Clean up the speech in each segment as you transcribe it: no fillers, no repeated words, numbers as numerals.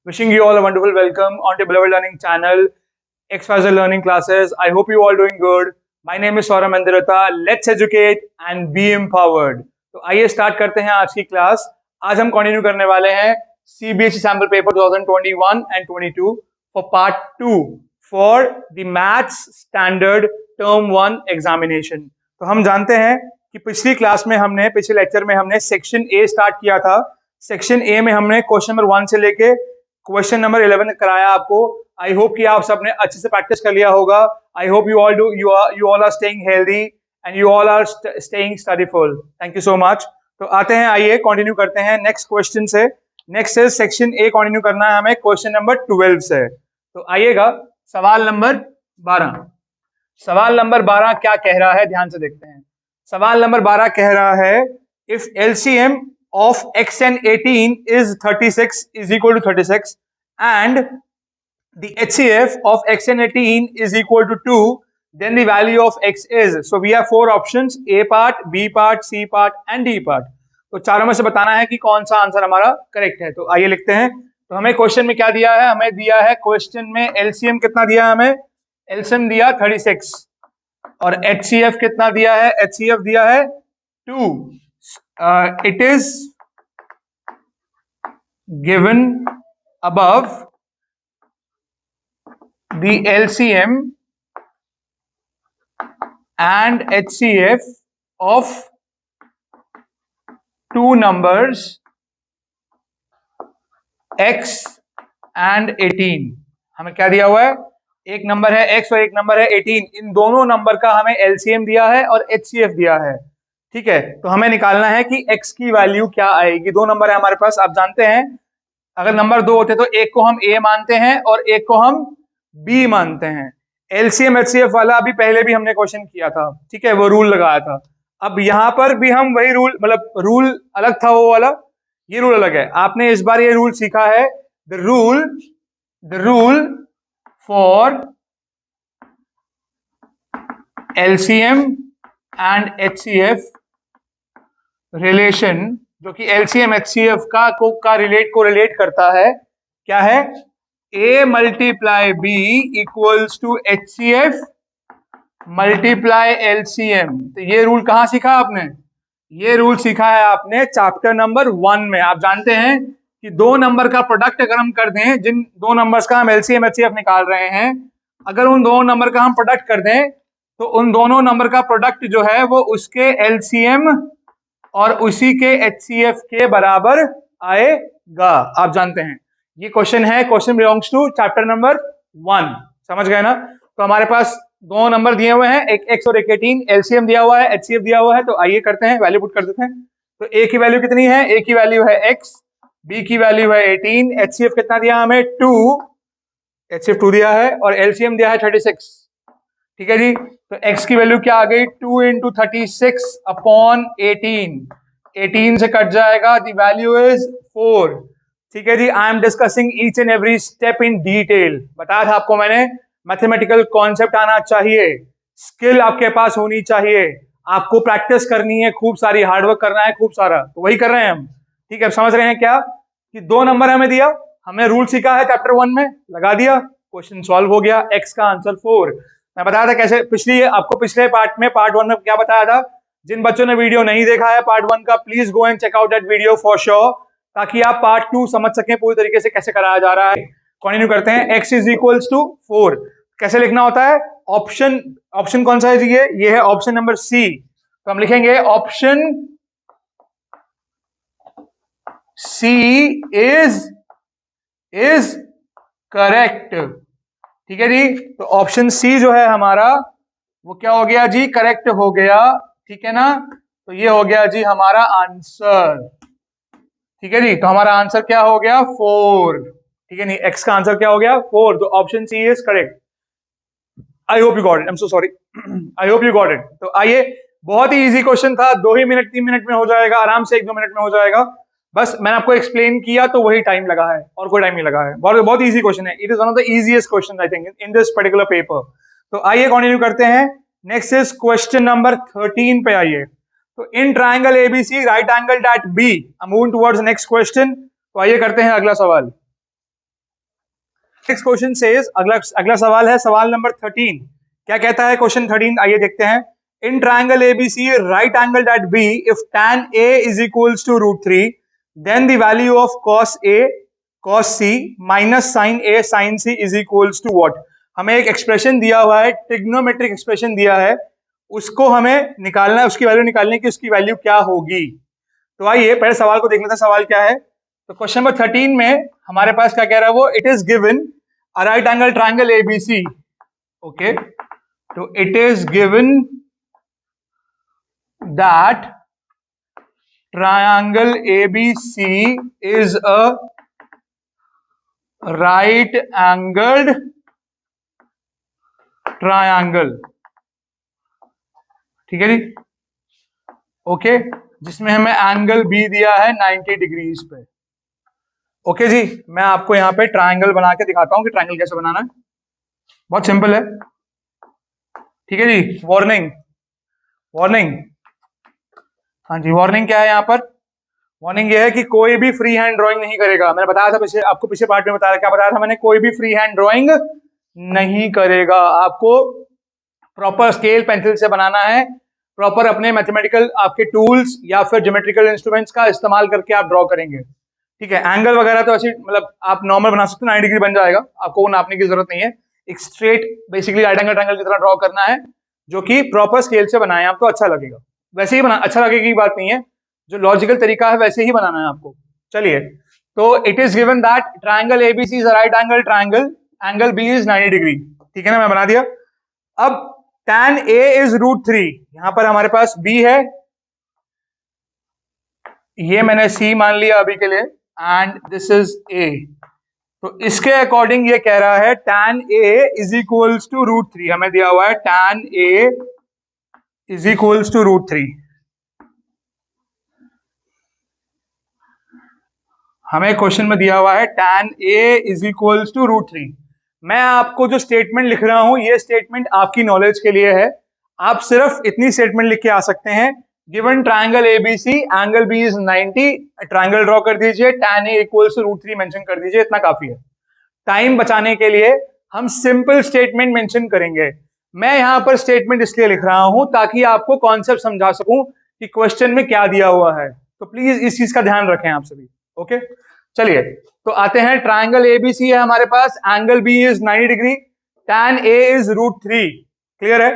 Wishing you all a wonderful welcome on the Beloved Learning channel, XYZ Learning Classes. I hope you all doing good. My name is Saurabh Mandirata. Let's educate and be empowered. तो आइए start करते हैं आज की class. आज हम continue करने वाले हैं CBSE sample paper 2021 and 22 for part 2 for the Maths Standard Term 1 examination. तो हम जानते हैं कि पिछली क्लास में हमने पिछले लेक्चर में हमने सेक्शन ए स्टार्ट किया था। सेक्शन ए में हमने क्वेश्चन नंबर 1 से लेके क्वेश्चन नंबर 11 कराया आपको। आई होप कि आप सबने अच्छे से प्रैक्टिस कर लिया होगा। I hope you all are staying healthy and you all are staying studyful. Thank you so much. तो आते हैं, आइए कंटिन्यू करते हैं नेक्स्ट क्वेश्चन से। नेक्स्ट है सेक्शन ए, कंटिन्यू करना है हमें क्वेश्चन नंबर 12 से। तो आइएगा सवाल नंबर 12। सवाल नंबर 12 क्या कह रहा है, ध्यान से देखते हैं। सवाल नंबर 12 कह रहा है if LCM of x and 18 is 36 is equal to 36 and the HCF of x and 18 is equal to 2, then the value of x is, so we have four options, A part, B part, C part and D part। तो चारों में से बताना है कि कौन सा answer हमारा करेक्ट है। तो आइए लिखते हैं। तो हमें क्वेश्चन में क्या दिया है, हमें दिया है क्वेश्चन में LCM कितना दिया है, हमें LCM दिया 36 और HCF कितना दिया है, HCF दिया है 2। It is given above the LCM and HCF of two numbers x and 18। हमें क्या दिया हुआ है, एक नंबर है x और एक नंबर है 18। इन दोनों नंबर का हमें LCM दिया है और HCF दिया है। ठीक है, तो हमें निकालना है कि x की वैल्यू क्या आएगी। दो नंबर है हमारे पास, आप जानते हैं अगर नंबर दो होते तो एक को हम A मानते हैं और एक को हम B मानते हैं। LCM HCF वाला अभी पहले भी हमने क्वेश्चन किया था, ठीक है, वो रूल लगाया था। अब यहां पर भी हम वही रूल, मतलब रूल अलग था वो वाला, ये रूल अलग है। आपने इस बार ये रूल सीखा है, the rule for LCM and HCF relation, जो कि LCM HCF का रिलेट करता है। क्या है, A multiply B equals to HCF multiply LCM। तो ये रूल कहाँ सीखा आपने, ये रूल सीखा है आपने चैप्टर नंबर 1 में। आप जानते हैं कि दो नंबर का प्रोडक्ट अगर हम कर दें, जिन दो नंबर्स का हम LCM HCF निकाल रहे हैं, अगर उन दोनों नंबर का हम प्रोडक्ट कर दें तो उन दोनों नंबर का प्रोडक्ट जो है वो उसके LCM और उसी के HCF के बराबर आएगा। आप जानते हैं ये क्वेश्चन है, question belongs to chapter number 1। समझ गए ना। तो हमारे पास दो नंबर दिए हुए हैं, एक x और एक 18, LCM दिया हुआ है, HCF दिया हुआ है। तो आइए करते हैं, वैल्यू पुट कर देते हैं। तो A की वैल्यू कितनी है, A की वैल्यू है x, B की वैल्यू है 18, HCF कितना दिया हमें 2, HCF 2 दिया है और LCM दिया है 36। ठीक है जी, तो x की वैल्यू क्या आ गई, 2 into 36 अपॉन 18। 18 से कट जाएगा, द वैल्यू इज 4। ठीक है जी, I am discussing each and every step in detail. बताया था आपको मैंने, मैथमेटिकल कॉन्सेप्ट आना चाहिए, स्किल आपके पास होनी चाहिए, आपको प्रैक्टिस करनी है, खूब सारी हार्डवर्क करना है, खूब सारा। तो वही कर रहे हैं हम। ठीक है, समझ रहे हैं क्या कि दो नंबर हमें दिया, हमने रूल सीखा है चैप्टर 1 में, लगा दिया, क्वेश्चन सॉल्व हो गया, x का आंसर 4। मैं बताया था कैसे, पिछले पार्ट में, पार्ट 1 में क्या बताया था। जिन बच्चों ने वीडियो नहीं देखा है पार्ट 1 का, please go and check out that video for sure, ताकि आप पार्ट 2 समझ सकें पूरी तरीके से कैसे कराया जा रहा है। कंटिन्यू करते हैं। x इज इक्वल्स टू 4 कैसे लिखना होता है, ऑप्शन कौन सा है जी, ये है ऑप्शन नंबर C। तो हम लिखेंगे ऑप्शन C इज करेक्ट। ठीक है जी, तो ऑप्शन C जो है हमारा वो क्या हो गया जी, करेक्ट हो गया। ठीक है ना, तो ये हो गया जी हमारा आंसर। ठीक है जी, तो हमारा आंसर क्या हो गया, 4। ठीक है नहीं, x का आंसर क्या हो गया, 4। तो option C is correct. I hope you got it, I am so sorry, I hope you got it. तो आइए, बहुत ही इजी क्वेश्चन था, 2 ही मिनट 3 मिनट में हो जाएगा, आराम से 1-2 मिनट में हो जाएगा। बस मैंने आपको एक्सप्लेन किया तो वही टाइम लगा है, और कोई टाइम नहीं लगा है। बहुत इजी क्वेश्चन है, it is one of the easiest question I think in this particular paper. तो आइए कंटिन्यू करते हैं। नेक्स्ट इज क्वेश्चन नंबर 13 पे आइए। तो in triangle ABC right angle at B, moving towards next question. तो आइए करते हैं अगला सवाल। नेक्स्ट क्वेश्चन सेज, अगला सवाल है सवाल नंबर 13। क्या कहता है क्वेश्चन 13, आइए देखते हैं। In triangle ABC right angle at B, if tan A is equals to √3, then the value of cos A cos C minus sin A sin C is equals to what? हमें एक expression दिया हुआ है, trigonometric expression दिया है, उसको हमें निकालना है, उसकी वैल्यू निकालने की, उसकी वैल्यू क्या होगी। तो आइए पहले सवाल को देख लेते हैं, सवाल क्या है। तो क्वेश्चन नंबर 13 में हमारे पास क्या कह रहा है वो, it is given a right angle triangle ABC. Okay, तो it is given that triangle ABC is a right angled triangle, ठीक है जी। ओके, जिसमें हमें एंगल B दिया है 90 डिग्रीज पे। ओके जी, मैं आपको यहाँ पे ट्राइंगल बना के दिखाता हूँ कि ट्राइंगल कैसे बनाना है। बहुत सिंपल है, ठीक है जी। वार्निंग, वार्निंग, हाँ जी, वार्निंग क्या है यहाँ पर? वार्निंग ये है कि कोई भी फ्री हैंड ड्राइंग नहीं करेगा। मैंने बताया था पीछे, आपको पीछे पार्ट में बताया, क्या बताया था मैंने? कोई भी फ्री हैंड ड्राइंग नहीं करेगा। आपको प्रॉपर स्केल पेंसिल से बनाना है, प्रॉपर अपने मैथमेटिकल आपके टूल्स या फिर ज्योमेट्रिकल इंस्ट्रूमेंट्स का इस्तेमाल करके आप ड्रॉ करेंगे, ठीक है। एंगल वगैरह तो ऐसे मतलब आप नॉर्मल बना सकते हो, 90 डिग्री बन जाएगा, आपको वो नापने की जरूरत नहीं है। एक straight basically right angle triangle की तरह ड्रॉ करना है, जो कि प्रॉपर स्केल से बनाए आपको अच्छा लगेगा। वैसे ही बना, अच्छा लगेगा की बात नहीं है, जो लॉजिकल तरीका है वैसे ही बनाना है आपको। चलिए, तो it is given that triangle ABC is a right angle triangle, angle B is 90 degree, ठीक है ना, मैं बना दिया। अब tan A इज √3, यहां पर हमारे पास B है, ये मैंने C मान लिया अभी के लिए, एंड दिस इज A। तो इसके अकॉर्डिंग ये कह रहा है tan A is equals to √3, हमें दिया हुआ है tan A is equals to √3। हमें क्वेश्चन में दिया हुआ है tan A is equals to √3। मैं आपको जो स्टेटमेंट लिख रहा हूं, ये स्टेटमेंट आपकी नॉलेज के लिए है। आप सिर्फ इतनी स्टेटमेंट लिख के आ सकते हैं, given triangle ABC angle B is 90, triangle draw कर दीजिए, tan A equals to √3 mention कर दीजिए, इतना काफी है। टाइम बचाने के लिए हम सिंपल स्टेटमेंट मेंशन करेंगे। मैं यहां पर स्टेटमेंट इसलिए लिख रहा हूं ताकि आपको कॉन्सेप्ट समझा सकूं कि क्वेश्चन में क्या दिया हुआ है। तो प्लीज इस चीज का ध्यान रखें आप सभी। ओके, चलिए तो आते हैं। ट्राइंगल एबीसी है हमारे पास, angle B is 90 degree, tan A is √3, clear है।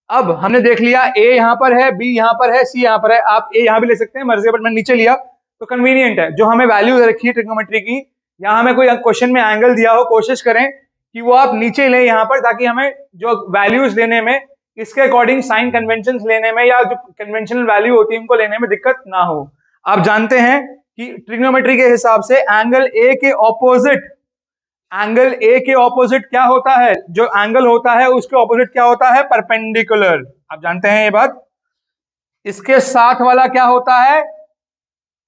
अब हमने देख लिया A यहां पर है, B यहां पर है, C यहां पर है। आप A यहां भी ले सकते हैं, मर्जी है, बट मैंने नीचे लिया तो कन्वीनियंट है। जो हमें वैल्यू रखी है ट्रिग्नोमेट्री की, या हमें कोई क्वेश्चन में एंगल दिया हो, कोशिश करें कि वो आप नीचे लें यहां पर, ताकि हमें जो वैल्यूज लेने में, इसके अकॉर्डिंग साइन कन्वेंशन लेने में, या जो कन्वेंशनल वैल्यू होती है उनको लेने में दिक्कत ना हो। आप जानते हैं कि ट्रिग्नोमेट्री के हिसाब से एंगल ए के ऑपोजिट, एंगल ए के ऑपोजिट क्या होता है? जो एंगल होता है उसके ऑपोजिट क्या होता है? परपेंडिकुलर। आप जानते हैं ये बात। इसके साथ वाला क्या होता है?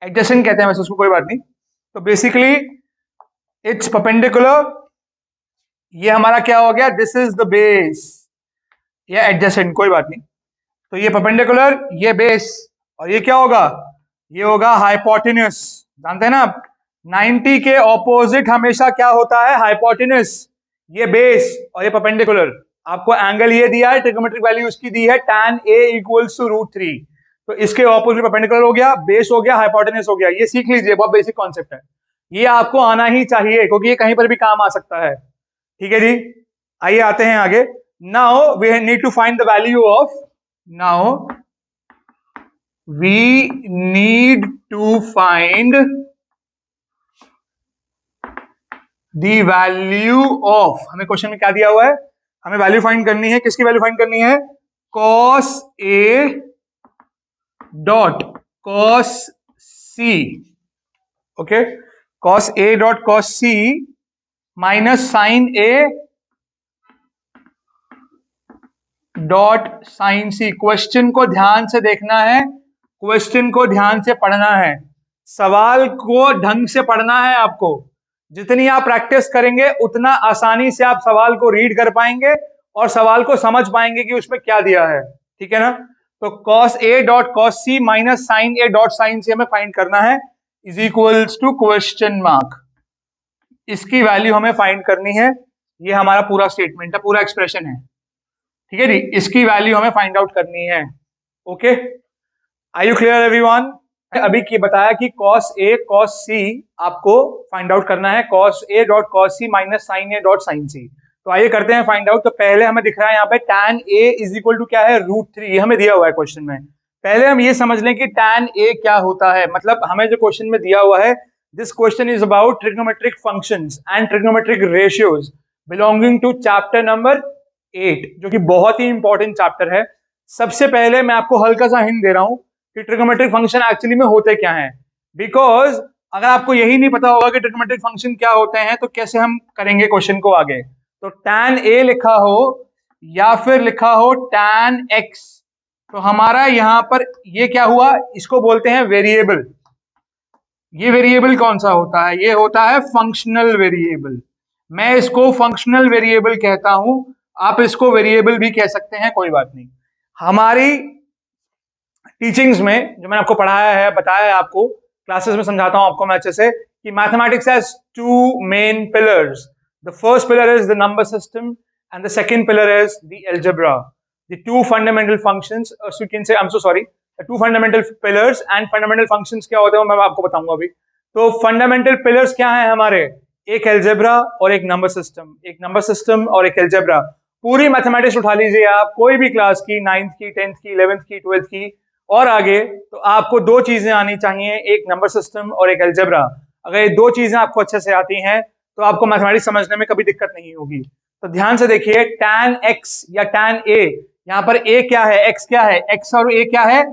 एडजेसेंट कहते हैं वैसे उसको, कोई बात नहीं। तो बेसिकली इट्स परपेंडिकुलर। ये हमारा क्या हो गया? दिस इज द बेस, ये एडजेसेंट, कोई बात नहीं। तो ये परपेंडिकुलर, ये बेस, और ये क्या होगा? ये होगा हाइपोटेन्यूस। जानते हैं ना आप, 90 के ऑपोजिट हमेशा क्या होता है? हाइपोटेन्यूस। ये बेस और ये परपेंडिकुलर। आपको एंगल ये दिया है, ट्रिग्नोमेट्रिक वैल्यू उसकी दी है tan A इक्वल्स टू √3। तो इसके ऑपोजिट परपेंडिकुलर हो गया, बेस हो गया, हाइपोटेन्यूस हो गया। ये सीख लीजिए, बहुत बेसिक कॉन्सेप्ट है, ये आपको आना ही चाहिए, क्योंकि ये कहीं पर भी काम आ सकता है, ठीक है जी। आइए आते हैं आगे। Now we need to find the value of, now we need to find the value of, हमें क्वेश्चन में क्या दिया हुआ है? हमें वैल्यू फाइंड करनी है, किसकी वैल्यू फाइंड करनी है? cos A dot cos C, okay, cos A dot cos C minus sin A dot sin C। Question को ध्यान से देखना है, क्वेश्चन को ध्यान से पढ़ना है, सवाल को ढंग से पढ़ना है आपको। जितनी आप प्रैक्टिस करेंगे उतना आसानी से आप सवाल को रीड कर पाएंगे और सवाल को समझ पाएंगे कि उसमें क्या दिया है, ठीक है ना। तो cos A dot cos C minus sin A dot sin C हमें फाइंड करना है, is equals to question mark. इसकी वैल्यू हमें फाइंड करनी है, ये हमारा पूरा स्टेटमेंट है, पूरा एक्सप्रेशन है, ठीक है जी। इसकी वैल्यू हमें फाइंड आउट करनी है। Okay, are you clear everyone? अभी की बताया कि cos A cos C आपको फाइंड आउट करना है, cos A dot cos C minus sin A dot sin C। तो आइए करते हैं फाइंड आउट। तो पहले हमें दिख रहा है यहाँ पे tan A is equal to क्या है, √3, ये हमें दिया हुआ है क्वेश्चन में। पहले हम ये समझ लें कि tan A क्या होता है। मतलब हमें जो क्वेश्चन में दिया हुआ है, this question is about trigonometric functions and trigonometric ratios belonging to chapter number 8, जो कि बहुत ही इंपॉर्टेंट चैप्टर है। सबसे पहले मैं आपको हल्का सा हिंट दे रहा हूं कि ट्रिग्नोमेट्रिक फंक्शन एक्चुअली में होते क्या हैं, बिकॉज अगर आपको यही नहीं पता होगा कि ट्रिग्नोमेट्रिक फंक्शन क्या होते हैं तो कैसे हम करेंगे क्वेश्चन को आगे। तो tan A लिखा हो या फिर लिखा हो tan x, तो हमारा यहां पर ये क्या हुआ, इसको बोलते हैं वेरिएबल। ये वेरिएबल कौन सा होता है, ये होता है फंक्शनल वेरिएबल। मैं इसको फंक्शनल वेरिएबल कहता हूं, आप इसको वेरिएबल भी कह सकते हैं, कोई बात नहीं। हमारी टीचिंग्स में जो मैंने आपको पढ़ाया है, बताया है आपको, क्लासेस में समझाता हूं आपको मैं अच्छे से, कि mathematics has two main pillars. The first pillar is the number system and the second pillar is the algebra. The two fundamental functions, you can say, I am so sorry, the two fundamental pillars and fundamental functions क्या होते हैं मैं आपको बताऊंगा अभी। तो fundamental pillars क्या है हमारे, एक अलजेब्रा और एक नंबर सिस्टम, एक नंबर सिस्टम और एक अलजेब्रा। पूरी मैथमेटिक्स उठा लीजिए आप, कोई भी क्लास की, 9th की, 10th की, 11th की, 12th की और आगे, तो आपको दो चीजें आनी चाहिए, एक नंबर सिस्टम और एक अलजेब्रा। अगर ये दो चीजें आपको अच्छे से आती हैं तो आपको मैथमेटिक्स समझने में कभी दिक्कत नहीं होगी। तो ध्यान से देखिए, tan x या tan a, यहाँ पर a क्या है, x क्या है, x और a क्या है,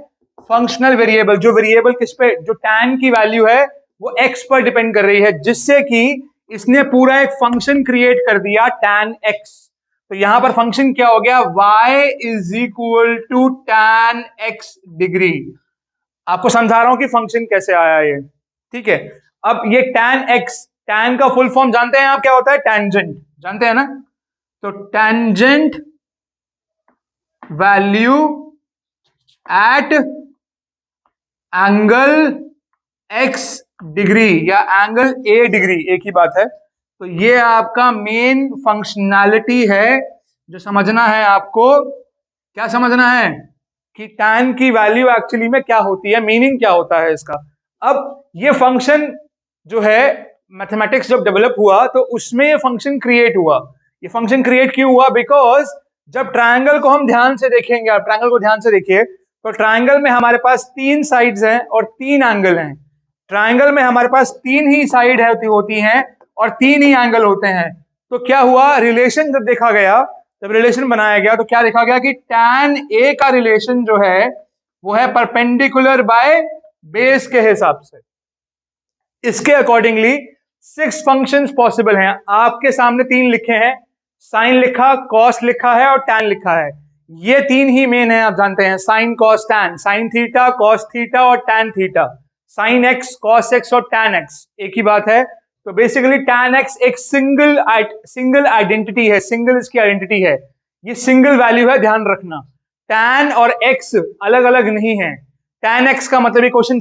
फंक्शनल वेरिएबल। जो वेरिएबल किस पे, जो tan की वैल्यू है वो x पर डिपेंड कर रही है, जिससे कि इसने पूरा एक फंक्शन क्रिएट कर दिया tan x। तो यहां पर फंक्शन क्या हो गया, y is equal to tan x degree. आपको समझा रहा हूं कि फंक्शन कैसे आया ये, ठीक है। अब ये tan x, tan का फुल फॉर्म जानते हैं आप क्या होता है, टेंजेंट, जानते हैं ना। तो tangent value at angle x degree या एंगल a डिग्री, एक ही बात है। तो ये आपका मेन फंक्शनैलिटी है जो समझना है आपको। क्या समझना है कि tan की वैल्यू एक्चुअली में क्या होती है, मीनिंग क्या होता है इसका। अब ये फंक्शन जो है, मैथमेटिक्स जब डेवलप हुआ तो उसमें ये फंक्शन क्रिएट हुआ। ये फंक्शन क्रिएट क्यों हुआ, बिकॉज जब ट्रायंगल को हम ध्यान से देखेंगे, आप ट्रायंगल को ध्यान से देखिए, तो ट्रायंगल में हमारे पास 3 साइड्स हैं और 3 एंगल हैं। ट्रायंगल में हमारे पास 3 ही साइड होती हैं और 3 ही एंगल होते हैं। तो क्या हुआ, रिलेशन जब देखा गया, जब रिलेशन बनाया गया तो क्या देखा गया कि tan A का रिलेशन जो है वो है परपेंडिकुलर बाय बेस के हिसाब से। इसके अकॉर्डिंगली 6 फंक्शंस पॉसिबल हैं। आपके सामने 3 लिखे हैं, साइन लिखा, कॉस लिखा है और tan लिखा है। ये 3 ही मेन है, आप जानते हैं, sine cos tan, sine theta cos theta और tan theta, sine X cos X और टैन एक्स, एक ही बात है। तो बेसिकली टैन एक्स एक सिंगल आइडेंटिटी है, सिंगल इसकी आइडेंटिटी है, ये सिंगल वैल्यू है, ध्यान रखना। टैन और एक्स अलग अलग नहीं है। टैन एक्स का मतलब, ये क्वेश्चन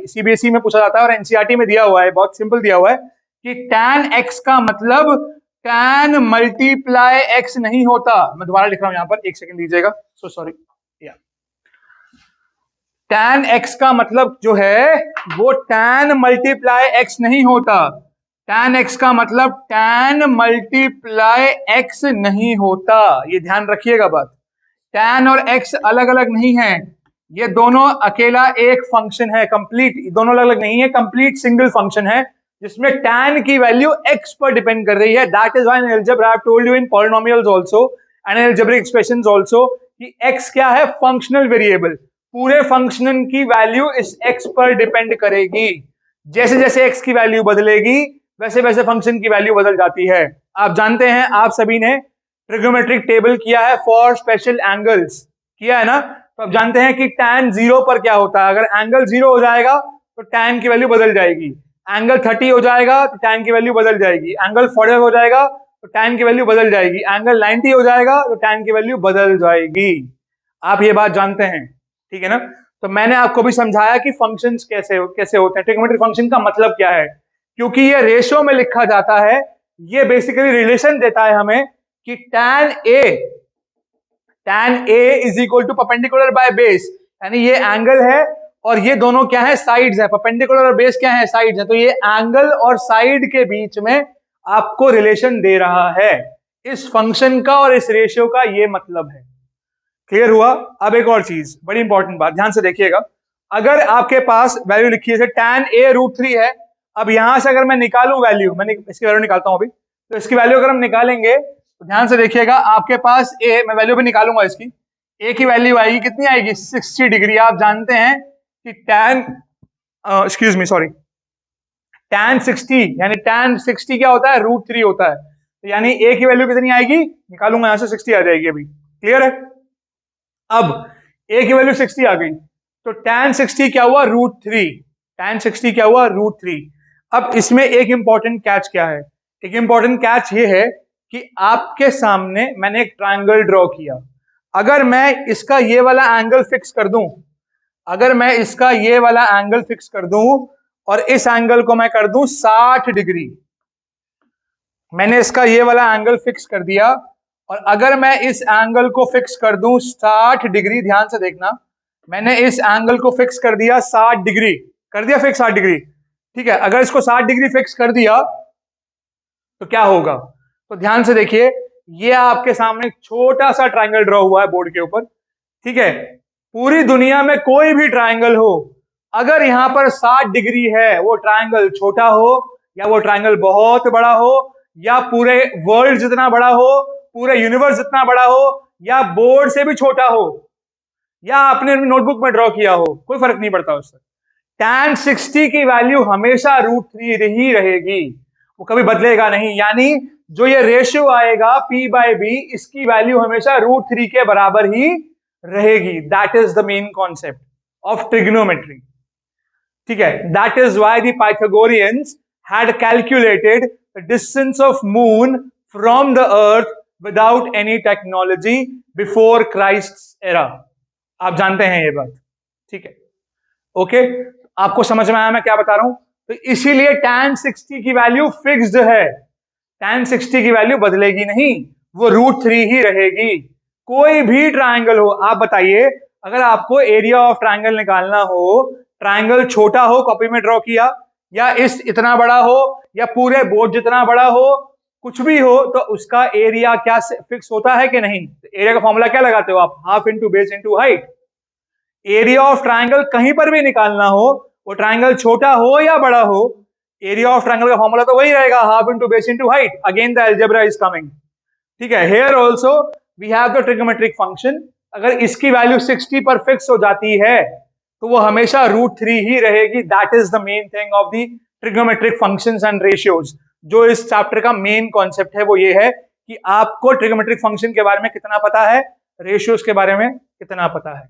सीबीएसई में पूछा जाता है और एनसीईआरटी में दिया हुआ है, बहुत सिंपल दिया हुआ है कि टैन एक्स का मतलब टैन मल्टीप्लाई एक्स नहीं होता। मैं दोबारा लिख रहा हूं यहां पर, एक सेकंड दीजिएगा, सो सॉरी। टैन एक्स का मतलब जो है वो टैन मल्टीप्लाई एक्स नहीं होता। टैन एक्स का मतलब टैन मल्टीप्लाई एक्स नहीं होता, ये ध्यान रखिएगा बात। टैन और एक्स अलग अलग नहीं है, ये दोनों अकेला एक फंक्शन है, कंप्लीट, दोनों अलग अलग नहीं है, कंप्लीट सिंगल फंक्शन है जिसमें टैन की वैल्यू एक्स पर डिपेंड कर रही है। That is why in algebra I have told you in polynomials also and in algebraic expressions also कि एक्स क्या है, फंक्शनल वेरिएबल। पूरे फंक्शन की वैल्यू इस एक्स पर डिपेंड करेगी। जैसे जैसे एक्स की वैल्यू बदलेगी वैसे वैसे फंक्शन की वैल्यू बदल जाती है। आप जानते हैं, आप सभी ने ट्रिग्नोमेट्रिक टेबल किया है फॉर स्पेशल एंगल्स, किया है ना। तो आप जानते हैं कि tan 0 पर क्या होता है, अगर एंगल 0 हो जाएगा तो tan की वैल्यू बदल जाएगी, एंगल 30 हो जाएगा तो tan की वैल्यू बदल जाएगी, एंगल 45 हो जाएगा तो tan की वैल्यू बदल जाएगी, एंगल 90 हो जाएगा तो tan की वैल्यू बदल जाएगी। आप ये बात जानते हैं, ठीक है ना। तो मैंने आपको भी समझाया कि फंक्शंस कैसे होते हैं, ट्रिग्नोमेट्रिक फंक्शन का मतलब क्या है, क्योंकि ये रेशियो में लिखा जाता है। ये बेसिकली रिलेशन देता है हमें कि tan A is equal to perpendicular by base, यानी ये एंगल है और ये दोनों क्या है, साइड्स है। परपेंडिकुलर और बेस क्या है, साइड्स है। तो ये एंगल और साइड के बीच में आपको रिलेशन दे रहा है। इस फंक्शन का और इस रेशियो का ये मतलब है। क्लियर हुआ। अब एक और चीज, बड़ी इंपॉर्टेंट बात, ध्यान से देखिएगा। अगर आपके पास वैल्यू लिखी है tan A √3 है, अब यहां से अगर मैं निकालूं वैल्यू, मैंने इसकी वैल्यू निकालता हूं अभी, तो इसकी वैल्यू अगर हम निकालेंगे तो ध्यान से देखिएगा, आपके पास ए, मैं वैल्यू भी निकालूंगा इसकी, ए की वैल्यू आएगी कितनी आएगी, 60 डिग्री। आप जानते हैं कि tan excuse me sorry tan 60 यानी tan 60 क्या होता है, √3 होता है। तो यानी ए की वैल्यू कितनी आएगी, निकालूंगा यहां से, 60 आ जाएगी अभी। क्लियर है। अब ए की वैल्यू 60 आ गई, तो tan 60 क्या हुआ, √3। tan 60 क्या हुआ, √3। अब इसमें एक इंपॉर्टेंट कैच क्या है, एक इंपॉर्टेंट कैच ये है कि आपके सामने मैंने एक ट्रायंगल ड्रॉ किया। अगर मैं इसका ये वाला एंगल फिक्स कर दूं, अगर मैं इसका ये वाला एंगल फिक्स कर दूं और इस एंगल को मैं कर दूं 60 डिग्री, मैंने इसका ये वाला एंगल फिक्स कर दिया, और अगर मैं इस एंगल को फिक्स कर दूं 60 डिग्री, ध्यान से देखना, मैंने इस एंगल को फिक्स कर दिया 60 डिग्री, कर दिया फिक्स 60 डिग्री, ठीक है। अगर इसको 60 डिग्री फिक्स कर दिया तो क्या होगा, तो ध्यान से देखिए, ये आपके सामने एक छोटा सा ट्रायंगल ड्रॉ हुआ है बोर्ड के ऊपर, ठीक है। पूरी दुनिया में कोई भी ट्रायंगल हो, अगर यहां पर 60 डिग्री है, वो ट्रायंगल छोटा हो या वो ट्रायंगल बहुत बड़ा हो, या पूरे वर्ल्ड जितना बड़ा हो, पूरे यूनिवर्स जितना बड़ा हो, या बोर्ड से भी छोटा हो, या आपने नोटबुक में ड्रॉ किया हो, कोई फर्क नहीं पड़ता उससे। tan 60 की वैल्यू हमेशा √3 ही रहेगी, वो कभी बदलेगा नहीं। यानी जो ये रेशियो आएगा P/B, इसकी वैल्यू हमेशा √3 के बराबर ही रहेगी। That is the main concept of trigonometry, ठीक है। That is why the Pythagoreans had calculated the distance of moon from the earth without any technology before Christ's era। आप जानते हैं ये बात, ठीक है। ओके, आपको समझ में आया मैं क्या बता रहा हूं। तो इसीलिए tan 60 की वैल्यू फिक्स्ड है, tan 60 की वैल्यू बदलेगी नहीं, वो √3 ही रहेगी। कोई भी ट्रायंगल हो, आप बताइए, अगर आपको एरिया ऑफ ट्रायंगल निकालना हो, ट्रायंगल छोटा हो कॉपी में ड्रॉ किया, या इस इतना बड़ा हो, या पूरे बोर्ड जितना बड़ा हो, कुछ भी हो, तो उसका एरिया क्या फिक्स होता है कि नहीं। एरिया का फॉर्मूला क्या लगाते हो आप, half into base into height. Area of triangle कहीं पर भी निकालना हो, वो ट्रायंगल छोटा हो या बड़ा हो, एरिया ऑफ ट्रायंगल का फॉर्मूला तो वही रहेगा, half into base into height. Again the algebra is coming, ठीक है। Here also we have the trigonometric function. अगर इसकी वैल्यू 60 पर फिक्स हो जाती है तो वो हमेशा √3 ही रहेगी। That is the main thing of the trigonometric functions and ratios. जो इस चैप्टर का मेन कॉन्सेप्ट है वो ये है कि आपको ट्रिग्नोमेट्रिक फंक्शन के बारे में कितना पता है, रेशियोज के बारे में कितना पता है।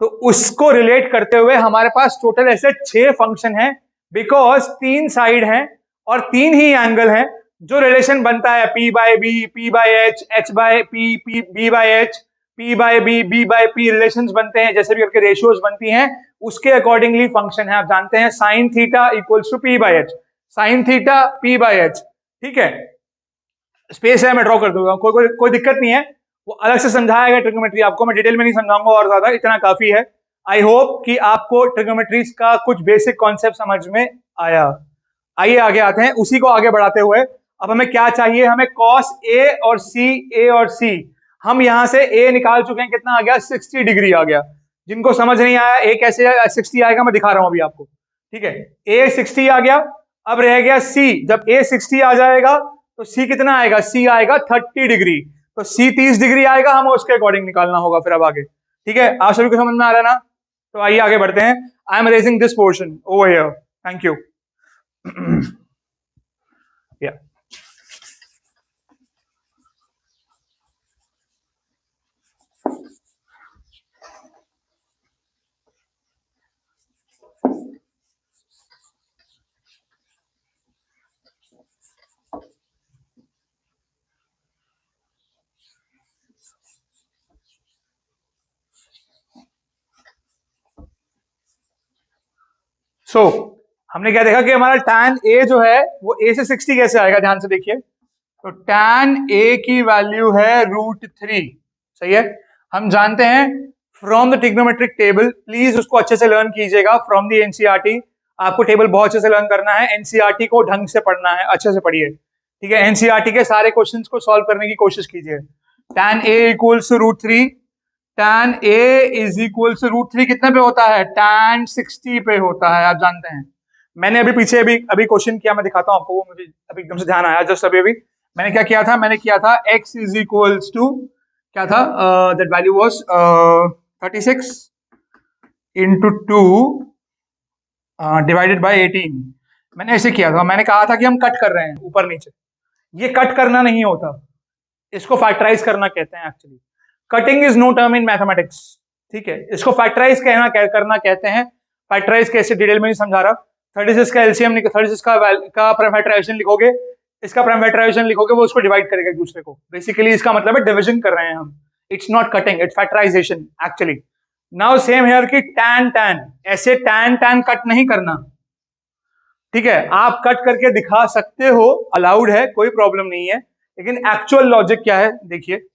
तो उसको रिलेट करते हुए हमारे पास टोटल ऐसे 6 फंक्शन हैं, बिकॉज 3 साइड हैं और 3 ही एंगल हैं। जो रिलेशन बनता है P/B, P/H, H/P, B/H, P/B, B/P relations बनते हैं, जैसे भी करके रेशियोज बनती हैं, उसके अकॉर्डिंगली फंक्शन है। आप जानते हैं sin theta equals to P/H, sin theta P/H, ठीक है। स्पेस है, मैं ड्रॉ कर दूंगा, कोई दिक्कत नहीं है। वो अलग से समझाएगा ट्रिग्नोमेट्री, आपको मैं डिटेल में नहीं समझाऊंगा और ज्यादा, इतना काफी है। आई होप कि आपको ट्रिग्नोमेट्री का कुछ बेसिक कॉन्सेप्ट समझ में आया। आइए आगे आते हैं, उसी को आगे बढ़ाते हुए अब हमें क्या चाहिए, हमें cos A और C, A और C, हम यहां से A निकाल चुके हैं, कितना आ गया, 60 डिग्री आ गया। जिनको समझ नहीं आया A कैसे 60 आएगा, मैं दिखा रहा हूं अभी आपको, ठीक है। A 60 आ गया, अब रह गया C। जब A 60 आ जाएगा तो C कितना आएगा, C आएगा 30 डिग्री, तो C 30 डिग्री आएगा, हमें उसके अकॉर्डिंग निकालना होगा फिर अब आगे, ठीक है। आप सभी को समझ में आ रहा है ना। तो आइए आगे बढ़ते हैं। I M raising this portion over here, thank you. Yeah. सो हमने क्या देखा कि हमारा tan a जो है वो a से 60 कैसे आएगा, ध्यान से देखिए। तो tan a की वैल्यू है √3, सही है। हम जानते हैं from the trigonometric table, please उसको अच्छे से लर्न कीजिएगा फ्रॉम द एनसीईआरटी। आपको टेबल बहुत अच्छे से लर्न करना है, एनसीईआरटी को ढंग से पढ़ना है, अच्छे से पढ़िए, ठीक है। एनसीईआरटी के सारे क्वेश्चंस को सॉल्व करने की कोशिश कीजिए। tan a equals to √3, tan a is equals to √3 कितने पे होता है, tan 60 पे होता है, आप जानते हैं। मैंने अभी पीछे अभी क्वेश्चन किया, मैं दिखाता हूं आपको, वो मुझे अभी एकदम से ध्यान आया जस्ट अभी मैंने क्या किया था, मैंने किया था x इज इक्वल्स टू क्या था, that value was 36 into 2 divided by 18। मैंने ऐसे किया था, मैंने कहा था कि हम कट कर रहे हैं ऊपर नीचे। ये कट करना नहीं होता, इसको फैक्टराइज करना कहते हैं actually. Cutting is no term in mathematics, ठीक है। इसको फैक्टराइज करना कहते हैं। फैक्टराइज कैसे डिटेल में नहीं समझा रहा। 36 का एलसीएम 36 का फैक्टराइजेशन लिखोगे, इसका फैक्टराइजेशन लिखोगे, वो उसको डिवाइड करेगा एक दूसरे को। बेसिकली इसका मतलब है डिवीजन कर रहे हैं हम। It's not cutting, it's factorisation actually. Now same here कि tan ऐसे tan कट नहीं करना, ठीक है। आप कट करके दिखा सकते हो, अलाउड है, कोई प्रॉब्लम नहीं है, लेकिन एक्चुअल लॉजिक क्या है देखिए।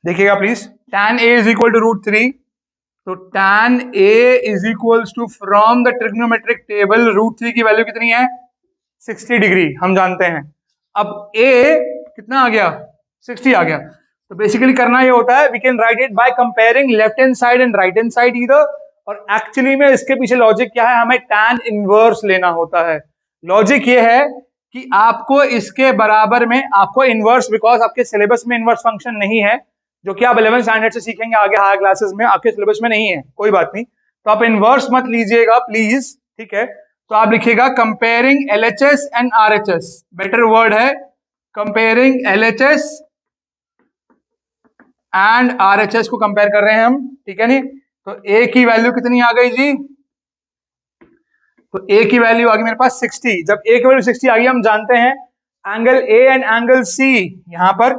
देखिएगा please, tan a is equal to √3, तो tan a is equals to from the trigonometric table √3 की वैल्यू कितनी है, 60 डिग्री, हम जानते हैं। अब a कितना आ गया, 60 आ गया। तो बेसिकली करना ये होता है, we can write it by comparing left hand side and right hand side either. और एक्चुअली में इसके पीछे लॉजिक क्या है, हमें tan इनवर्स लेना होता है। लॉजिक ये है कि आपको इसके बराबर में, आपको इनवर्स, बिकॉज आपके सिलेबस में इनवर्स फंक्शन नहीं है, जो कि आप 11th स्टैंडर्ड से सीखेंगे आगे हायर क्लासेस में, आपके सिलेबस में नहीं है, कोई बात नहीं। तो आप इनवर्स मत लीजिएगा प्लीज, ठीक है। तो आप लिखिएगा comparing LHS and RHS, better word है कंपेयरिंग एलएचएस एंड आरएचएस को कंपेयर कर रहे हैं हम, ठीक है। नहीं तो ए की वैल्यू कितनी आ गई जी, तो ए की वैल्यू आ गई मेरे पास 60। जब ए की वैल्यू 60 आ गई, हम जानते हैं angle A and angle C, यहां पर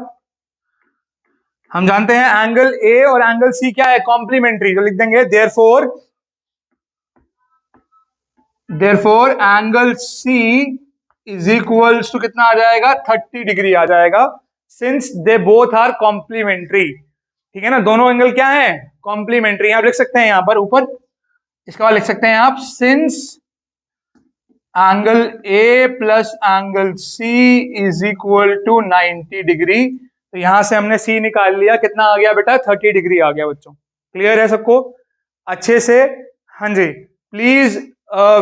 हम जानते हैं एंगल ए और एंगल सी क्या है, कॉम्प्लीमेंट्री। तो लिख देंगे therefore angle C is equals to कितना आ जाएगा, 30 डिग्री आ जाएगा, since they both are complementary, ठीक है ना। दोनों एंगल क्या है, कॉम्प्लीमेंट्री। आप लिख सकते हैं यहां पर ऊपर, इसके बाद लिख सकते हैं आप since angle A plus angle C is equal to 90 degree. तो यहां से हमने सी निकाल लिया, कितना आ गया बेटा, 30 डिग्री आ गया बच्चों। क्लियर है सबको अच्छे से, हाँ जी। प्लीज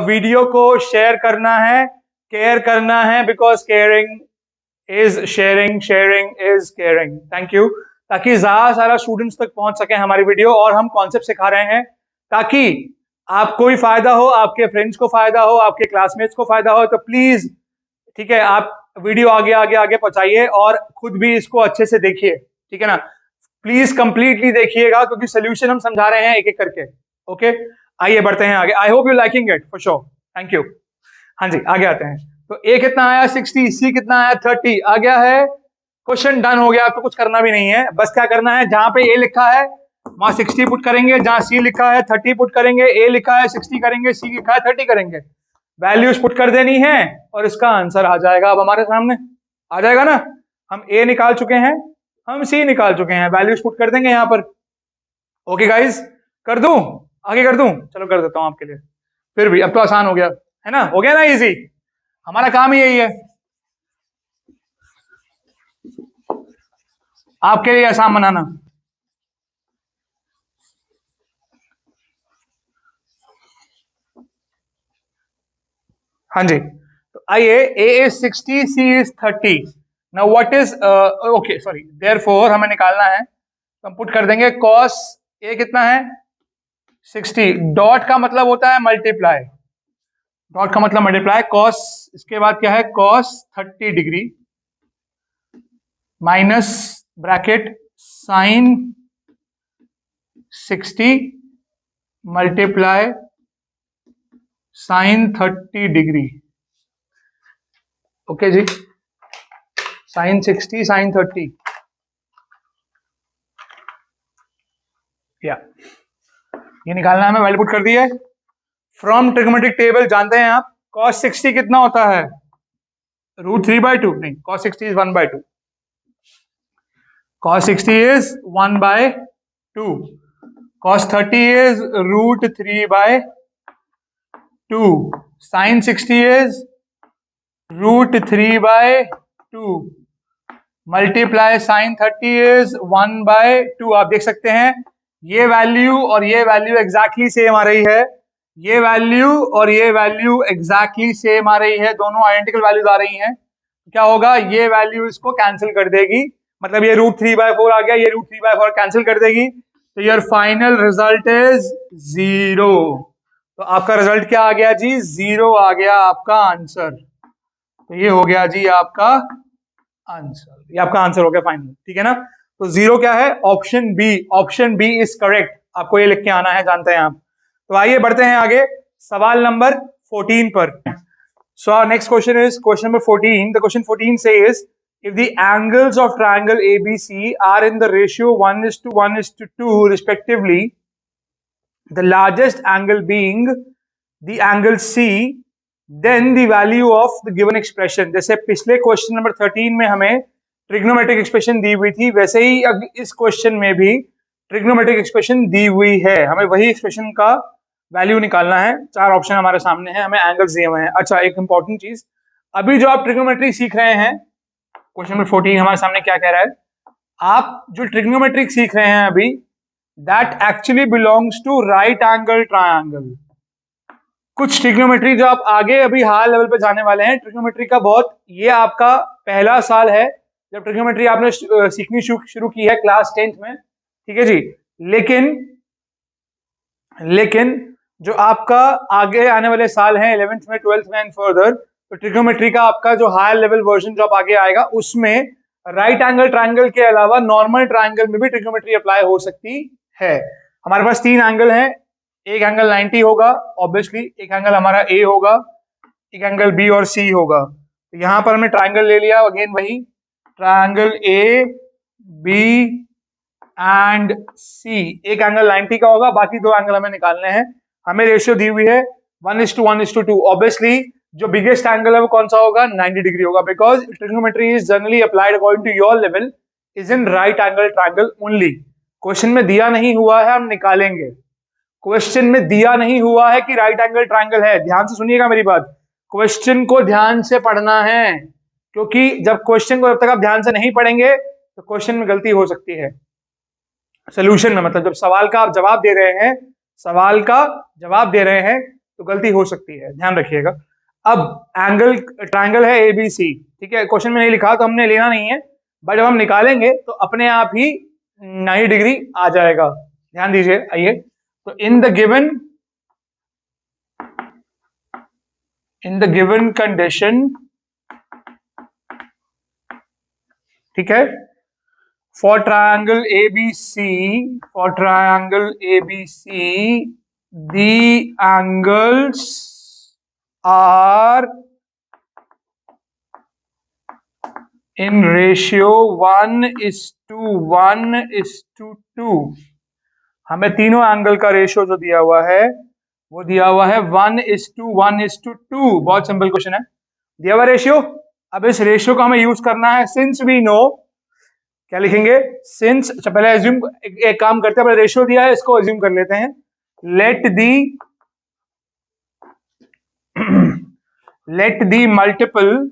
वीडियो को शेयर करना है, केयर करना है, because caring is sharing, sharing is caring. Thank you. ताकि ज्यादा सारा स्टूडेंट्स तक पहुंच सके हमारी वीडियो, और हम कॉन्सेप्ट सिखा रहे हैं ताकि आपको भी फायदा हो, आपके फ्रेंड्स को फायदा हो, आपके क्लासमेट्स को फायदा हो। तो प्लीज, ठीक है, आप वीडियो आगे आगे आगे पहुंचाइए और खुद भी इसको अच्छे से देखिए, ठीक है ना। प्लीज कंप्लीटली देखिएगा, क्योंकि सोल्यूशन हम समझा रहे हैं एक एक करके। ओके, आइए बढ़ते हैं आगे। आई hope you liking it for sure, thank you. हाँ जी, आगे आते हैं। तो ए कितना आया 60, सी कितना आया 30, आ गया है। क्वेश्चन डन हो गया, आपको कुछ करना भी नहीं है, बस क्या करना है, जहां पे ए लिखा है वहां 60 पुट करेंगे, जहां सी लिखा है 30 पुट करेंगे, ए लिखा है 60 करेंगे, सी लिखा है 30 करेंगे, वैल्यूज पुट कर देनी है और इसका आंसर आ जाएगा। अब हमारे सामने आ जाएगा ना, हम ए निकाल चुके हैं, हम सी निकाल चुके हैं, वैल्यूज पुट कर देंगे यहां पर। ओके गाइज, कर दूं, आगे कर दूं, चलो कर देता हूं आपके लिए, फिर भी अब तो आसान हो गया है ना, हो गया ना इजी, हमारा काम ही यही है, आपके लिए आसान बनाना। हाँ जी, तो आइए, A is 60, C is 30। Now what is, okay sorry, therefore हमें निकालना है, तो हम पुट कर देंगे कॉस ए कितना है 60, डॉट का मतलब होता है मल्टीप्लाई, डॉट का मतलब मल्टीप्लाई, कॉस, इसके बाद क्या है, cos 30 degree minus bracket sine 60 multiply sine 30 degree. Okay जी, साइन 60 साइन 30 या ये निकालना है, मैं वैल्यू पुट कर दी है। फ्रॉम ट्रिग्नोमेट्रिक टेबल जानते हैं आप cos 60 कितना होता है, √3/2 नहीं, cos 60 is 1/2, cos 60 is 1/2, cos 30 is √3/2, sin 60 is √3/2, multiply sin 30 is 1/2। आप देख सकते हैं ये वैल्यू और ये वैल्यू एग्जैक्टली सेम आ रही है, ये वैल्यू और ये वैल्यू एग्जैक्टली सेम आ रही है, दोनों आइडेंटिकल वैल्यूज आ रही हैं। क्या होगा, ये वैल्यू इसको कैंसिल कर देगी, मतलब ये √3/4 आ गया, ये √3/4 कैंसिल कर देगी, तो योर फाइनल रिजल्ट इज 0। तो आपका रिजल्ट क्या आ गया जी, 0 आ गया आपका आंसर। तो ये हो गया जी आपका आंसर, ये आपका आंसर हो गया फाइनल, ठीक है ना। तो 0 क्या है, option B, option B is correct, आपको ये लिख के आना है, जानते हैं आप। तो आइए बढ़ते हैं आगे सवाल नंबर 14 पर। So our next question is question number 14. The question 14 says, if the angles of triangle ABC are in the ratio 1:1:2 respectively, the largest angle being the angle C, then the value of the given expression। जैसे पिछले question number 13 में हमें trigonometric expression दी हुई थी, वैसे ही इस question में भी ट्रिग्नोमेट्रिक एक्सप्रेशन दी हुई है, हमें वही एक्सप्रेशन का वैल्यू निकालना है। 4 ऑप्शन हमारे सामने हैं, हमें एंगल्स दिए हुए हैं। अच्छा, एक इंपॉर्टेंट चीज, अभी जो आप ट्रिग्नोमेट्री सीख रहे हैं, क्वेश्चन नंबर 14 हमारे सामने क्या कह रहा है, आप जो ट्रिग्नोमेट्रिक सीख रहे हैं अभी, that actually belongs to right angle triangle. कुछ ट्रिग्नोमेट्री जो आप आगे अभी हाई लेवल पे जाने वाले हैं ट्रिग्नोमेट्री का, बहुत, ये आपका पहला साल है जब ट्रिग्नोमेट्री आपने सीखनी शुरू की है क्लास 10th में, ठीक है जी। लेकिन जो आपका आगे आने वाले साल हैं 11th में, 12th में एंड फर्दर, तो ट्रिग्नोमेट्री का आपका जो हायर लेवल वर्जन जो आप आगे आएगा, उसमें राइट एंगल ट्रायंगल के अलावा नॉर्मल ट्रायंगल में भी ट्रिग्नोमेट्री अप्लाई हो सकती है। हमारे पास 3 एंगल हैं, एक एंगल 90 होगा ऑब्वियसली, एक एंगल हमारा ए होगा, एक एंगल बी और सी होगा। तो यहां पर हमने ट्रायंगल ले लिया, अगेन वही ट्रायंगल ए बी एंड सी, एक एंगल 90 का होगा, बाकी 2 एंगल हमें निकालने हैं। हमें रेशियो दी हुई है 1:1:2। ऑब्वियसली जो बिगेस्ट एंगल है वो कौन सा होगा, 90 डिग्री होगा, because trigonometry is generally applied according to your level is in right angle triangle only. Question में दिया नहीं हुआ है, हम निकालेंगे। क्वेश्चन में दिया नहीं हुआ है कि राइट एंगल ट्रायंगल है, ध्यान से सुनिएगा मेरी बात, क्वेश्चन को ध्यान से पढ़ना है, क्योंकि जब क्वेश्चन को जब तक आप ध्यान से नहीं पढ़ेंगे तो क्वेश्चन में गलती हो सकती है। सोल्यूशन में मतलब जब सवाल का आप जवाब दे रहे हैं, सवाल का जवाब दे रहे हैं तो गलती हो सकती है, ध्यान रखिएगा। अब एंगल ट्रायंगल है एबीसी, ठीक है, क्वेश्चन में नहीं लिखा तो हमने लेना नहीं है, बट जब हम निकालेंगे तो अपने आप ही 90 डिग्री आ जाएगा, ध्यान दीजिए। आइए, तो इन द गिवन कंडीशन, ठीक है, for triangle ABC, the angles are in ratio 1:1:2। हमें तीनों एंगल का रेशियो जो दिया हुआ है वो दिया हुआ है 1:1:2। बहुत सिंपल क्वेश्चन है, दिया हुआ रेशियो। अब इस रेशियो को हमें यूज करना है, सिंस वी नो, क्या लिखेंगे, सिंस, अच्छा पहले एज्यूम, एक काम करते हैं, रेशियो दिया है इसको एज्यूम कर लेते हैं, let the multiple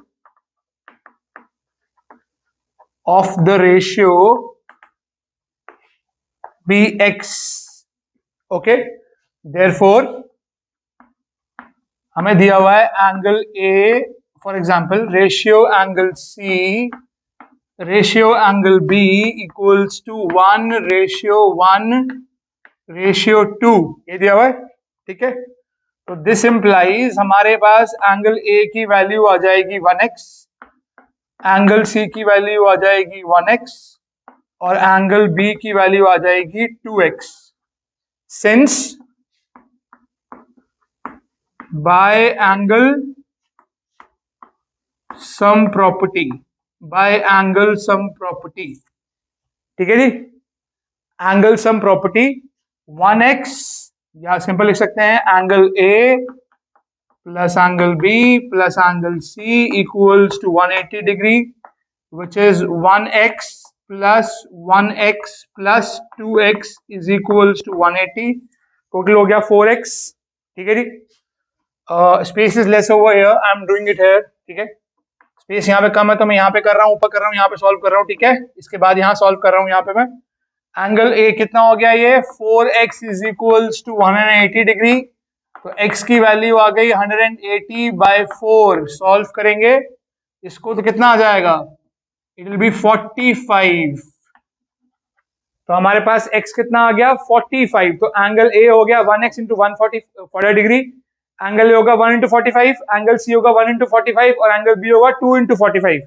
of the ratio be x. Okay, therefore हमें दिया हुआ है angle A, for example ratio angle C, ratio angle B equals to 1:1:2, ये दिया हुआ है, ठीक है। तो दिस इंप्लाइज हमारे पास एंगल ए की वैल्यू आ जाएगी 1x, एंगल सी की वैल्यू आ जाएगी 1x और एंगल बी की वैल्यू आ जाएगी 2x। Since bye angle sum property, bye angle sum property. ठीक है जी, एंगल सम प्रॉपर्टी 1x, या सिंपल लिख सकते हैं angle A plus angle B plus angle C equals to 180 degree, which is 1x plus 1x plus 2x is equals to 180। Total हो गया 4x। ठीक है जी, space is less over here, I am doing it here. ठीक है, space यहाँ पे कम है तो मैं यहाँ पे कर रहा हूँ, ऊपर कर रहा हूँ, यहाँ पे सॉल्व कर रहा हूँ। ठीक है, इसके बाद यहाँ सॉल्व कर रहा हूँ। यहाँ पे मैं एंगल ए कितना हो गया, ये 4x is equals to 180 degree. तो x की वैल्यू आ गई 180/4। सॉल्व करेंगे इसको तो कितना आ जाएगा, इट विल बी 45। तो हमारे पास x कितना आ गया 45। तो एंगल ए हो गया 1x into 140 degree, angle A होगा 1 इंटू 45, एंगल सी होगा 1 इंटू 45 और एंगल बी होगा 2 इंटू 45।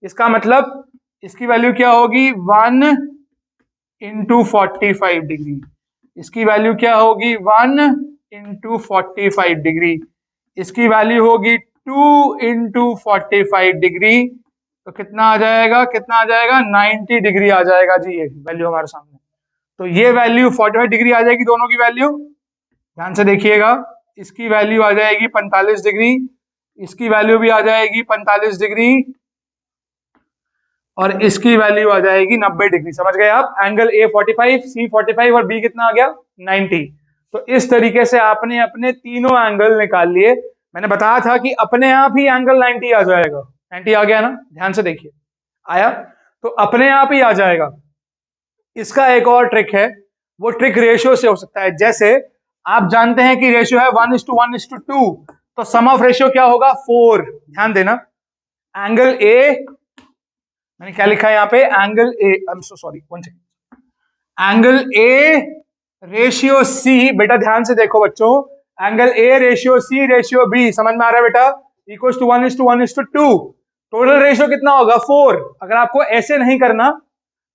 इसका मतलब इसकी वैल्यू क्या होगी 1 इंटू 45 डिग्री। इसकी वैल्यू क्या होगी 1 इंटू 45 डिग्री। इसकी वैल्यू होगी 2 इंटू 45 डिग्री। तो कितना आ जाएगा, कितना आ जाएगा 90 डिग्री आ जाएगा जी, ये वैल्यू हमारे सामने। तो ये वैल्यू 45 डिग्री आ जाएगी, दोनों की वैल्यू ध्यान से देखिएगा। इसकी वैल्यू आ जाएगी 45 डिग्री, इसकी वैल्यू भी आ जाएगी 45 डिग्री और इसकी वैल्यू आ जाएगी 90 डिग्री। समझ गए आप, एंगल ए 45, सी 45 और बी कितना आ गया 90। तो इस तरीके से आपने अपने तीनों एंगल निकाल लिए। मैंने बताया था कि अपने आप ही एंगल 90 आ जाएगा। 90 आ गया ना, ध्यान से देखिए, आया तो अपने आप ही आ जाएगा। इसका एक और ट्रिक है, वो ट्रिक रेशियो से हो सकता है। जैसे आप जानते हैं कि रेशियो है 1:1:2, तो सम ऑफ रेशियो क्या होगा 4। ध्यान देना, एंगल ए, मैंने क्या लिखा है यहाँ पे, angle A, I am so sorry, one second, angle A ratio C, बेटा ध्यान से देखो बच्चों, angle A ratio C ratio B, समझ में आ रहा है बेटा, इक्वल्स टू 1:1:2। टोटल रेशियो कितना होगा 4। अगर आपको ऐसे नहीं करना,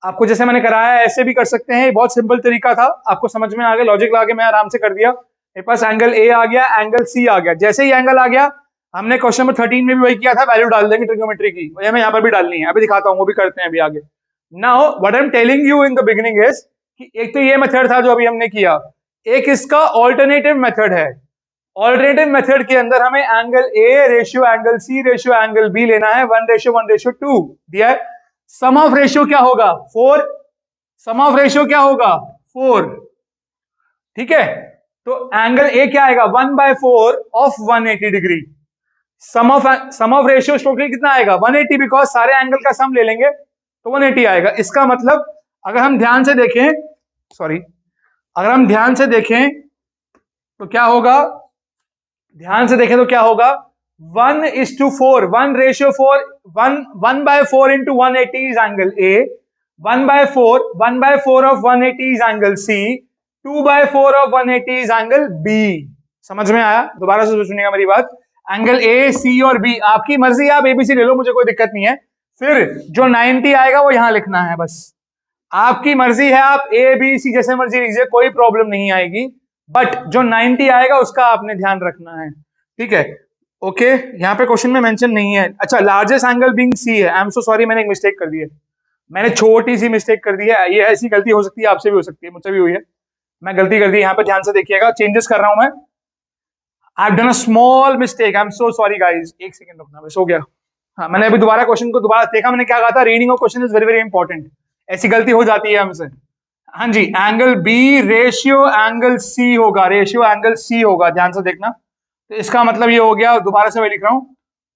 आपको जैसे मैंने कराया ऐसे भी कर सकते हैं, बहुत सिंपल तरीका था, आपको समझ में आ गया, लॉजिक लगा के मैं आराम से कर दिया। मेरे पास एंगल ए आ गया, एंगल सी आ गया। जैसे ही एंगल आ गया, हमने क्वेश्चन नंबर 13 में भी वही किया था, वैल्यू डाल देंगे ट्रिग्नोमेट्री की, वही हमें यहाँ पर भी डालनी है, अभी दिखाता हूँ, वो भी करते हैं अभी आगे। Now what I am telling you in the beginning is कि एक तो ये मेथड था जो अभी हमने किया, एक इसका ऑल्टरनेटिव मेथड है। ऑल्टरनेटिव मेथड के अंदर हमें angle A ratio angle C ratio angle B लेना है, 1:1:2 दिया है। सम ऑफ रेशियो क्या होगा 4, सम ऑफ रेशियो क्या होगा 4। ठीक है, तो एंगल ए क्या आएगा 1/4 of 180 degree. Sum of ratio total कितना आएगा 180, बिकॉज सारे एंगल का सम ले लेंगे तो 180 आएगा। इसका मतलब अगर हम ध्यान से देखें, सॉरी, अगर हम ध्यान से देखें तो क्या होगा, ध्यान से देखें तो क्या होगा 1:4, 1:4, 1/4 into 180 is angle A, 1/4 of 180 is angle C, 2/4 of 180 is angle B। समझ में आया, दोबारा से सुनिएगा मेरी बात, एंगल ए सी और बी, आपकी मर्जी, आप एबीसी ले लो, मुझे कोई दिक्कत नहीं है। फिर जो 90 आएगा वो यहां लिखना है, बस आपकी मर्जी है, आप ए बी सी जैसे मर्जी लीजिए, कोई प्रॉब्लम नहीं आएगी, बट जो 90 आएगा उसका आपने ध्यान रखना है। ठीक है, ओके, यहाँ पे क्वेश्चन में मेंशन नहीं है। अच्छा, लार्जेस्ट एंगल बीइंग सी है, आई एम सो सॉरी, मैंने एक मिस्टेक कर दी है, मैंने छोटी सी मिस्टेक कर दी है, ये ऐसी गलती हो सकती है, आपसे भी हो सकती है, मुझसे भी हुई है, मैं गलती कर दी, यहाँ पे ध्यान से देखिएगा, चेंजेस कर रहा हूं मैं, I have done a small mistake, I am so sorry guys, एक सेकंड रुकना, बस हो गया। हाँ, मैंने अभी दोबारा क्वेश्चन को दोबारा देखा, मैंने क्या कहा था, reading of question is very very important, ऐसी गलती हो जाती है हमसे। हाँ जी, angle B ratio angle C होगा, रेशियो एंगल सी होगा, ध्यान से देखना। तो इसका मतलब ये हो गया, दोबारा से मैं लिख रहा हूं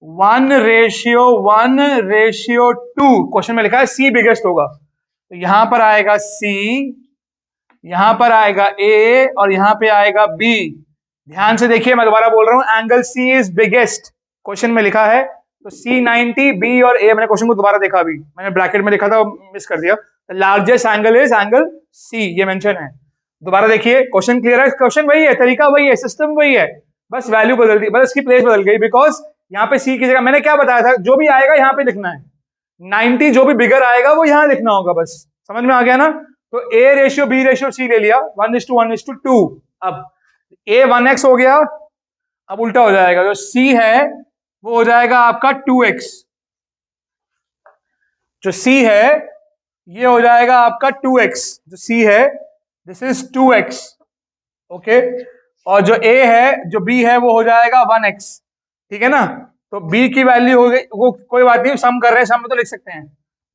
1:1:2, क्वेश्चन में लिखा है सी बिगेस्ट होगा, तो यहां पर आएगा सी, यहां पर आएगा ए और यहां पे आएगा बी। ध्यान से देखिए, मैं दोबारा बोल रहा हूं, angle C is biggest, question में लिखा है, तो सी 90, बी और ए, मैंने क्वेश्चन को दोबारा देखा, अभी मैंने ब्रैकेट में लिखा था, मिस कर दिया, largest angle is angle C, ये मेंशन है। दोबारा देखिए, क्वेश्चन क्लियर है, क्वेश्चन वही है, तरीका वही है, सिस्टम वही है, बस वैल्यू बदल दी, बस इसकी प्लेस बदल गई, बिकॉज यहाँ पे सी की जगह मैंने क्या बताया था, जो भी आएगा यहाँ पे लिखना है, 90 जो भी बिगर आएगा वो यहाँ लिखना होगा, बस समझ में आ गया ना। तो A ratio B ratio C ले लिया 1:1:2। अब ए 1x हो गया अब उल्टा हो जाएगा, जो c है वो हो जाएगा आपका 2x, जो c है ये हो जाएगा आपका 2x, जो c है दिस इज 2x, ओके। और जो a है, जो b है वो हो जाएगा 1x, ठीक है ना। तो b की वैल्यू हो गई, वो कोई बात नहीं, सम कर रहे हैं, सम में तो लिख सकते हैं,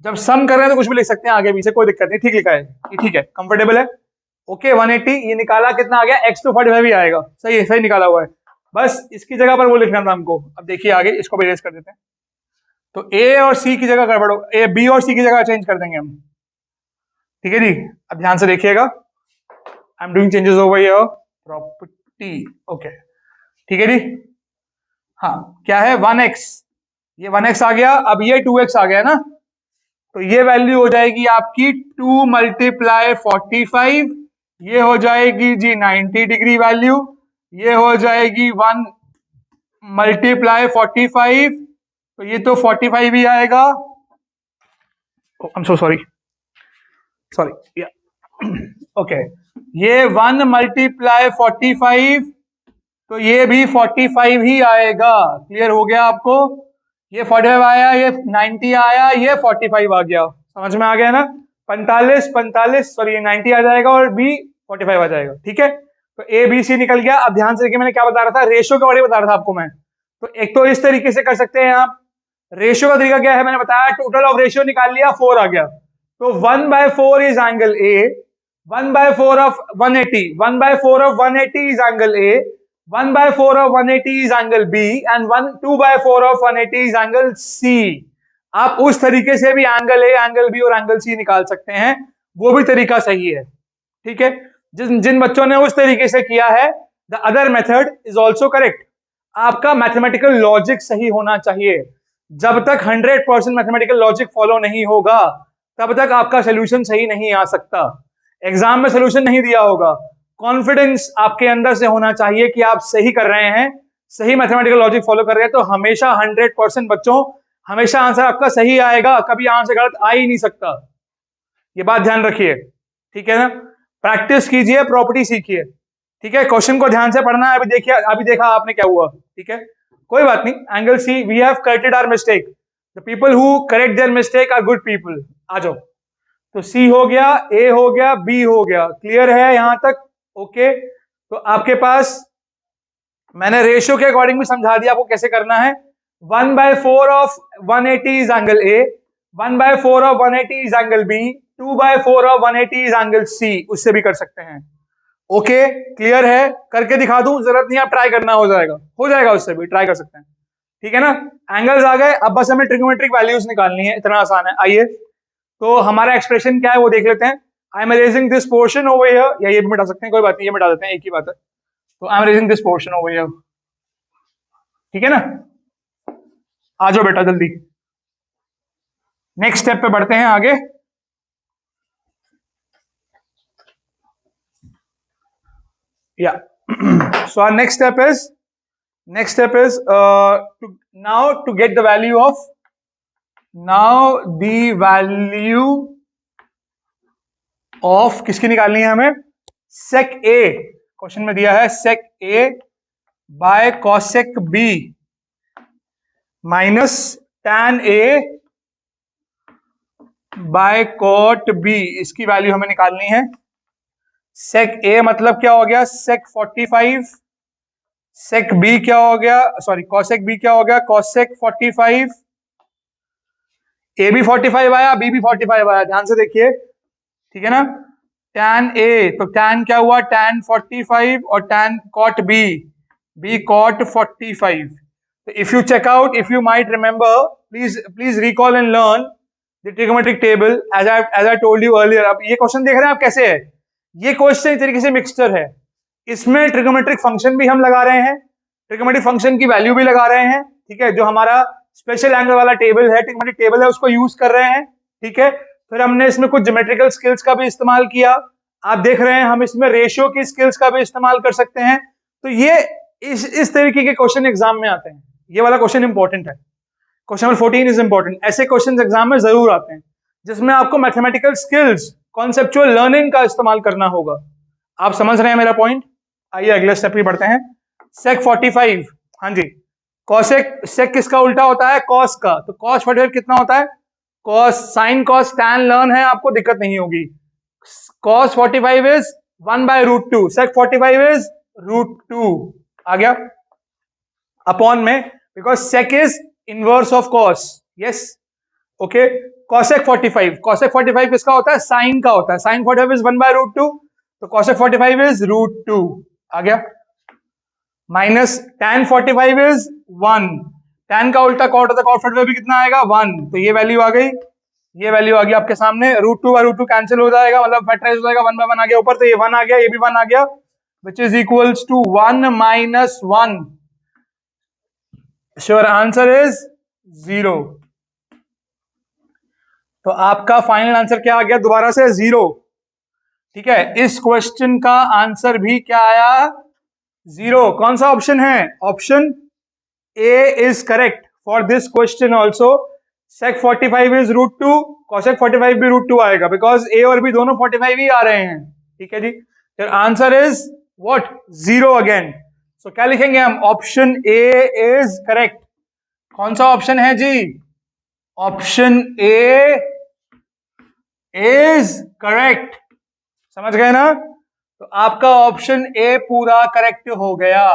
जब सम कर रहे हैं तो कुछ भी लिख सकते हैं आगे पीछे, कोई दिक्कत नहीं, ठीक लिखा है ये, ठीक है, कंफर्टेबल है, ओके। 180 ये निकाला, कितना आ गया, x तो 45 ही आएगा, सही है, सही निकाला हुआ है, बस इसकी जगह पर वो लिखना था हमको। अब देखिए आगे, इसको भी रेस कर देते हैं, तो a और c की जगह गड़बड़, a b और c की जगह चेंज कर देंगे हम, ठीक है जी। अब ध्यान से देखिएगा, आई am doing changes over here, property, okay, ठीक है जी। हाँ, क्या है 1x, ये 1x आ गया, अब ये 2x आ गया ना, तो ये वैल्यू हो जाएगी आपकी 2 मल्टीप्लाई 45, ये हो जाएगी जी 90 डिग्री वैल्यू, ये हो जाएगी 1 मल्टीप्लाई 45, तो ये तो 45 ही आएगा, आई एम सो सॉरी, सॉरी या ओके, ये 1 मल्टीप्लाई 45, तो ये भी 45 ही आएगा, क्लियर हो गया आपको, ये 45 आया, ये 90 आया, ये 45 आ गया, समझ में आ गया ना, 45 45 सॉरी, ये 90 आ जाएगा और बी 45 आ जाएगा, ठीक है। तो ए बी सी निकल गया। अब ध्यान से देखिए, मैंने क्या बता रहा था, रेशियो के बारे में बता रहा था आपको मैं, तो एक तो इस तरीके से कर सकते हैं आप, रेशियो का तरीका क्या है, मैंने बताया, टोटल ऑफ रेशियो निकाल लिया, 4 आ गया, तो 1/4 is angle A, 1/4 of 180, 1/4 of 180 is angle A, 1/4 of 180 is angle B and 2/4 of 180 is angle C। आप उस तरीके से भी एंगल A, एंगल B और एंगल C निकाल सकते हैं, वो भी तरीका सही है, ठीक है। जिन बच्चों ने उस तरीके से किया है, the other method is also correct. आपका मैथमेटिकल लॉजिक सही होना चाहिए, जब तक 100% मैथमेटिकल लॉजिक फॉलो नहीं होगा तब तक आपका सोल्यूशन सही नहीं आ सकता। एग्जाम में सोल्यूशन नहीं दिया होगा, कॉन्फिडेंस आपके अंदर से होना चाहिए कि आप सही कर रहे हैं, सही मैथमेटिकल लॉजिक फॉलो कर रहे हैं, तो हमेशा 100% बच्चों, हमेशा आंसर आपका सही आएगा, कभी आंसर गलत आ ही नहीं सकता, ये बात ध्यान रखिए, ठीक है ना। प्रैक्टिस कीजिए, प्रॉपर्टी सीखिए, ठीक है। क्वेश्चन को ध्यान से पढ़ना है। अभी देखिए, अभी देखा आपने क्या हुआ, ठीक है, कोई बात नहीं। Angle C, we have corrected our mistake, the people who correct their mistake are good people. आ जाओ, तो सी हो गया, ए हो गया, बी हो गया, क्लियर है यहां तक, ओके। तो आपके पास मैंने रेशियो के अकॉर्डिंग भी समझा दिया आपको कैसे करना है। 1/4 of 180 is angle A, 1/4 of 180 is angle B, 2/4 of 180 is angle C, उससे भी कर सकते हैं, ओके। क्लियर है, करके दिखा दूं, जरूरत नहीं, आप ट्राई करना, हो जाएगा, उससे भी ट्राई कर सकते हैं, ठीक है ना। एंगल्स आ गए, अब बस हमें ट्रिग्नोमेट्रिक वैल्यूज निकालनी है, इतना आसान है। आइए, तो हमारा एक्सप्रेशन क्या है वो देख लेते हैं। I am arranging this portion over here, या ये भी मिटा सकते हैं, कोई बात नहीं, ये मिटा देते हैं, एक ही बात है। तो I am arranging this portion over here, ठीक है ना। आ जाओ बेटा जल्दी, नेक्स्ट स्टेप पे बढ़ते हैं आगे। या so our next step is to get the value of, now the value of किसकी निकालनी है हमें, sec A, क्वेश्चन में दिया है sec A by cosec B minus tan A by cot B, इसकी वैल्यू हमें निकालनी है। sec A मतलब क्या हो गया, sec 45, sec B क्या हो गया, सॉरी cosec B क्या हो गया, cosec 45, A भी 45 आया, B भी 45 आया, ध्यान से देखिए, ठीक है ना। tan A, तो tan क्या हुआ, tan 45, और tan cot B, B cot 45। तो if you check out, if you might remember, please recall and learn the trigonometric table as I told you earlier। अब ये क्वेश्चन देख रहे हैं आप कैसे है, ये क्वेश्चन एक तरीके से मिक्सचर है, इसमें ट्रिगोमेट्रिक फंक्शन भी हम लगा रहे हैं, ट्रिगोमेट्रिक फंक्शन की वैल्यू भी लगा रहे हैं, ठीक है। जो हमारा स्पेशल एंगल वाला टेबल है, ट्रिगोमेट्रिक टेबल है, उसको यूज कर रहे हैं, ठीक है। फिर हमने इसमें कुछ ज्योमेट्रिकल स्किल्स का भी इस्तेमाल किया, आप देख रहे हैं, हम इसमें रेशियो की स्किल्स का भी इस्तेमाल कर सकते हैं। तो ये इस तरीके के क्वेश्चन एग्जाम में आते हैं, ये वाला क्वेश्चन इंपॉर्टेंट है, क्वेश्चन नंबर 14 इज इंपॉर्टेंट। ऐसे क्वेश्चन एग्जाम में जरूर आते हैं जिसमें आपको मैथमेटिकल स्किल्स, कॉन्सेप्चुअल लर्निंग का इस्तेमाल करना होगा। आप समझ रहे हैं मेरा पॉइंट। आइए अगले स्टेप पे बढ़ते हैं। सेक 45, हाँ जी, कॉसेक सेक किसका उल्टा होता है, कॉस का, तो कॉस 45 कितना होता है, cos sine cos tan learn है, आपको दिक्कत नहीं होगी। कॉस 45 इज 1/√2, सेक 45 इज √2 आ गया अपॉन में, because sec is inverse of cos, yes okay. Cosec 45 किसका होता है, साइन का होता है, साइन 45 इज 1/√2, तो कॉसेक 45 इज √2 आ गया, माइनस tan 45 इज 1, tan का उल्टा कॉट होता है, कॉट 45 भी कितना आएगा 1, तो ये वैल्यू आ गई, ये वैल्यू आ गई आपके सामने, √2/√2 कैंसिल हो जाएगा, मतलब फैक्टराइज हो जाएगा, 1/1 आ गया ऊपर, तो ये 1 आ गया, ये भी 1 आ गया, which is equals to 1 - 1, sure answer is 0। तो आपका फाइनल आंसर क्या आ गया, दोबारा से 0, ठीक है। इस क्वेश्चन का आंसर भी क्या आया, 0। कौन सा ऑप्शन है, option A is correct for this question also. Sec 45 is √2, cosec 45 भी √2 आएगा, because A और B दोनों 45 ही आ रहे हैं, ठीक है जी। तो answer is what, 0 again. So क्या लिखेंगे हम, ऑप्शन A is correct। कौन सा ऑप्शन है जी, ऑप्शन A is correct, समझ गए ना। तो आपका ऑप्शन A पूरा करेक्ट हो गया,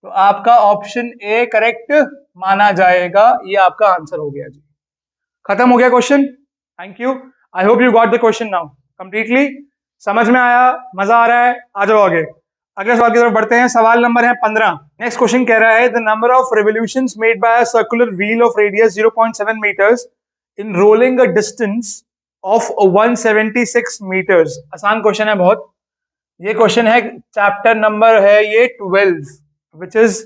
तो आपका ऑप्शन ए करेक्ट माना जाएगा, ये आपका आंसर हो गया जी, खत्म हो गया question. Thank you, I hope you got the question now completely, समझ में आया, मजा आ रहा है, आ जाओ आगे, अगले सवाल की तरफ बढ़ते हैं। सवाल नंबर है 15। नेक्स्ट क्वेश्चन कह रहा है the number of revolutions made by a circular wheel of radius 0.7 metres in rolling a distance of 176 metres. आसान क्वेश्चन है बहुत, ये क्वेश्चन है, चैप्टर नंबर है ये 12, which is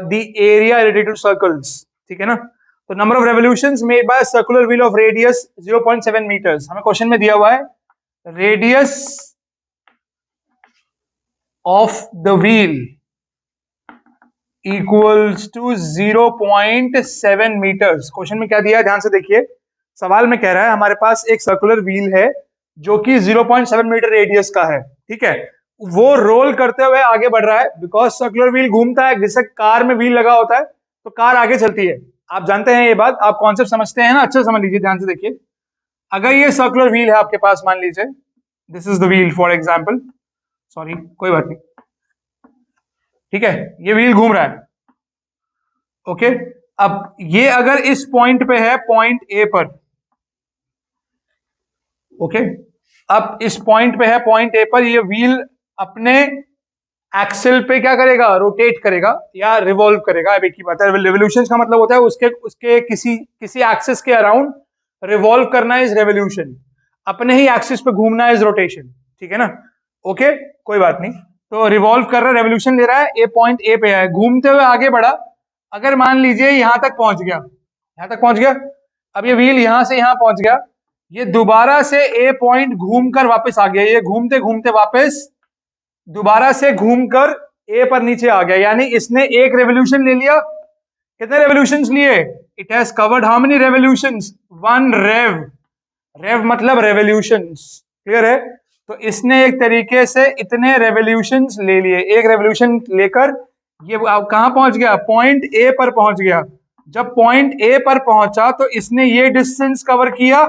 the area related to circles, ठीक है ना। तो number of revolutions made by circular wheel of radius 0.7 metres, हमें क्वेश्चन में दिया हुआ है radius of the wheel equals to 0.7 metres. Question में क्या दिया है, ध्यान से देखिए, सवाल में कह रहा है हमारे पास एक सर्कुलर व्हील है जो कि 0.7 मीटर रेडियस का है, ठीक है, वो रोल करते हुए आगे बढ़ रहा है, बिकॉज सर्कुलर व्हील घूमता है, जैसे कार में व्हील लगा होता है तो कार आगे चलती है, आप जानते हैं ये बात, आप कॉन्सेप्ट समझते हैं ना, अच्छे समझ लीजिए, ध्यान से देखिए। अगर ये सर्कुलर व्हील है आपके पास, मान लीजिए this is the wheel for example, sorry कोई बात नहीं, ठीक है, ये व्हील घूम रहा है, ओके। अब ये अगर इस पॉइंट पे है, पॉइंट ए पर, ओके, अब इस पॉइंट पे है, पॉइंट ए पर, ये व्हील अपने एक्सेल पे क्या करेगा, रोटेट करेगा या रिवॉल्व करेगा, अब एक ही बात है, रेवोल्यूशन का मतलब होता है उसके उसके किसी किसी एक्सिस के अराउंड रिवॉल्व करना इज रेवोल्यूशन, अपने ही एक्सिस पे घूमना इज रोटेशन, ठीक है ना, ओके कोई बात नहीं। तो रिवॉल्व कर रहा है, रेवोल्यूशन ले रहा है, ए पॉइंट ए पे है, घूमते हुए आगे बढ़ा, अगर मान लीजिए यहां तक पहुंच गया, यहां तक पहुंच गया, अब ये व्हील यहां से यहां पहुंच गया, ये दोबारा से ए पॉइंट घूमकर वापस आ गया, ये घूमते घूमते वापस दोबारा से घूमकर ए पर नीचे आ गया, यानी इसने एक रेवोल्यूशन ले लिया, कितने रेवोल्यूशंस लिए, it has covered how many revolutions, 1 रेव, रेव मतलब रेवोल्यूशंस, क्लियर है। तो इसने एक तरीके से इतने रेवोल्यूशंस ले लिए, एक रेवोल्यूशन लेकर ये कहां पहुंच गया, पॉइंट ए पर पहुंच गया, जब पॉइंट ए पर पहुंचा तो इसने ये डिस्टेंस कवर किया,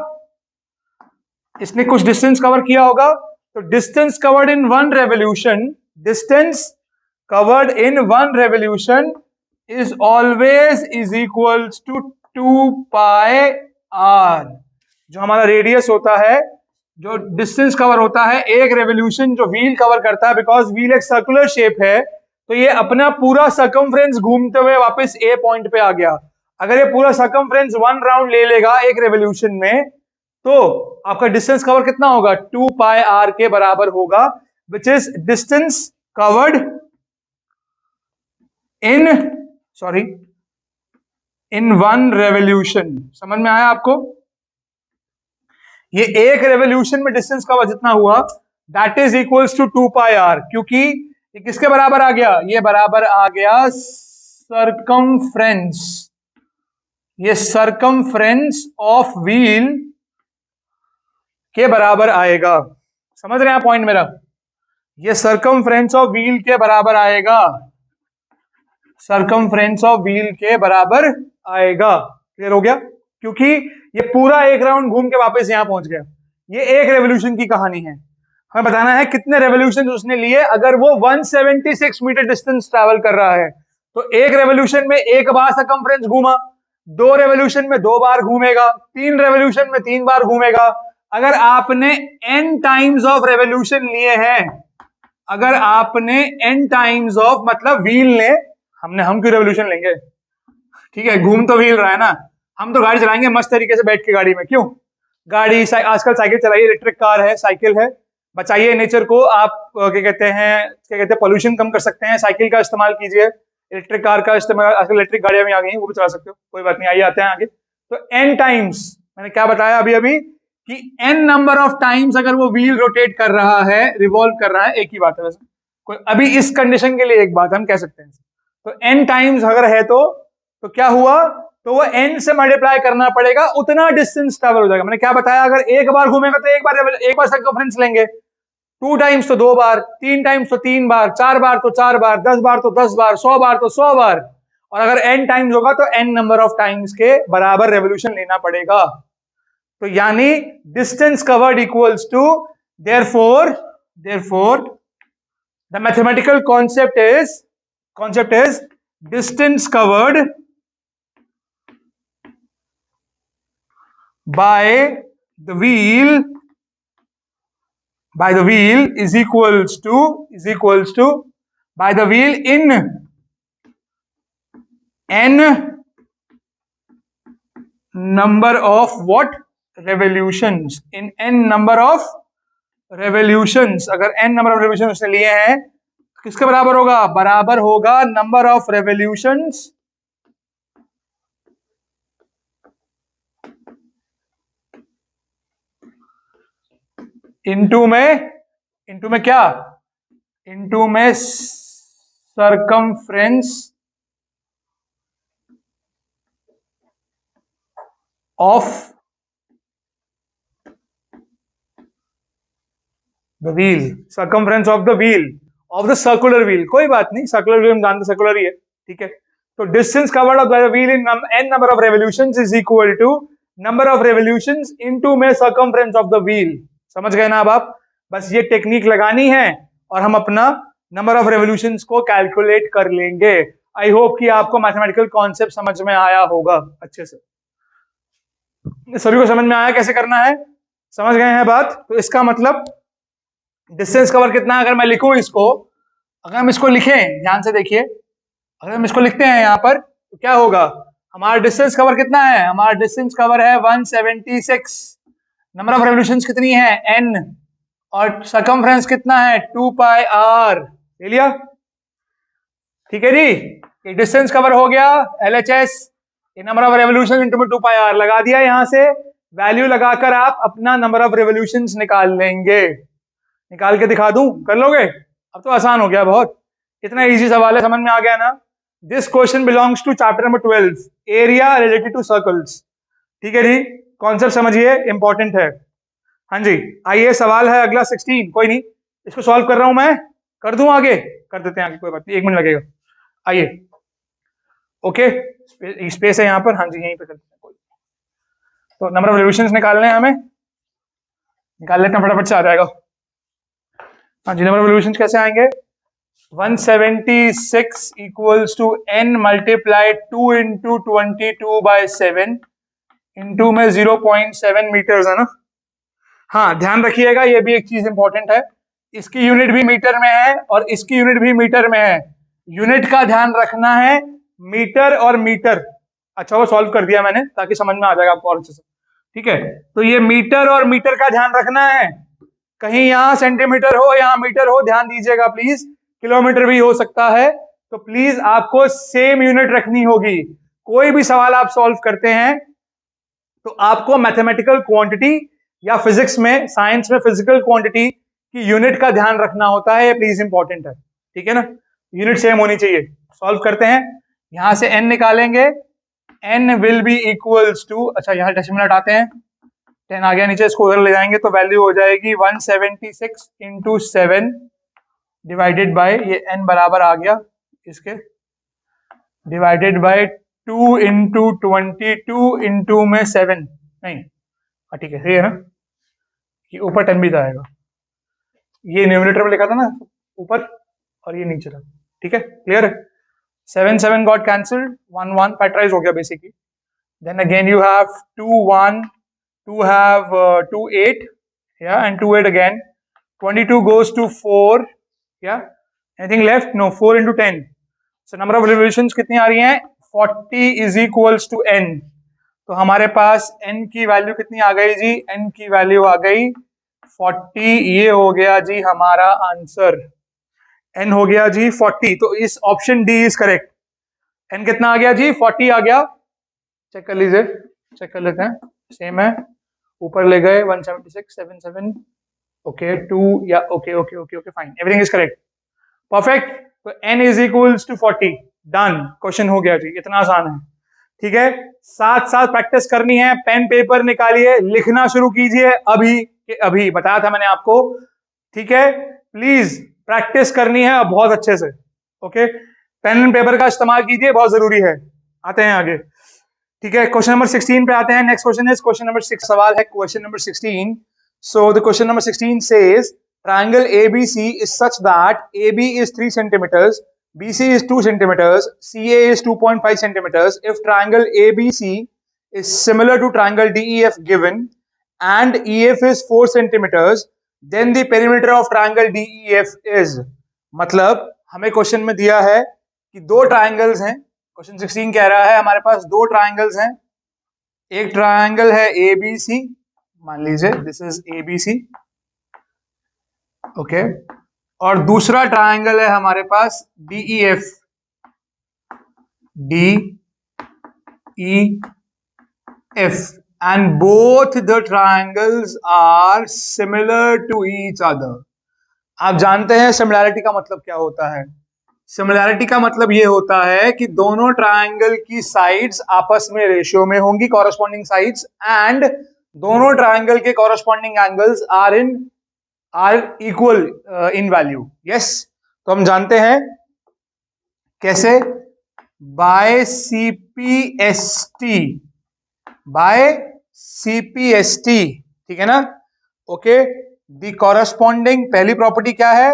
इसने कुछ डिस्टेंस कवर किया होगा, तो distance covered in 1 revolution, distance covered in 1 revolution is always is equals to 2 pi r, जो हमारा रेडियस होता है, जो डिस्टेंस कवर होता है एक रेवोल्यूशन जो व्हील कवर करता है, बिकॉज व्हील एक सर्कुलर शेप है, तो ये अपना पूरा सर्कमफ्रेंस घूमते हुए वापस ए पॉइंट पे आ गया, अगर ये पूरा सर्कमफ्रेंस 1 राउंड ले लेगा एक रेवोल्यूशन में, तो आपका डिस्टेंस कवर कितना होगा, 2 पाई आर के बराबर होगा, which is distance covered in, sorry, in 1 revolution. समझ में आया आपको, ये एक रेवोल्यूशन में डिस्टेंस कवर जितना हुआ that is equals to 2 pi r, क्योंकि ये किसके बराबर आ गया, ये बराबर आ गया सरकमफ्रेंस, ये सरकमफ्रेंस ऑफ व्हील के बराबर आएगा, समझ रहे हैं आप पॉइंट मेरा, ये सरकमफ्रेंस ऑफ व्हील के बराबर आएगा, सर्कमफ्रेंस ऑफ व्हील के बराबर आएगा। क्लियर हो गया? क्योंकि ये पूरा एक राउंड घूम के वापस यहां पहुंच गया। ये एक रेवोल्यूशन की कहानी है। हमें बताना है कितने रेवोल्यूशन उसने लिए अगर वो 176 मीटर डिस्टेंस ट्रैवल कर रहा है। तो एक रेवोल्यूशन में एक बार सर्कमफ्रेंस घूमा, 2 रेवोल्यूशन में 2 बार घूमेगा, 3 रेवोल्यूशन में 3 बार घूमेगा। अगर आपने n टाइम्स ऑफ रेवोल्यूशन लिए हैं, अगर आपने n टाइम्स ऑफ मतलब व्हील ने, हम क्यों रेवोल्यूशन लेंगे? ठीक है, घूम तो व्हील रहा है ना। हम तो गाड़ी चलाएंगे मस्त तरीके से बैठ के गाड़ी में। क्यों? गाड़ी आजकल साइकिल चलाइए, इलेक्ट्रिक कार है, साइकिल है। बचाइए नेचर को। आप क्या कहते हैं पोल्यूशन कम कर सकते हैं। साइकिल का इस्तेमाल कीजिए, इलेक्ट्रिक कार का इस्तेमाल, आजकल इलेक्ट्रिक गाड़ियां भी आ गई हैं, वो भी चला सकते हो, कोई बात नहीं। आइए आते हैं आगे। तो n टाइम्स, मैंने क्या बताया अभी अभी कि n नंबर ऑफ टाइम्स अगर वो व्हील रोटेट कर रहा है, रिवॉल्व कर रहा है, एक ही बात है वैसे। कोई अभी इस कंडीशन के लिए एक बात हम कह सकते हैं। तो n टाइम्स अगर है तो क्या हुआ? तो वो n से मल्टीप्लाई करना पड़ेगा, उतना डिस्टेंस ट्रैवल हो जाएगा। मैंने क्या बताया? अगर एक बार घूमेगा तो एक बार सर्कमफ्रेंस लेंगे, 2 टाइम्स तो 2 बार, 3 टाइम्स तो 3 बार, 4 बार तो 4 बार, 10 बार तो 10 बार, 100 बार तो 100 बार। और अगर n टाइम्स होगा तो n नंबर ऑफ टाइम्स के बराबर रेवोल्यूशन लेना पड़ेगा। तो यानी distance covered equals to, therefore the mathematical concept is distance covered by the wheel is equals to by the wheel in n number of what revolutions, in n number of revolutions। अगर n number of revolutions उसने लिए हैं तो किसके बराबर होगा? बराबर होगा नंबर ऑफ revolutions इनटू में क्या? इनटू में circumference of the wheel, circumference of the wheel of the circular wheel. कोई बात नहीं, सर्कुलर व्हील हम जानते सर्कुलर ही है, ठीक है। तो distance covered of the wheel in n number of revolutions is equal to number of revolutions into में सर्कमफ्रेंस ऑफ द व्हील। समझ गए ना अब आप? बस ये टेक्निक लगानी है और हम अपना नंबर ऑफ रेवोल्यूशंस को कैलकुलेट कर लेंगे। आई होप कि आपको मैथमेटिकल कॉन्सेप्ट समझ में आया होगा अच्छे से। सभी को समझ में आया कैसे करना है? समझ गए हैं बात? तो इसका मतलब डिस्टेंस कवर कितना है? अगर मैं लिखूं इसको, अगर हम इसको लिखें, ध्यान से देखिए, अगर हम इसको लिखते हैं यहां पर तो क्या होगा? हमारा डिस्टेंस कवर कितना है? हमारा डिस्टेंस कवर है 176। नंबर ऑफ रेवोल्यूशंस कितनी है? n। और सर्कमफ्रेंस कितना है? 2 पाई r। ले लिया? ठीक है जी, ये डिस्टेंस कवर हो गया LHS, number of revolution into 2 pi r लगा दिया। यहां से वैल्यू लगाकर आप अपना नंबर ऑफ रेवोल्यूशंस निकाल लेंगे। निकाल के दिखा दूं? कर लोगे? अब तो आसान हो गया बहुत, इतना इजी सवाल है, समझ में आ गया ना? This question belongs to chapter number 12, area related to circles. ठीक है जी, कॉन्सेप्ट समझिए, इंपॉर्टेंट है। हाँ जी, आइए सवाल है अगला 16। कोई नहीं, इसको सॉल्व कर रहा हूं मैं, कर दूं आगे? कर देते हैं आगे, कोई बात नहीं, 1 मिनट लगेगा। आइए, ओके, स्पेस है यहाँ पर, हाँ जी यहीं पे करते हैं। कोई तो नंबर ऑफ रेवोल्यूशंस निकालने हैं हमें, निकाल लेते हैं, फटाफट से आ जाएगा। हाँ जी, नंबर ऑफ रेवोल्यूशंस कैसे आएंगे? 176 equals to n multiply 2 into 22/7 into में 0.7 मीटर्स है ना। हाँ, ध्यान रखिएगा, ये भी एक चीज इंपॉर्टेंट है, इसकी यूनिट भी मीटर में है और इसकी यूनिट भी मीटर में है। यूनिट का ध्यान रखना है, मीटर और मीटर। अच्छा, वो सॉल्व कर दिया मैंने ताकि समझ में आ जाएगा आपको और अच्छे से। ठीक है, तो ये मीटर और मीटर का ध्यान रखना है, कहीं यहाँ सेंटीमीटर हो यहाँ मीटर हो, ध्यान दीजिएगा प्लीज। किलोमीटर भी हो सकता है, तो प्लीज आपको सेम यूनिट रखनी होगी। कोई भी सवाल आप सॉल्व करते हैं तो आपको मैथमेटिकल क्वांटिटी या फिजिक्स में, साइंस में फिजिकल क्वांटिटी की यूनिट का ध्यान रखना होता है, ये प्लीज इंपॉर्टेंट है, ठीक है ना? यूनिट सेम होनी चाहिए। सॉल्व करते हैं, यहां से n निकालेंगे, n will be equals to, अच्छा यहाँ डेसिमल हटाते हैं, 10 आ गया नीचे, इसको उधर ले जाएंगे तो वैल्यू हो जाएगी 176 इंटू 7 डिवाइडेड बाय, ये n बराबर आ गया इसके डिवाइडेड बाय 2 इंटू 22 इंटू में 7 नहीं, हाँ ठीक है, सही है ना, कि ऊपर 10 भी जाएगा, ये न्यूमरेटर में लिखा था ना ऊपर, और ये नीचे था, ठीक है, क्लियर है। 7 7 गॉट कैंसल्ड, 1 1 फैक्टराइज हो गया basically. Then again you have 2 1, 2 have 2 8, yeah, and 2 8 again. 22 goes to 4, yeah. Anything left? No. 4 into 10. So number of revolutions कितनी आ रही हैं? 40 is equals to n. तो हमारे पास n की वैल्यू कितनी आ गई जी? n की वैल्यू आ गई 40। ये हो गया जी हमारा आंसर, n हो गया जी 40। तो इस option D is correct. n कितना आ गया जी? 40 आ गया। चेक कर लीजिए, चेक कर लेते हैं, सेम है, ऊपर ले गए 176 77, ओके 2, या okay okay okay okay fine, everything is correct, perfect. तो n is equals to 40, done, question हो गया जी, इतना आसान है, ठीक है। साथ साथ प्रैक्टिस करनी है, पेन पेपर निकालिए, लिखना शुरू कीजिए अभी के अभी, बताया था मैंने आपको, ठीक है। प्लीज प्रैक्टिस करनी है बहुत अच्छे से, ओके। पेन एंड पेपर का इस्तेमाल कीजिए, बहुत जरूरी है। आते हैं आगे, ठीक है, क्वेश्चन नंबर 16 पे आते हैं। Next question is question number 6, सवाल है question number 16। So the question number 16 says triangle ABC is such that AB is 3 centimeters, BC is 2 centimeters, CA is 2.5 centimeters. If triangle ABC is similar to triangle DEF given and EF is 4 centimeters, then the perimeter of triangle DEF is, मतलब हमें question में दिया है कि दो triangles हैं। Question 16 कह रहा है हमारे पास दो ट्रायंगल्स हैं, एक ट्रायंगल है ABC, मान लीजिए दिस इज ABC, ओके, और दूसरा ट्रायंगल है हमारे पास DEF, DEF, and both the triangles are similar to each other. आप जानते हैं सिमिलैरिटी का मतलब क्या होता है? सिमिलैरिटी का मतलब ये होता है कि दोनों ट्रायंगल की साइड्स आपस में रेशियो में होंगी, कॉरस्पॉन्डिंग साइड्स, एंड दोनों ट्रायंगल के corresponding angles are equal in value. Yes, तो हम जानते हैं कैसे, बाय CPST, बाय CPST, ठीक है ना, ओके। द कॉरस्पॉन्डिंग, पहली प्रॉपर्टी क्या है?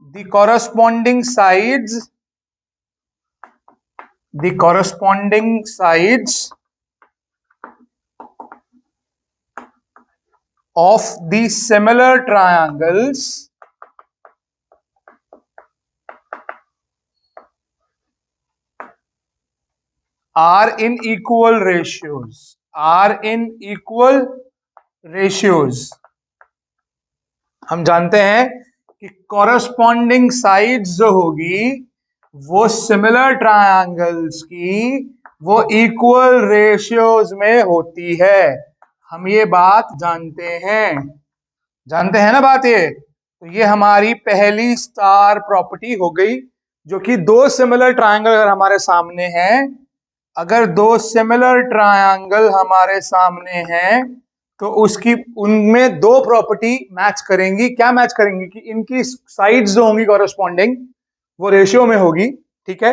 the corresponding sides of the similar triangles are in equal ratios, हम जानते हैं कि कॉरस्पॉन्डिंग साइड्स जो होगी वो सिमिलर ट्रायंगल्स की वो इक्वल रेशियोज में होती है, हम ये बात जानते हैं ना बात ये। तो ये हमारी पहली स्टार प्रॉपर्टी हो गई, जो कि दो सिमिलर ट्रायंगल अगर हमारे सामने हैं, अगर दो सिमिलर ट्रायंगल हमारे सामने हैं तो उसकी उनमें दो प्रॉपर्टी मैच करेंगी। क्या मैच करेंगी? कि इनकी साइड्स जो होंगी कॉरस्पॉन्डिंग वो रेशियो में होगी, ठीक है,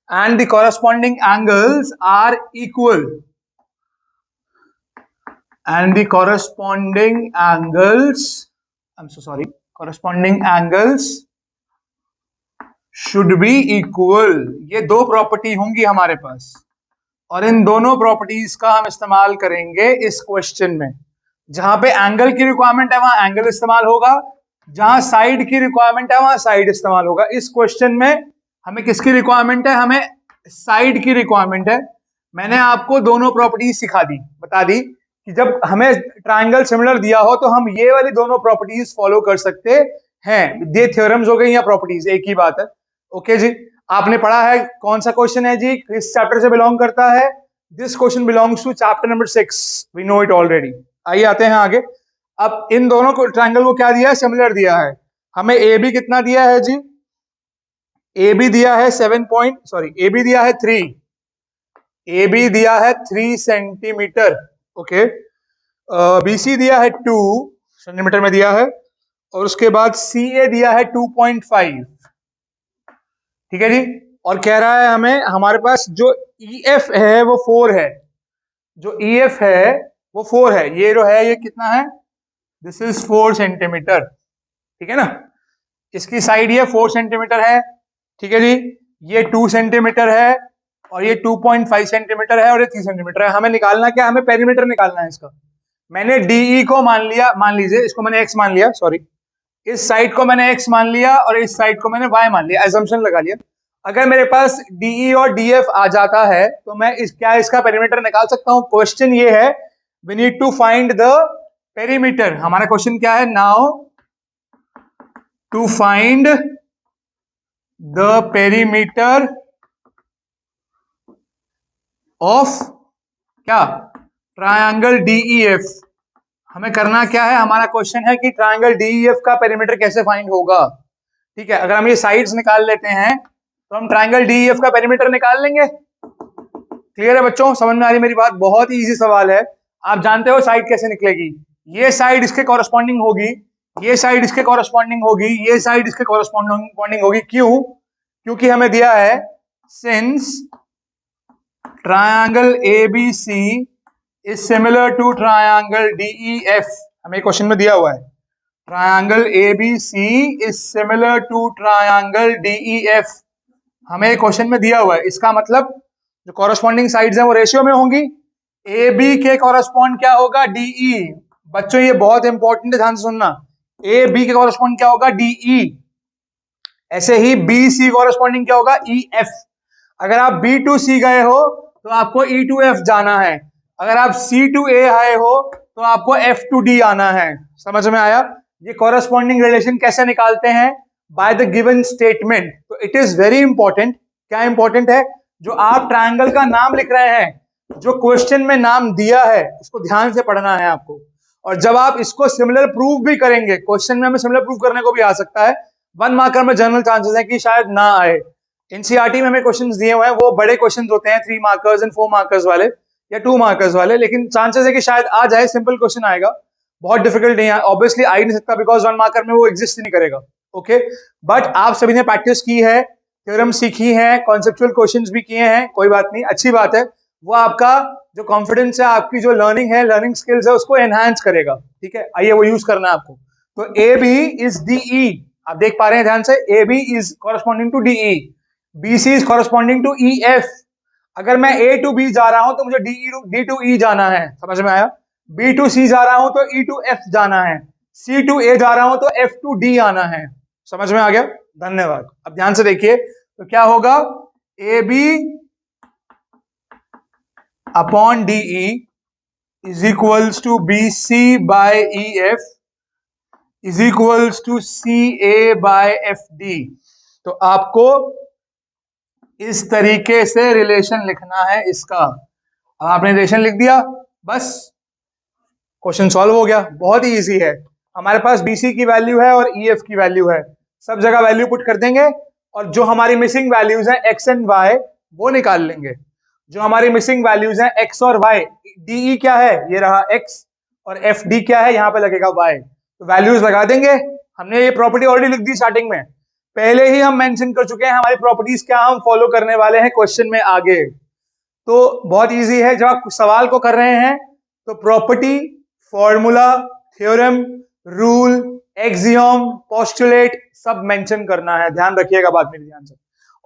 and the corresponding angles are equal, and the corresponding angles, I'm so sorry, corresponding angles should be equal। ये दो प्रॉपर्टी होंगी हमारे पास, और इन दोनों प्रॉपर्टीज का हम इस्तेमाल करेंगे इस क्वेश्चन में। जहां पे एंगल की रिक्वायरमेंट है वहां एंगल इस्तेमाल होगा, जहां साइड की रिक्वायरमेंट है वहां साइड इस्तेमाल होगा। इस क्वेश्चन में हमें किसकी रिक्वायरमेंट है? हमें साइड की रिक्वायरमेंट है। मैंने आपको दोनों प्रॉपर्टीज सिखा दी, बता दी कि जब हमें ट्रायंगल सिमिलर दिया हो तो हम ये वाली दोनों प्रॉपर्टीज फॉलो कर सकते हैं। ये थ्योरम्स हो गई या प्रॉपर्टीज, एक ही बात है, ओके जी। आपने पढ़ा है, कौन सा क्वेश्चन है जी, किस चैप्टर से बिलोंग करता है? This question belongs to chapter number 6, we know it already. आइए आते हैं आगे। अब इन दोनों को ट्रायंगल को क्या दिया है? सिमिलर दिया है। हमें ए बी कितना दिया है जी? ए बी दिया है 7 पॉइंट, सॉरी, ए बी दिया है 3, ए बी दिया है 3 सेंटीमीटर, ओके। BC दिया है 2 सेंटीमीटर में दिया है, और उसके बाद CA दिया है 2.5, ठीक है जी। और कह रहा है हमें हमारे पास जो ई एफ है वो 4 है, जो ई एफ है वो 4 है, ये जो है ये कितना है, दिस इज 4 सेंटीमीटर, ठीक है ना। इसकी साइड ये 4 सेंटीमीटर है, ठीक है जी। ये 2 सेंटीमीटर है और ये 2.5 सेंटीमीटर है और ये 3 सेंटीमीटर है। हमें निकालना क्या, हमें पेरीमीटर निकालना है इसका। मैंने डीई को मान लिया, मान लीजिए इसको मैंने एक्स मान लिया, सॉरी, इस साइड को मैंने एक्स मान लिया और इस साइड को मैंने वाई मान लिया, एजम्पशन लगा लिया। अगर मेरे पास डीई और डीएफ आ जाता है तो मैं क्या इसका पेरीमीटर निकाल सकता हूं। क्वेश्चन ये है, we need to find the perimeter. हमारा क्वेश्चन क्या है, now to find the perimeter of क्या, ट्रायंगल डीईएफ। हमें करना क्या है, हमारा क्वेश्चन है कि ट्रायंगल डीईएफ का पेरीमीटर कैसे फाइंड होगा। ठीक है, अगर हम ये साइड्स निकाल लेते हैं तो हम ट्रायंगल डीईएफ का पेरीमीटर निकाल लेंगे। क्लियर है बच्चों, समझ में आ रही मेरी बात? बहुत ही इजी सवाल है। आप जानते हो साइड कैसे निकलेगी, ये साइड इसके कॉरस्पॉन्डिंग होगी, ये साइड इसके कॉरस्पॉन्डिंग होगी, ये साइड इसके कॉरस्पॉन्डिंग होगी। क्यों? क्योंकि हमें दिया है since triangle ABC is similar to triangle DEF। हमें क्वेश्चन में दिया हुआ है triangle ABC is similar to triangle DEF। हमें क्वेश्चन में दिया हुआ है, इसका मतलब जो कॉरस्पॉन्डिंग साइड्स हैं वो रेशियो में होंगी। AB के कॉरस्पॉन्ड क्या होगा, DE। बच्चों ये बहुत इंपॉर्टेंट है, ध्यान से सुनना। AB के कॉरस्पॉन्ड क्या होगा, DE। ऐसे ही BC कॉरस्पॉन्डिंग क्या होगा, EF। अगर आप B टू C गए हो तो आपको E टू F जाना है, अगर आप C टू A आए हो तो आपको F टू D आना है। समझ में आया? ये कॉरस्पॉन्डिंग रिलेशन कैसे निकालते हैं, बाय द गिवन स्टेटमेंट। तो इट इज वेरी इंपॉर्टेंट। क्या इंपॉर्टेंट है, जो आप ट्रायंगल का नाम लिख रहे हैं, जो क्वेश्चन में नाम दिया है उसको ध्यान से पढ़ना है आपको। और जब आप इसको सिमिलर प्रूव भी करेंगे, क्वेश्चन में हमें सिमिलर प्रूव करने को भी आ सकता है, 1 मार्कर में जनरल चांसेस है कि शायद ना आए। एनसीईआरटी में हमें क्वेश्चंस दिए हुए हैं, वो बड़े क्वेश्चंस होते हैं 3 मार्कर्स एंड 4 मार्कर्स वाले या 2 मार्कर्स वाले, लेकिन चांसेस है कि शायद आ जाए, सिंपल क्वेश्चन आएगा, बहुत डिफिकल्ट नहीं है। ऑब्वियसली आ ही नहीं सकता बिकॉज 1 मार्कर में वो एग्जिस्ट नहीं करेगा। ओके, बट आप सभी ने प्रैक्टिस की है, थ्योरम सीखी है, कॉन्सेप्चुअल क्वेश्चंस भी किए हैं, कोई बात नहीं, अच्छी बात है। वो आपका जो कॉन्फिडेंस है, आपकी जो लर्निंग है, लर्निंग स्किल्स है, उसको एनहांस करेगा। ठीक है, आइए वो यूज करना है आपको। तो A B is D E, आप देख पा रहे हैं ध्यान से, A B is corresponding to D E, B C is corresponding to E F. अगर मैं ए टू बी जा रहा हूं तो मुझे डी टू ई जाना है, समझ में आया? बी टू सी जा रहा हूं तो ई टू एफ जाना है, सी टू ए जा रहा हूं तो एफ टू डी आना है। समझ में आ गया? धन्यवाद। अब ध्यान से देखिए, तो क्या होगा, A B upon D E is equals to B C by E F is equals to C A by F D. तो आपको इस तरीके से रिलेशन लिखना है इसका। अब आपने रिलेशन लिख दिया, बस क्वेश्चन सॉल्व हो गया, बहुत ही इजी है। हमारे पास BC की वैल्यू है और EF की वैल्यू है, सब जगह वैल्यू पुट कर देंगे और जो हमारी मिसिंग वैल्यूज हैं X एंड Y वो निकाल लेंगे। जो हमारी मिसिंग वैल्यूज हैं X और Y, DE क्या है, ये रहा X, और FD क्या है, यहाँ पे लगेगा Y, तो वैल्यूज लगा देंगे। हमने ये प्रॉपर्टी ऑलरेडी लिख दी स्टार्टिंग में, पहले ही हम मेंशन कर चुके हैं हमारी प्रॉपर्टीज क्या हम फॉलो करने वाले हैं क्वेश्चन में आगे। तो बहुत इजी है, जब आप सवाल को कर रहे हैं तो property, formula, theorem, rule, axiom, postulate सब मेंशन करना है, ध्यान रखिएगा बात मेरी ध्यान से।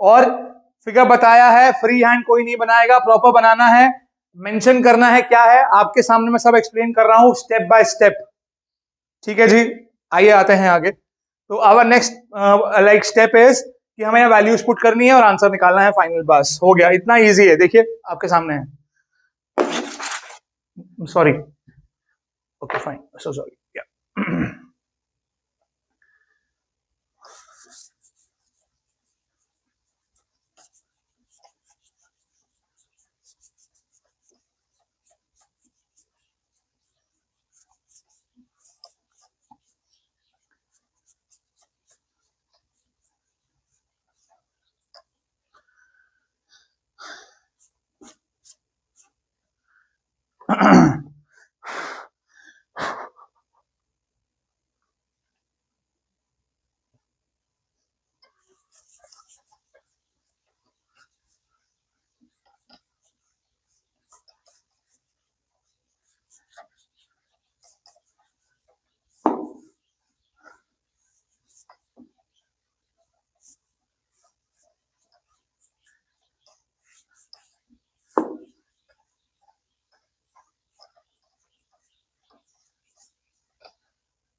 और फिगर बताया है, फ्री हैंड कोई नहीं बनाएगा, प्रॉपर बनाना है, मेंशन करना है क्या है, आपके सामने मैं सब एक्सप्लेन कर रहा हूं स्टेप बाय स्टेप। ठीक है जी, आइए आते हैं आगे। तो our next like step is कि हमें वैल्यूज पुट करनी है और आंसर निकालना है फाइनल। बस हो गया, इतना इजी है, देखिए आपके सामने है। Sorry, okay fine, so sorry, या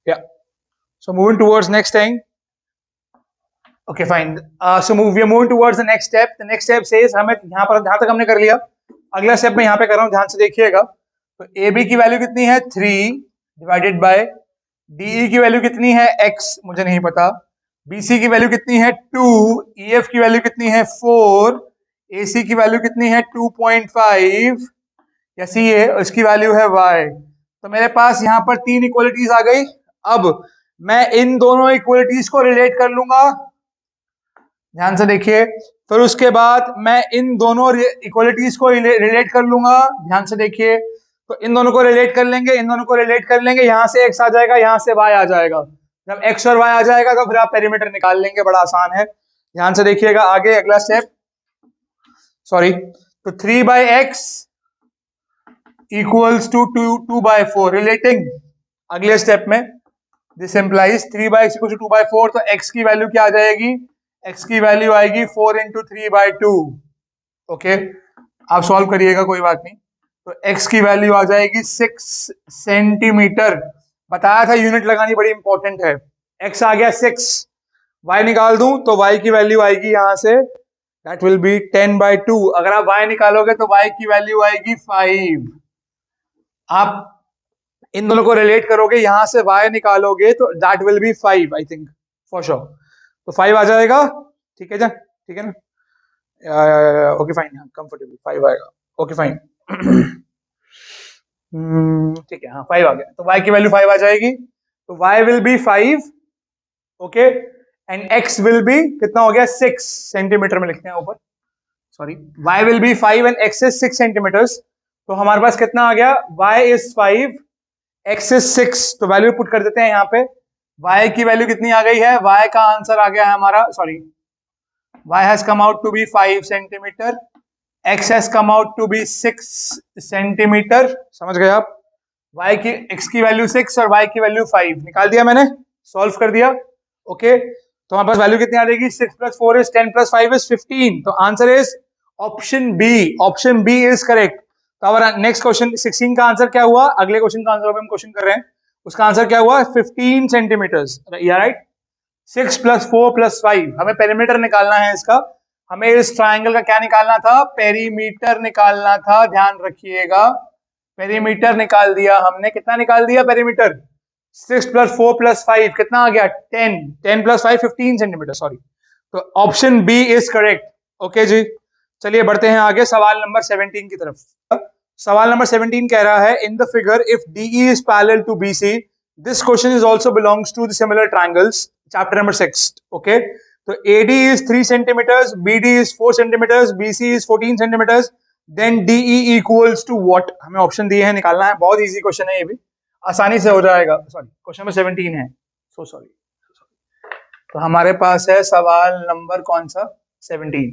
Yeah. So moving towards next thing. Okay, fine. We are moving towards the next step. The next step says हमें यहाँ पर जहाँ तक हमने कर लिया, अगला स्टेप मैं यहाँ पे कर रहा हूँ, ध्यान से देखिएगा. तो ए बी की वैल्यू कितनी है 3 डिवाइडेड बाय डी की वैल्यू कितनी है x, मुझे नहीं पता. बी सी की वैल्यू कितनी है 2, ई एफ की वैल्यू कितनी है 4, ए सी की वैल्यू कितनी है 2.5, या सी ए उसकी वैल्यू है y. तो मेरे पास यहाँ पर 3 इक्वलिटीज आ गई. अब मैं इन दोनों इक्वलिटीज को रिलेट कर लूंगा, ध्यान से देखिए. फिर उसके बाद मैं इन दोनों इक्वलिटीज को रिलेट कर लूंगा, ध्यान से देखिए. तो इन दोनों को रिलेट कर लेंगे, इन दोनों को रिलेट कर लेंगे, यहां से x आ जाएगा, यहां से y आ जाएगा. जब x और y आ जाएगा तो फिर आप पेरीमीटर निकाल लेंगे, बड़ा आसान है. ध्यान से देखिएगा आगे अगला स्टेप. सॉरी, तो 3/x इक्वल्स टू 2/4 रिलेटिंग. अगले स्टेप में this implies 3/x equal to 2/4. तो x की वैल्यू क्या आ जाएगी, x की वैल्यू आएगी 4 इंटू 3/2. ओके, आप सॉल्व करिएगा, कोई बात नहीं. तो x की वैल्यू आ जाएगी 6 सेंटीमीटर. बताया था यूनिट लगानी बड़ी इंपॉर्टेंट है. x आ गया 6, y निकाल दूं तो y की वैल्यू आएगी यहां से, दैट विल बी 10/2. अगर आप y निकालोगे तो y की वैल्यू आएगी 5. आप इन दोनों को रिलेट करोगे, यहां से y निकालोगे तो that will be 5, I think for sure. तो 5 आ जाएगा, ठीक है ठीक है ना. ओके फाइन, कंफर्टेबल 5 आएगा. Okay fine. ठीक है, हाँ 5 आ गया. तो y की वैल्यू 5 आ जाएगी. तो y will be 5, okay, and x will be कितना हो गया 6 सेंटीमीटर में लिखते हैं ऊपर. Sorry, y will be 5 and x is 6 centimetres. तो हमारे पास कितना आ गया, y इज 5, x इज 6. तो वैल्यू पुट कर देते हैं यहाँ पे. y की वैल्यू कितनी आ गई है, y का आंसर आ गया है हमारा, sorry, y has come out to be 5 centimetre, x has come out to be 6 centimetre. समझ गए आप. y की x की वैल्यू 6 और y की वैल्यू 5 निकाल दिया मैंने, सॉल्व कर दिया. ओके, तो हमारे पास वैल्यू कितनी आ जाएगी, 6 + 4 इज 10 + 5 इज 15. तो answer is option B. Option B is correct. तो हमारा नेक्स्ट क्वेश्चन 16 का आंसर क्या हुआ, अगले क्वेश्चन का आंसर हम क्वेश्चन कर रहे हैं, उसका आंसर क्या हुआ 15 सेंटीमीटर्स. या राइट, 6 + 4 + 5. हमें पेरीमीटर निकालना है इसका. हमें इस ट्राइंगल का क्या निकालना था, पेरीमीटर निकालना था. ध्यान रखिएगा, पेरीमीटर निकाल दिया हमने. कितना निकाल दिया पेरीमीटर, 6 + 4 + 5 कितना आ गया 10. 10 + 5 15 सेंटीमीटर, सॉरी. तो option B is correct. Okay जी, चलिए बढ़ते हैं आगे सवाल नंबर 17 की तरफ. सवाल नंबर 17 कह रहा है, in the figure if DE is parallel to BC, this question is also belongs to the similar triangles, chapter number 6. Okay, तो AD is 3 centimeters, BD is 4 centimeters, BC is 14 centimeters, then DE equals to what? हमें option दिए हैं, निकालना है. बहुत easy question है, ये भी आसानी से हो जाएगा. सॉरी, क्वेश्चन नंबर 17 है, सो सॉरी. तो हमारे पास है सवाल नंबर कौन सा, 17.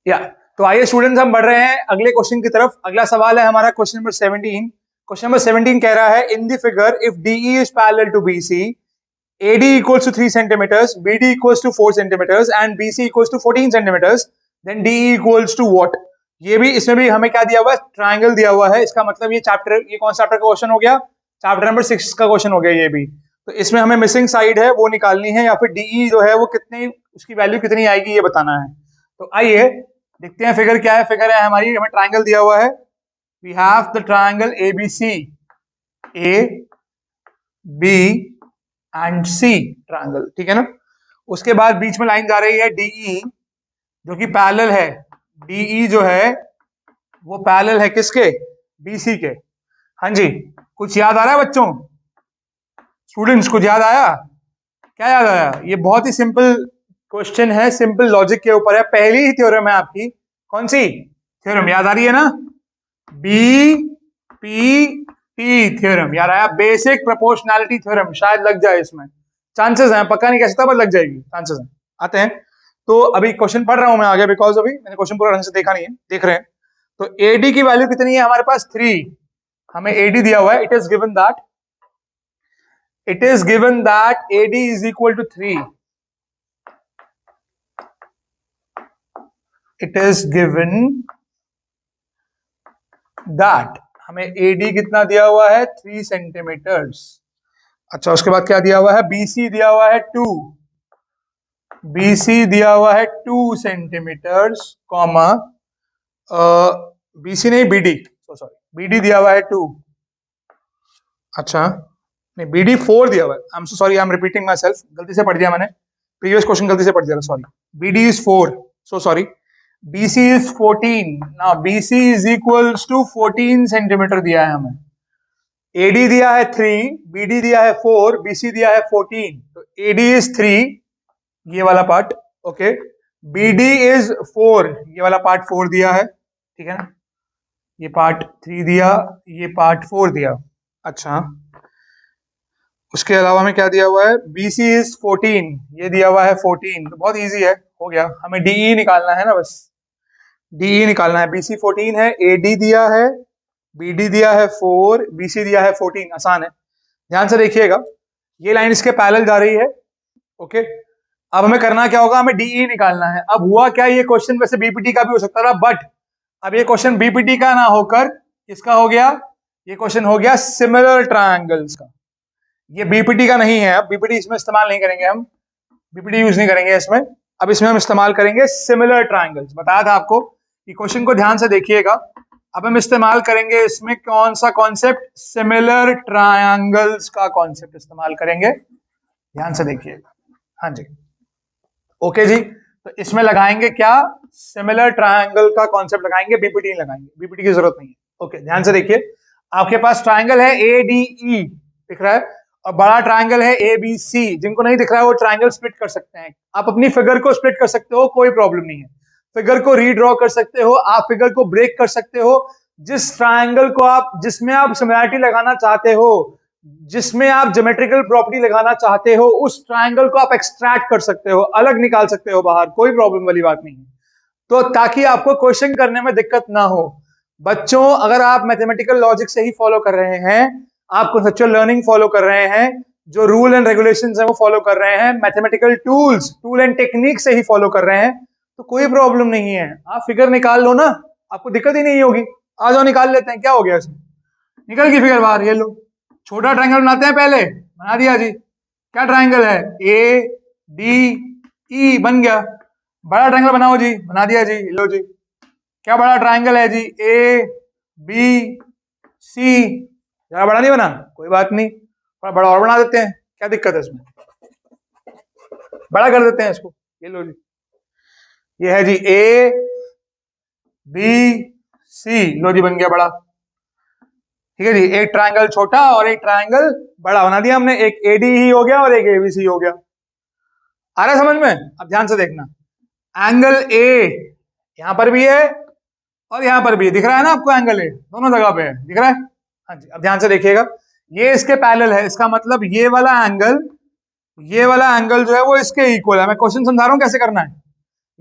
या तो आइए स्टूडेंट्स, हम बढ़ रहे हैं अगले क्वेश्चन की तरफ. अगला सवाल है हमारा क्वेश्चन नंबर 17. क्वेश्चन नंबर 17 कह रहा है, in the figure if DE is parallel to BC, AD equals to 3 centimeters, BD equals to 4 centimeters, and BC equals to 14 centimeters, then DE equals to what? ये भी, इसमें भी हमें क्या दिया हुआ है, ट्रायंगल दिया हुआ है. इसका मतलब ये चैप्टर, ये कौन सा चैप्टर का क्वेश्चन हो गया, चैप्टर नंबर 6 का क्वेश्चन हो गया ये भी. तो इसमें हमें मिसिंग साइड है वो निकालनी है, या फिर DE जो है वो कितनी, उसकी वैल्यू कितनी आएगी ये बताना है. तो आइए देखते हैं फिगर क्या है. फिगर है हमारी, हमें ट्रायंगल दिया हुआ है. We have the triangle ABC, AB and C triangle, ठीक है ना. उसके बाद बीच में लाइन जा रही है DE, जो कि पैरेलल है. DE जो है वो पैरेलल है किसके, BC के. हाँ जी, कुछ याद आ रहा है बच्चों, स्टूडेंट्स कुछ याद आया, क्या याद आया. ये बहुत ही सिंपल क्वेश्चन है, सिंपल लॉजिक के ऊपर है. पहली ही थ्योरम है आपकी, कौन सी थ्योरम याद आ रही है ना, BPT थ्योरम याद आया, बेसिक प्रोपोर्शनैलिटी थ्योरम. शायद लग जाए इसमें, चांसेस हैं, पक्का नहीं कह सकता पर लग जाएगी, चांसेस हैं. आते हैं, तो अभी क्वेश्चन पढ़ रहा हूं मैं आगे, बिकॉज अभी मैंने क्वेश्चन पूरा ढंग से देखा नहीं है, देख रहे हैं. तो AD की वैल्यू कितनी है हमारे पास 3. हमें AD दिया हुआ है, it is given that AD is equal to 3. It is given that, हमें AD कितना दिया हुआ है 3 सेंटीमीटर्स। अच्छा उसके बाद क्या दिया हुआ है, BC दिया हुआ है 2, BC दिया हुआ है 2 सेंटीमीटर्स कॉमा BC नहीं BD, सॉरी BD दिया हुआ है 2। अच्छा नहीं BD 4 दिया हुआ है, आई am so sorry, I am repeating my self, गलती से पढ़ दिया मैंने, प्रीवियस क्वेश्चन गलती से पढ़ दिया, sorry. BD is 4, so sorry, BC is 14, now BC is equals to 14 centimetre दिया है हमें। AD दिया है 3, BD दिया है 4, BC दिया है 14, तो AD is 3, ये वाला पार्ट, ओके, BD is 4, ये वाला पार्ट 4 दिया है, ठीक है ना, ये पार्ट 3 दिया, ये पार्ट 4 दिया। अच्छा उसके अलावा में क्या दिया हुआ है, BC is 14, ये दिया हुआ है 14, तो बहुत इजी है, हो गया, हमें DE निकालना है ना, बस DE निकालना है। BC 14 है, AD दिया है, BD दिया है 4, BC दिया है 14, आसान है, ध्यान से देखिएगा, ये लाइन इसके पैरेलल जा रही है, ओके। अब हमें करना क्या होगा, हमें DE निकालना है। अब हुआ क्या, ये क्वेश्चन वैसे BPT का भी हो सकता था, बट अब ये क्वेश्चन BPT का ना होकर किसका हो गया, ये क्वेश्चन हो गया सिमिलर ट्रायंगल्स का, ये BPT का नहीं है। अब BPT इसमें इस्तेमाल नहीं करेंगे हम, BPT यूज नहीं करेंगे इसमें, अब इसमें हम इस्तेमाल करेंगे सिमिलर ट्रायंगल्स। बताया था आपको कि क्वेश्चन को ध्यान से देखिएगा, अब हम इस्तेमाल करेंगे इसमें कौन सा कॉन्सेप्ट, सिमिलर ट्रायंगल्स का कॉन्सेप्ट इस्तेमाल करेंगे, ध्यान से देखिएगा। हाँ जी, ओके जी, तो इसमें लगाएंगे क्या, सिमिलर ट्रायंगल का कॉन्सेप्ट लगाएंगे, BPT नहीं लगाएंगे, BPT की जरूरत नहीं है। ओके ध्यान से देखिए, आपके पास ट्रायंगल है ADE दिख रहा है, और बड़ा ट्रायंगल है ABC, जिनको नहीं दिख रहा है वो ट्रायंगल स्प्लिट कर सकते हैं, आप अपनी फिगर को स्प्लिट कर सकते हो, कोई प्रॉब्लम नहीं है, फिगर को रीड्रॉ कर सकते हो, आप फिगर को ब्रेक कर सकते हो, जिस ट्रायंगल को आप, जिसमें आप सिमिलैरिटी लगाना चाहते हो, जिसमें आप ज्योमेट्रिकल प्रॉपर्टी लगाना चाहते हो, उस ट्रायंगल को आप एक्सट्रैक्ट कर सकते हो, अलग निकाल सकते हो बाहर, कोई प्रॉब्लम वाली बात नहीं है। तो ताकि आपको क्वेश्चन करने में दिक्कत ना हो बच्चों, अगर आप मैथमेटिकल लॉजिक से ही फॉलो कर रहे हैं, आप कंसेप्चुअल लर्निंग फॉलो कर रहे हैं, जो रूल एंड रेगुलेशंस हैं वो फॉलो कर रहे हैं, मैथमेटिकल टूल एंड टेक्निक से ही फॉलो कर रहे हैं, तो कोई प्रॉब्लम नहीं है, आप फिगर निकाल लो ना, आपको दिक्कत ही नहीं होगी। आ जाओ निकाल लेते हैं, क्या हो गया इसमें, निकल गई फिगर बाहर, ये लो, छोटा ट्रायंगल बनाते हैं, पहले बना दिया जी, क्या ट्रायंगल है, ADE बन गया। बड़ा ट्रायंगल बनाओ जी, बना दिया जी, लो जी, क्या बड़ा ट्रायंगल है जी, ABC, ज्यादा बड़ा नहीं बना, कोई बात नहीं, थोड़ा बड़ा और बना देते हैं, क्या दिक्कत है इसमें, बड़ा कर देते हैं इसको, ये लो जी, ये है जी ABC, लो जी बन गया बड़ा, ठीक है जी, एक ट्रायंगल छोटा और एक ट्रायंगल बड़ा बना दिया हमने, एक ADE हो गया और एक ABC हो गया। आ रहा है समझ में, अब ध्यान से देखना, एंगल A यहां पर भी है और यहां पर भी है, दिख रहा है ना आपको, एंगल A दोनों जगह पे है, दिख रहा है, हाँ जी। अब ध्यान से देखिएगा, ये इसके पैरेलल है, इसका मतलब ये वाला एंगल, ये वाला एंगल जो है वो इसके इक्वल है, मैं क्वेश्चन समझा रहा हूं कैसे करना है,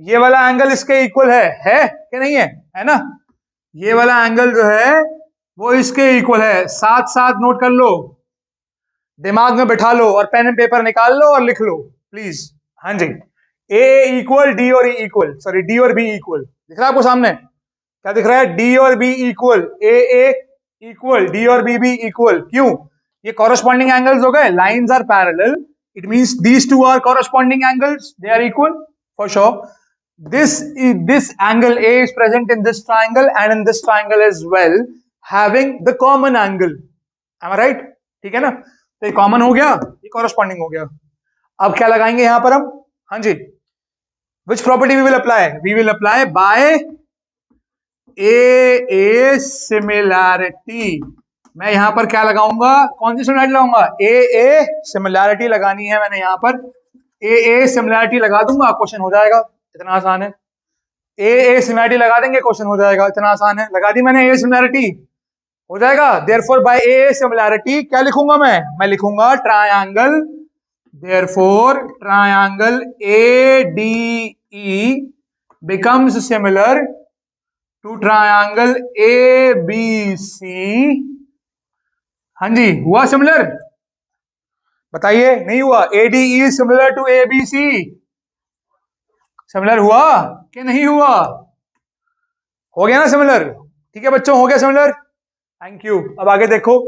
ये वाला एंगल इसके इक्वल है कि नहीं है ना, ये वाला एंगल जो है वो इसके इक्वल है, साथ साथ नोट कर लो, दिमाग में बिठा लो और पेन एंड पेपर निकाल लो और लिख लो प्लीज। हाँ जी, A इक्वल D और E इक्वल, सॉरी D और B इक्वल, दिख रहा है आपको सामने, क्या दिख रहा है, D और B equal, A equal, D और B इक्वल, क्यों, ये कॉरेस्पॉन्डिंग एंगल्स हो गए, lines are parallel, it means these two are corresponding angles, they are equal for sure. This angle A is present in this triangle and in this triangle as well, having the common angle, am I right, ठीक है ना, तो ये common हो गया, ये corresponding हो गया। अब क्या लगाएंगे यहां पर हम, हाँ जी, which property we will apply, we will apply by a similarity, मैं यहां पर क्या लगाऊंगा, कौन सी सिमिलैरिटी लगाऊंगा, a सिमिलैरिटी लगानी है मैंने यहां पर, a सिमिलैरिटी लगा दूंगा, क्वेश्चन हो जाएगा, इतना आसान है, a सिमिलैरिटी लगा देंगे, क्वेश्चन हो जाएगा, इतना आसान है, लगा दी मैंने a सिमिलैरिटी, हो जाएगा। देयरफॉर बाय a सिमिलैरिटी क्या लिखूंगा मैं लिखूंगा triangle, therefore triangle ADE becomes similar to triangle ABC, हाँ जी, हुआ सिमिलर, बताइए, नहीं हुआ, ADE similar to ABC, similar हुआ कि नहीं हुआ, हो गया ना सिमिलर, ठीक है बच्चों, हो गया सिमिलर। Thank you. अब आगे देखो,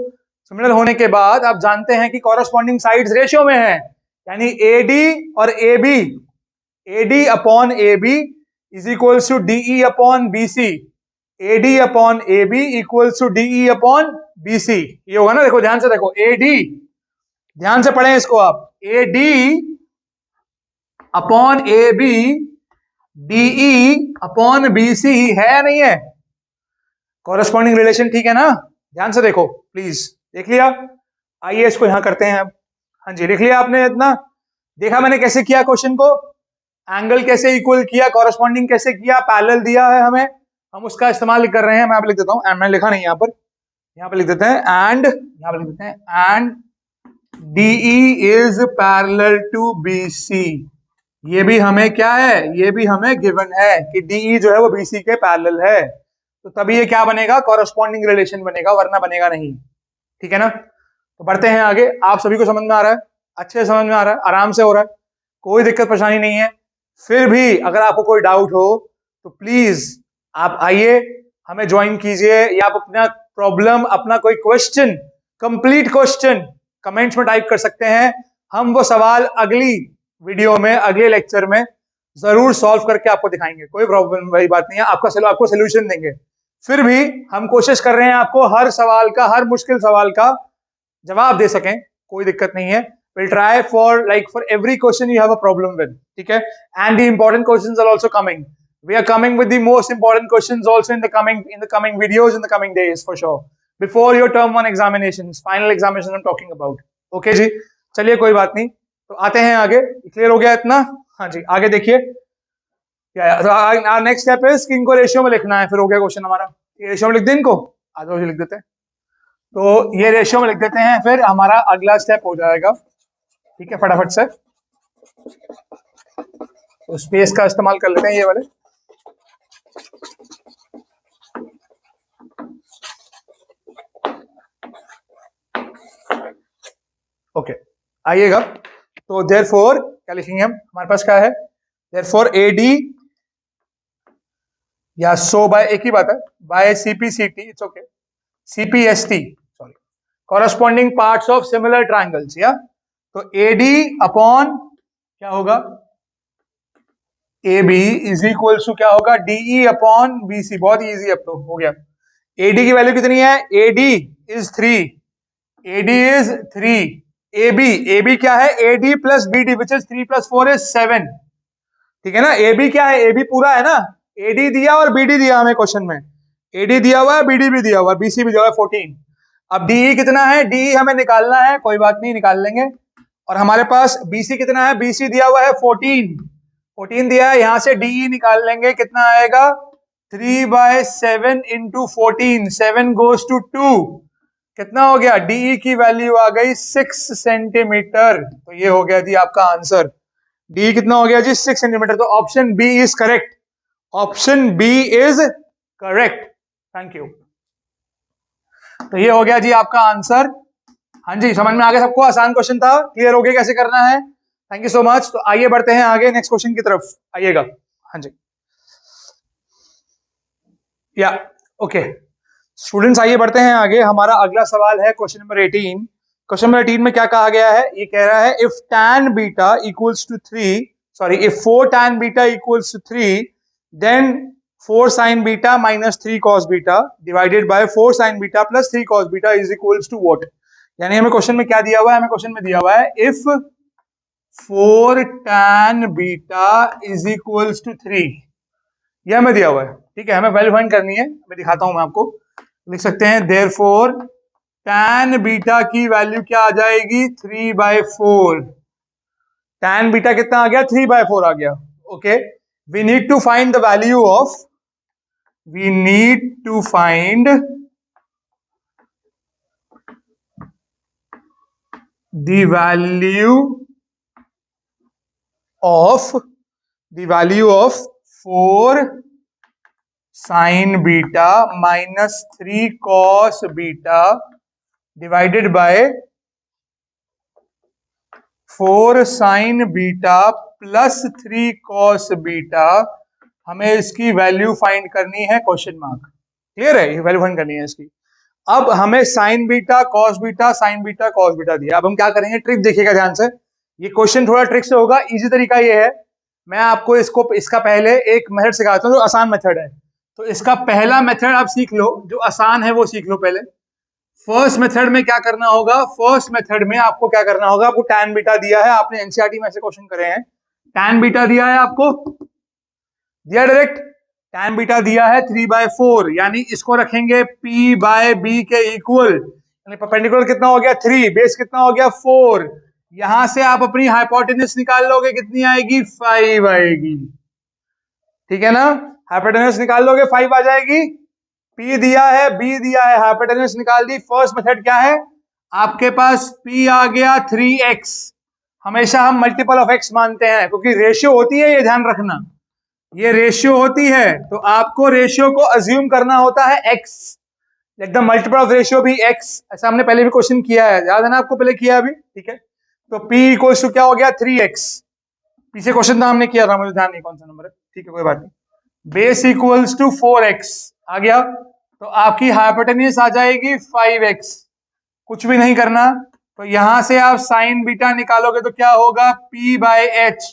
सिमिलर होने के बाद आप जानते हैं कि कॉरस्पॉन्डिंग साइड्स रेशियो में है, यानी एडी और AB, AD upon AB is equals to DE upon BC, AD upon AB equals to DE upon BC. ये होगा ना, देखो ध्यान से देखो, एडी, ध्यान से पढ़ें इसको आप, AD upon AB DE upon BC है या नहीं है? कॉरस्पॉन्डिंग रिलेशन, ठीक है ना? ध्यान से देखो प्लीज, देख लिया? आइए इसको यहां करते हैं अब। हाँ जी, लिख लिया आपने इतना? देखा मैंने कैसे किया क्वेश्चन को, एंगल कैसे इक्वल किया, कॉरस्पॉन्डिंग कैसे किया, पैरेलल दिया है हमें, हम उसका इस्तेमाल कर रहे हैं। मैं आप लिख देता हूं, मैंने लिखा नहीं यहाँ पर लिख देते हैं एंड, यहाँ पर लिख देते हैं and DE is parallel to BC। ये भी हमें क्या है, ये भी हमें गिवन है कि DE जो है वो BC के पैरेलल है, तो तभी ये क्या बनेगा, कॉरस्पॉन्डिंग रिलेशन बनेगा, वरना बनेगा नहीं। ठीक है ना? तो बढ़ते हैं आगे। आप सभी को समझ में आ रहा है? अच्छे से समझ में आ रहा है, आराम से हो रहा है, कोई दिक्कत परेशानी नहीं है? फिर भी अगर आपको कोई डाउट हो तो प्लीज आप आइए, हमें ज्वाइन कीजिए, या आप अपना प्रॉब्लम, अपना कोई क्वेश्चन, कंप्लीट क्वेश्चन कमेंट्स में टाइप कर सकते हैं। हम वो सवाल अगली वीडियो में, अगले लेक्चर में जरूर सॉल्व करके आपको दिखाएंगे, कोई प्रॉब्लम वाली बात नहीं है, आपको सोल्यूशन देंगे। फिर भी हम कोशिश कर रहे हैं आपको हर सवाल का, हर मुश्किल सवाल का जवाब दे सकें, कोई दिक्कत नहीं है। We'll try for every question you have a problem with, ठीक है? And the important questions are also coming. We are coming with the most important questions also in the coming videos in the coming days for sure. Before your term 1 examinations, final examination I'm talking about. Okay जी, चलिए कोई बात नहीं, तो आते हैं आगे। Clear हो गया इतना? हाँ जी, आगे देखिए क्या नेक्स्ट स्टेप है, कि इनको रेशियो में लिखना है। फिर हो गया क्वेश्चन हमारा, रेशियो में लिख दें इनको, आज लिख देते हैं, तो ये रेशियो में लिख देते हैं, फिर हमारा अगला स्टेप हो जाएगा। ठीक है, फटाफट से तो स्पेस का इस्तेमाल कर लेते हैं, ये वाले। ओके, आइएगा। तो देयरफॉर क्या लिखेंगे हम, हमारे पास क्या है, देयरफॉर AD या सो बाय, एक ही बात है, by CPCT, it's okay, CPST sorry, corresponding parts of similar triangles, या तो AD अपॉन क्या होगा, AB इज इक्वल टू क्या होगा, DE अपॉन BC। बहुत इजी, अब तो हो गया। AD की वैल्यू कितनी है, AD is 3, AD is 3, AB क्या है, AD plus BD which is 3 + 4 = 7। ठीक है ना? AB क्या है, AB पूरा है ना, AD दिया और BD दिया हमें क्वेश्चन में, AD दिया हुआ है, BD भी दिया हुआ है, BC भी दिया हुआ है 14। अब DE कितना है, DE हमें निकालना है, कोई बात नहीं निकाल लेंगे। और हमारे पास BC कितना है, BC दिया हुआ है 14 दिया है, यहां से DE निकाल लेंगे, कितना आएगा, 3/7 × 14, 7 goes to 2, कितना हो गया, DE की वैल्यू आ गई 6 सेंटीमीटर। तो ये हो गया जी आपका आंसर, DE कितना हो गया जी, 6 सेंटीमीटर। तो option B is correct, option B is correct. Thank you. तो ये हो गया जी आपका आंसर। हाँ जी, समझ में आ गया सबको, आसान क्वेश्चन था, क्लियर हो गया कैसे करना है? Thank you so much. तो आइए बढ़ते हैं आगे नेक्स्ट क्वेश्चन की तरफ, आइएगा। हाँ जी, या ओके स्टूडेंट्स, आइए बढ़ते हैं आगे। हमारा अगला सवाल है क्वेश्चन नंबर 18। क्वेश्चन नंबर 18 में क्या कहा गया है, ये कह रहा है if tan beta equals to 3, sorry if 4 tan beta equals to 3, then 4 sin beta minus 3 cos beta divided by 4 sin beta plus 3 cos beta is equals to what. यानी हमें क्वेश्चन में क्या दिया हुआ है, हमें क्वेश्चन में दिया हुआ है if 4 tan beta is equals to 3, यह हमें दिया हुआ है। ठीक है, हमें वैल्यू फाइंड करनी है, मैं दिखाता हूं मैं आपको। लिख सकते हैं देयरफॉर tan बीटा की वैल्यू क्या आ जाएगी, 3/4। tan बीटा कितना आ गया, 3/4 आ गया। Okay, we need to find the value of, we need to find the value of 4 sin beta minus 3 cos beta divided by 4 sin beta plus 3 cos beta. हमें इसकी value find करनी है, question mark, clear है? ये value find करनी है इसकी। अब हमें sign beta cos beta sine beta cos beta दिया। अब हम क्या करेंगे, ट्रिक देखिएगा ध्यान से, ये क्वेश्चन थोड़ा ट्रिक से होगा। इजी तरीका ये है, मैं आपको इसका पहले एक मेथड सिखाता हूँ जो आसान मेथड है। तो इसका पहला मेथड आप सीख लो, जो आसान है वो सीख लो पहले। फर्स्ट मेथड में क्या करना होगा, फर्स्ट मेथड में आपको क्या करना होगा, आपको टैन बीटा दिया है, आपने एनसीईआरटी में ऐसे क्वेश्चन करे हैं। टैन बीटा दिया है आपको, दिया डायरेक्ट, टैन बीटा दिया है 3/4, यानी इसको रखेंगे p/b के इक्वल, यानी परपेंडिकुलर कितना हो गया 3, बेस कितना हो गया 4। यहां से आप अपनी हाइपोटेन्यूज निकाल लोगे, कितनी आएगी 5 आएगी, ठीक है ना। हाइपोटेन्यूज निकाल लोगे 5 आ जाएगी। p दिया है, b दिया है, हाइपोटेन्यूज निकाल दी। फर्स्ट मेथड क्या है, आपके पास p आ गया 3x। हमेशा हम मल्टीपल ऑफ x मानते हैं क्योंकि रेशियो होती है, ये ध्यान रखना, ये रेशियो होती है, तो आपको रेशियो को अज्यूम करना होता है x, एकदम मल्टीपल ऑफ रेशियो भी x। ऐसा हमने पहले भी क्वेश्चन किया है, याद है ना आपको, पहले किया अभी, ठीक है। तो p इक्वल्स टू क्या हो गया 3x, पीछे क्वेश्चन था हमने किया था, मुझे ध्यान नहीं कौन सा नंबर है, ठीक है कोई बात नहीं। बेस इक्वल्स टू 4x आ गया, तो आपकी हाइपोटेन्यूज आ जाएगी 5x। कुछ भी नहीं करना, तो यहां से आप साइन बीटा निकालोगे तो क्या होगा p/h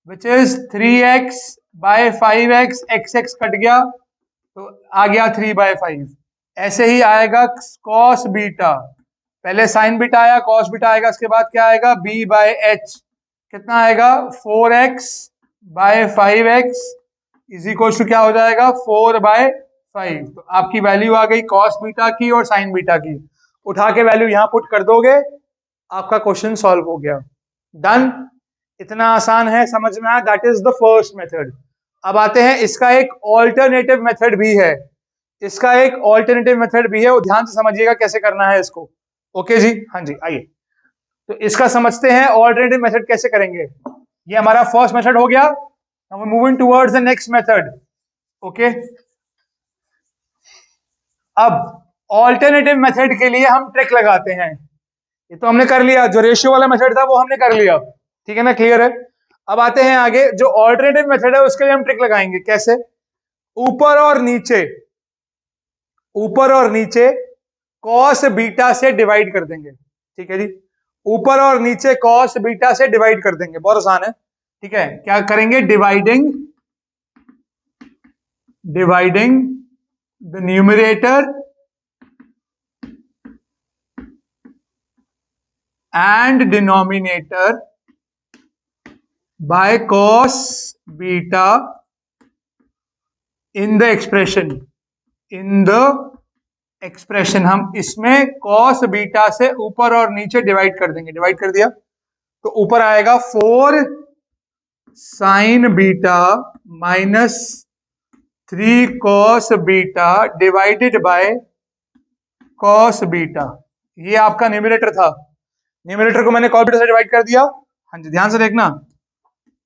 which is 3x by 5x, x cut गया तो आ गया 3/5। ऐसे ही आएगा cos बीटा, पहले साइन बीटा आया, cos बीटा आएगा, इसके बाद क्या आएगा b/h, कितना आएगा 4x bye 5x is equal to क्या हो जाएगा 4/5। तो आपकी वैल्यू आ गई cos बीटा की और साइन बीटा की, उठा के वैल्यू यहां पुट कर दोगे, आपका क्वेश्चन सॉल्व हो गया, डन। इतना आसान है, समझ में आया, that is the first method. अब आते हैं, इसका एक ऑल्टरनेटिव मेथड भी है, इसका एक ऑल्टरनेटिव मेथड भी है, वो ध्यान से समझिएगा कैसे करना है इसको। ओके जी, हाँ जी, आइए तो इसका समझते हैं ऑल्टरनेटिव मेथड कैसे करेंगे। ये हमारा फर्स्ट मेथड हो गया, now we moving towards the next method. Okay, अब ऑल्टरनेटिव मेथड के लिए हम ट्रिक लगाते हैं। ये तो हमने कर लिया, जो रेशियो वाला मेथड था वो हमने कर लिया, ठीक है ना, क्लियर है। अब आते हैं आगे, जो ऑल्टरनेटिव मेथड है उसके लिए हम ट्रिक लगाएंगे, कैसे, ऊपर और नीचे, ऊपर और नीचे कॉस बीटा से डिवाइड कर देंगे, ठीक है जी, ऊपर और नीचे कॉस बीटा से डिवाइड कर देंगे, बहुत आसान है, ठीक है। क्या करेंगे, dividing the numerator and denominator by cos beta in the expression, हम इसमें cos बीटा से ऊपर और नीचे डिवाइड कर देंगे, डिवाइड कर दिया तो ऊपर आएगा 4 sin beta minus 3 cos beta divided bye cos beta. ये आपका न्यूमरेटर था, न्यूमरेटर को मैंने cos बीटा से डिवाइड कर दिया, हाँ जी ध्यान से देखना,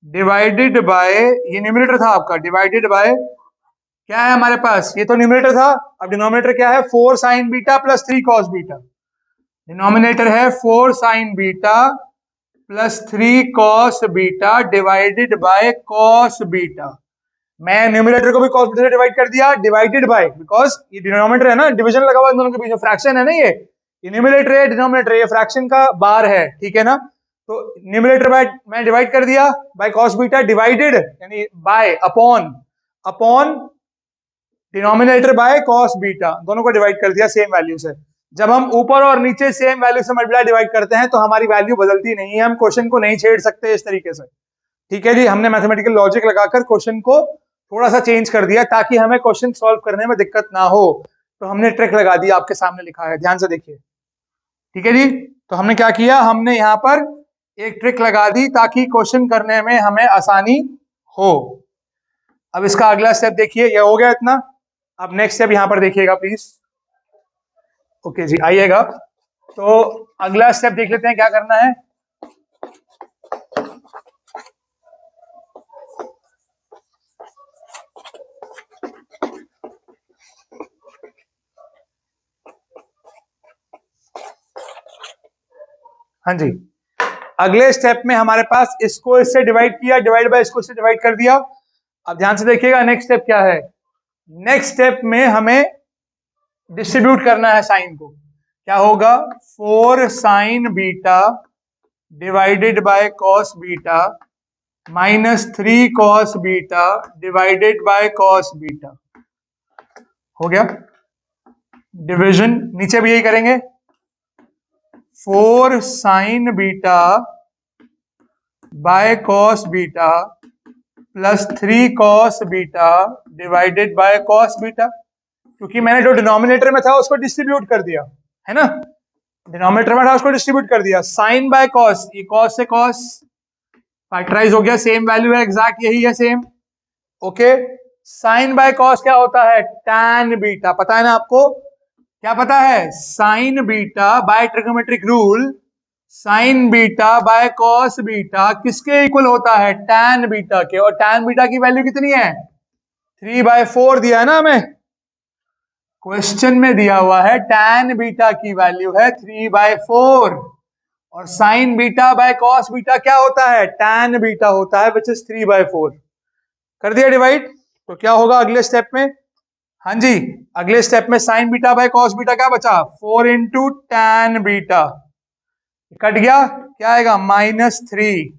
डिवाइडेड बाय, ये न्यूमरेटर था आपका, डिवाइडेड बाय क्या है हमारे पास, ये तो न्यूमरेटर था, अब डिनोमिनेटर क्या है 4 sin beta plus 3 cos beta, denominator है 4 sin beta plus 3 cos beta divided bye cos beta. मैं न्यूमरेटर को भी cos बीटा से डिवाइड कर दिया, डिवाइडेड बाय, बिकॉज ये डिनोमिनेटर है ना, डिवीजन लगा हुआ है दोनों के बीच में, फ्रैक्शन है ना, ये न्यूमरेटर है, डिनोमिनेटर है, ये फ्रैक्शन का बार है, ठीक है ना। तो न्यूमरेटर बाय मैं डिवाइड कर दिया बाय cos बीटा, डिवाइडेड यानी by upon denominator by cos beta, दोनों को डिवाइड कर दिया सेम वैल्यू से। जब हम ऊपर और नीचे सेम वैल्यू से मल्टीप्लाई डिवाइड करते हैं तो हमारी वैल्यू बदलती नहीं है, हम क्वेश्चन को नहीं छेड़ सकते इस तरीके से, ठीक है जी। हमने मैथमेटिकल लॉजिक लगाकर क्वेश्चन को थोड़ा सा चेंज कर दिया ताकि हमें क्वेश्चन सॉल्व करने में दिक्कत ना हो, तो हमने ट्रिक लगा दी, आपके सामने लिखा है, ध्यान से देखिए, ठीक है जी। तो हमने क्या किया, हमने यहाँ पर एक ट्रिक लगा दी ताकि क्वेश्चन करने में हमें आसानी हो। अब इसका अगला स्टेप देखिए, ये हो गया इतना, अब नेक्स्ट स्टेप यहां पर देखिएगा प्लीज। ओके जी, आइएगा, तो अगला स्टेप देख लेते हैं क्या करना है। हाँ जी, अगले स्टेप में हमारे पास इसको इससे डिवाइड किया, डिवाइड बाय इसको इससे डिवाइड कर दिया। अब ध्यान से देखिएगा नेक्स्ट स्टेप क्या है, नेक्स्ट स्टेप में हमें डिस्ट्रीब्यूट करना है साइन को, क्या होगा 4 sign beta divided by cos beta minus 3 cos beta divided by cos beta. हो गया डिवीजन, नीचे भी यही करेंगे 4 sign beta by cos beta plus 3 cos beta divided by cos beta, क्योंकि मैंने जो डिनोमिनेटर में था उसको डिस्ट्रीब्यूट कर दिया है ना, डिनोमिनेटर में था उसको डिस्ट्रीब्यूट कर दिया, साइन बाय कॉस, ये कॉस से कॉस फैक्टराइज हो गया, सेम वैल्यू है, एग्जैक्ट यही है same. Okay, sine by cos क्या होता है टैन बीटा, पता है ना आपको, क्या पता है sign beta by trigonometric rule, sign beta by cos beta किसके इक्वल होता है टैन बीटा के, और टैन बीटा की वैल्यू कितनी है 3/4 दिया है ना हमें, क्वेश्चन में दिया हुआ है टैन बीटा की वैल्यू है 3/4 और sign beta by cos beta क्या होता है टैन बीटा होता है विच इज 3/4। कर दिया डिवाइड, तो क्या होगा अगले स्टेप में, हाँ जी अगले स्टेप में sign beta by cos beta क्या बचा 4 इंटू टैन बीटा, कट गया क्या आएगा -3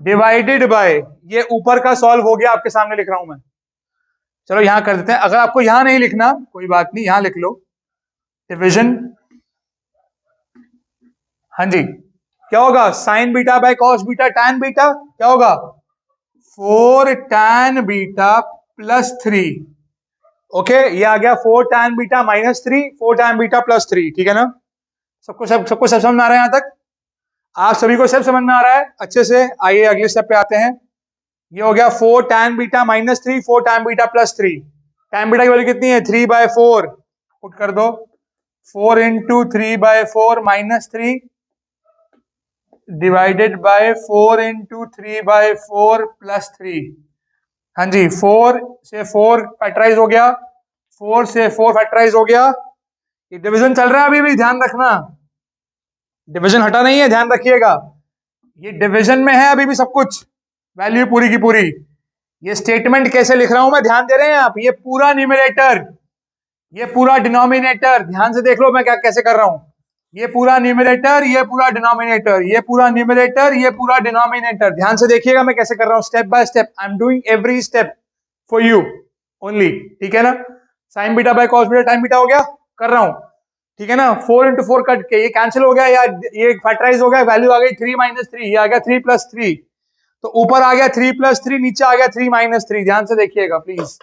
डिवाइडेड बाय, ये ऊपर का सॉल्व हो गया आपके सामने लिख रहा हूं मैं, चलो यहां कर देते हैं, अगर आपको यहां नहीं लिखना कोई बात नहीं यहां लिख लो डिवीजन। हाँ जी क्या होगा sign beta by cos beta tan beta क्या होगा 4 टैन बीटा प्लस 3, ओके ये आ गया 4 tan beta -3 4 tan beta plus 3, ठीक है ना, सबको सब समझ में आ रहा है यहां तक, आप सभी को सब समझ में आ रहा है अच्छे से। आइए अगले स्टेप पे आते हैं, ये हो गया 4 tan beta -3 4 tan beta plus 3, tan beta की वैल्यू कितनी है 3/4, पुट कर दो 4 into 3/4 -3 divided by 4 into 3/4 plus 3, हाँ जी 4 से 4 फैक्टराइज हो गया, 4 से 4 फैक्टराइज हो गया, ये डिवीजन चल रहा है अभी भी ध्यान रखना, डिवीजन हटा नहीं है ध्यान रखिएगा, ये डिवीजन में है अभी भी सब कुछ, वैल्यू पूरी की पूरी, ये स्टेटमेंट कैसे लिख रहा हूं मैं ध्यान दे रहे हैं आप, ये पूरा न्यूमरेटर ये पूरा डिनोमिनेटर, ध्यान से देख लो मैं क्या कैसे कर रहा हूं, ये पूरा न्यूमरेटर ये पूरा डिनोमिनेटर ये पूरा न्यूमरेटर ये पूरा डिनोमिनेटर, ध्यान से देखिएगा मैं कैसे कर रहा हूं step by step, I am doing every step for you only, ठीक है ना, sign beta by cos beta time beta हो गया कर रहा हूं, ठीक है ना, 4 इंटू 4 कट के ये कैंसिल हो गया या ये फैक्टराइज हो गया, वैल्यू आ गई 3 -3, ये आ गया 3 + 3, तो ऊपर आ गया 3 + 3 नीचे आ गया 3 -3, ध्यान से देखिएगा प्लीज,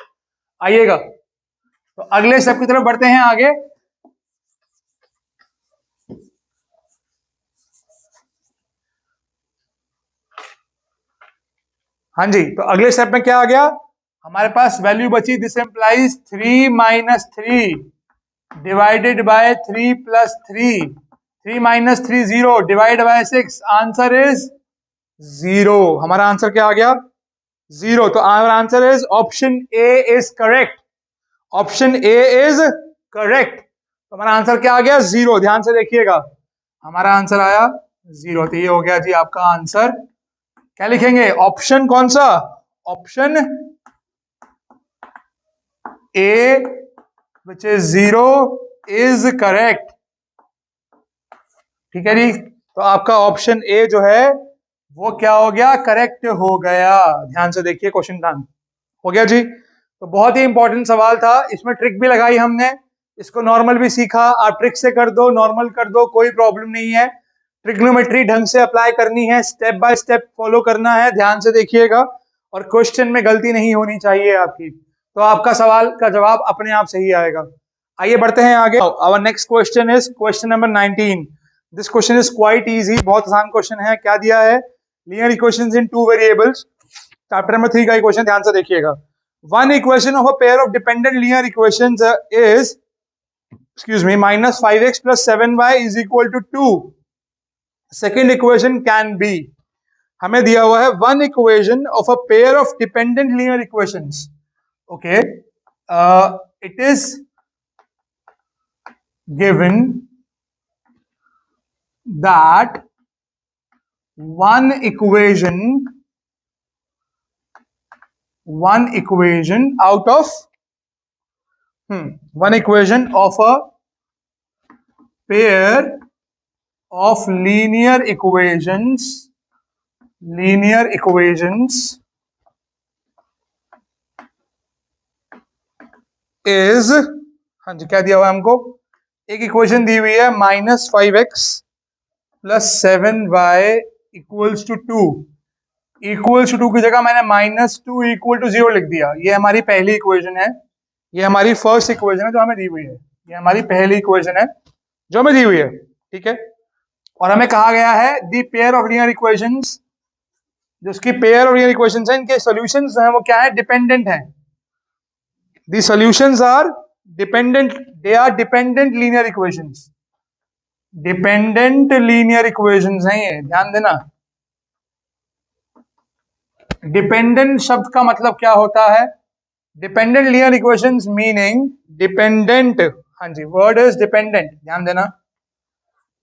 आइएगा तो अगले स्टेप की तरफ बढ़ते हैं आगे। हाँ जी तो अगले स्टेप में क्या आ गया हमारे पास वैल्यू बची, this implies 3 - 3 divided by 3 + 3, 3 - 3 0 divide by 6, answer is 0, हमारा आंसर क्या आ गया 0, तो our answer is option A is correct, option A is correct, तो हमारा आंसर क्या आ गया 0, ध्यान से देखिएगा हमारा आंसर आया 0, तो ये हो गया जी आपका आंसर, क्या लिखेंगे ऑप्शन कौन सा, option A which is 0 is correct, ठीक है जी, तो आपका ऑप्शन ए जो है वो क्या हो गया करेक्ट हो गया, ध्यान से देखिए क्वेश्चन का हो गया जी, तो बहुत ही इंपॉर्टेंट सवाल था, इसमें ट्रिक भी लगाई हमने, इसको नॉर्मल भी सीखा, आप ट्रिक से कर दो नॉर्मल कर दो कोई प्रॉब्लम नहीं है, ट्रिग्नोमेट्री ढंग से अप्लाई करनी है, स्टेप बाय स्टेप फॉलो करना है, ध्यान से देखिएगा और क्वेश्चन में गलती नहीं होनी चाहिए आपकी, तो आपका सवाल का जवाब अपने आप सही आएगा। आइए बढ़ते हैं आगे, our next question is question number 19, this question is quite easy, बहुत आसान क्वेश्चन है, क्या दिया है linear equations in 2 variables, chapter number 3 का इक्वेशन ध्यान से देखिएगा, one equation of a pair of dependent linear equations is -5x + 7y is equal to 2, second equation can be, हमें दिया हुआ है one equation of a pair of dependent linear equations, okay, it is given that one equation out of one equation of a pair of linear equations is, हाँ जी क्या दिया हुआ है हमको, एक इक्वेशन दी हुई है -5x plus 7y equals to 2। Equals to 2 की जगह मैंने -2 इक्वल टू 0 लिख दिया। ये हमारी पहली इक्वेशन है, ये हमारी फर्स्ट इक्वेशन है जो हमें दी हुई है, ये हमारी पहली इक्वेशन है जो हमें दी हुई है, ठीक है। और हमें कहा गया है दी पेयर ऑफ लीनियर इक्वेशंस, जो उसकी पेयर ऑफ लीनियर इक्वेशंस हैं इनके सॉल्यूशंस हैं वो क्या है, डिपेंडेंट हैं। The solutions are dependent, they are dependent linear equations, dependent linear equations हैं ये, ध्यान देना। डिपेंडेंट शब्द का मतलब क्या होता है, dependent linear equations meaning dependent, हाँ जी वर्ड इज डिपेंडेंट, ध्यान देना।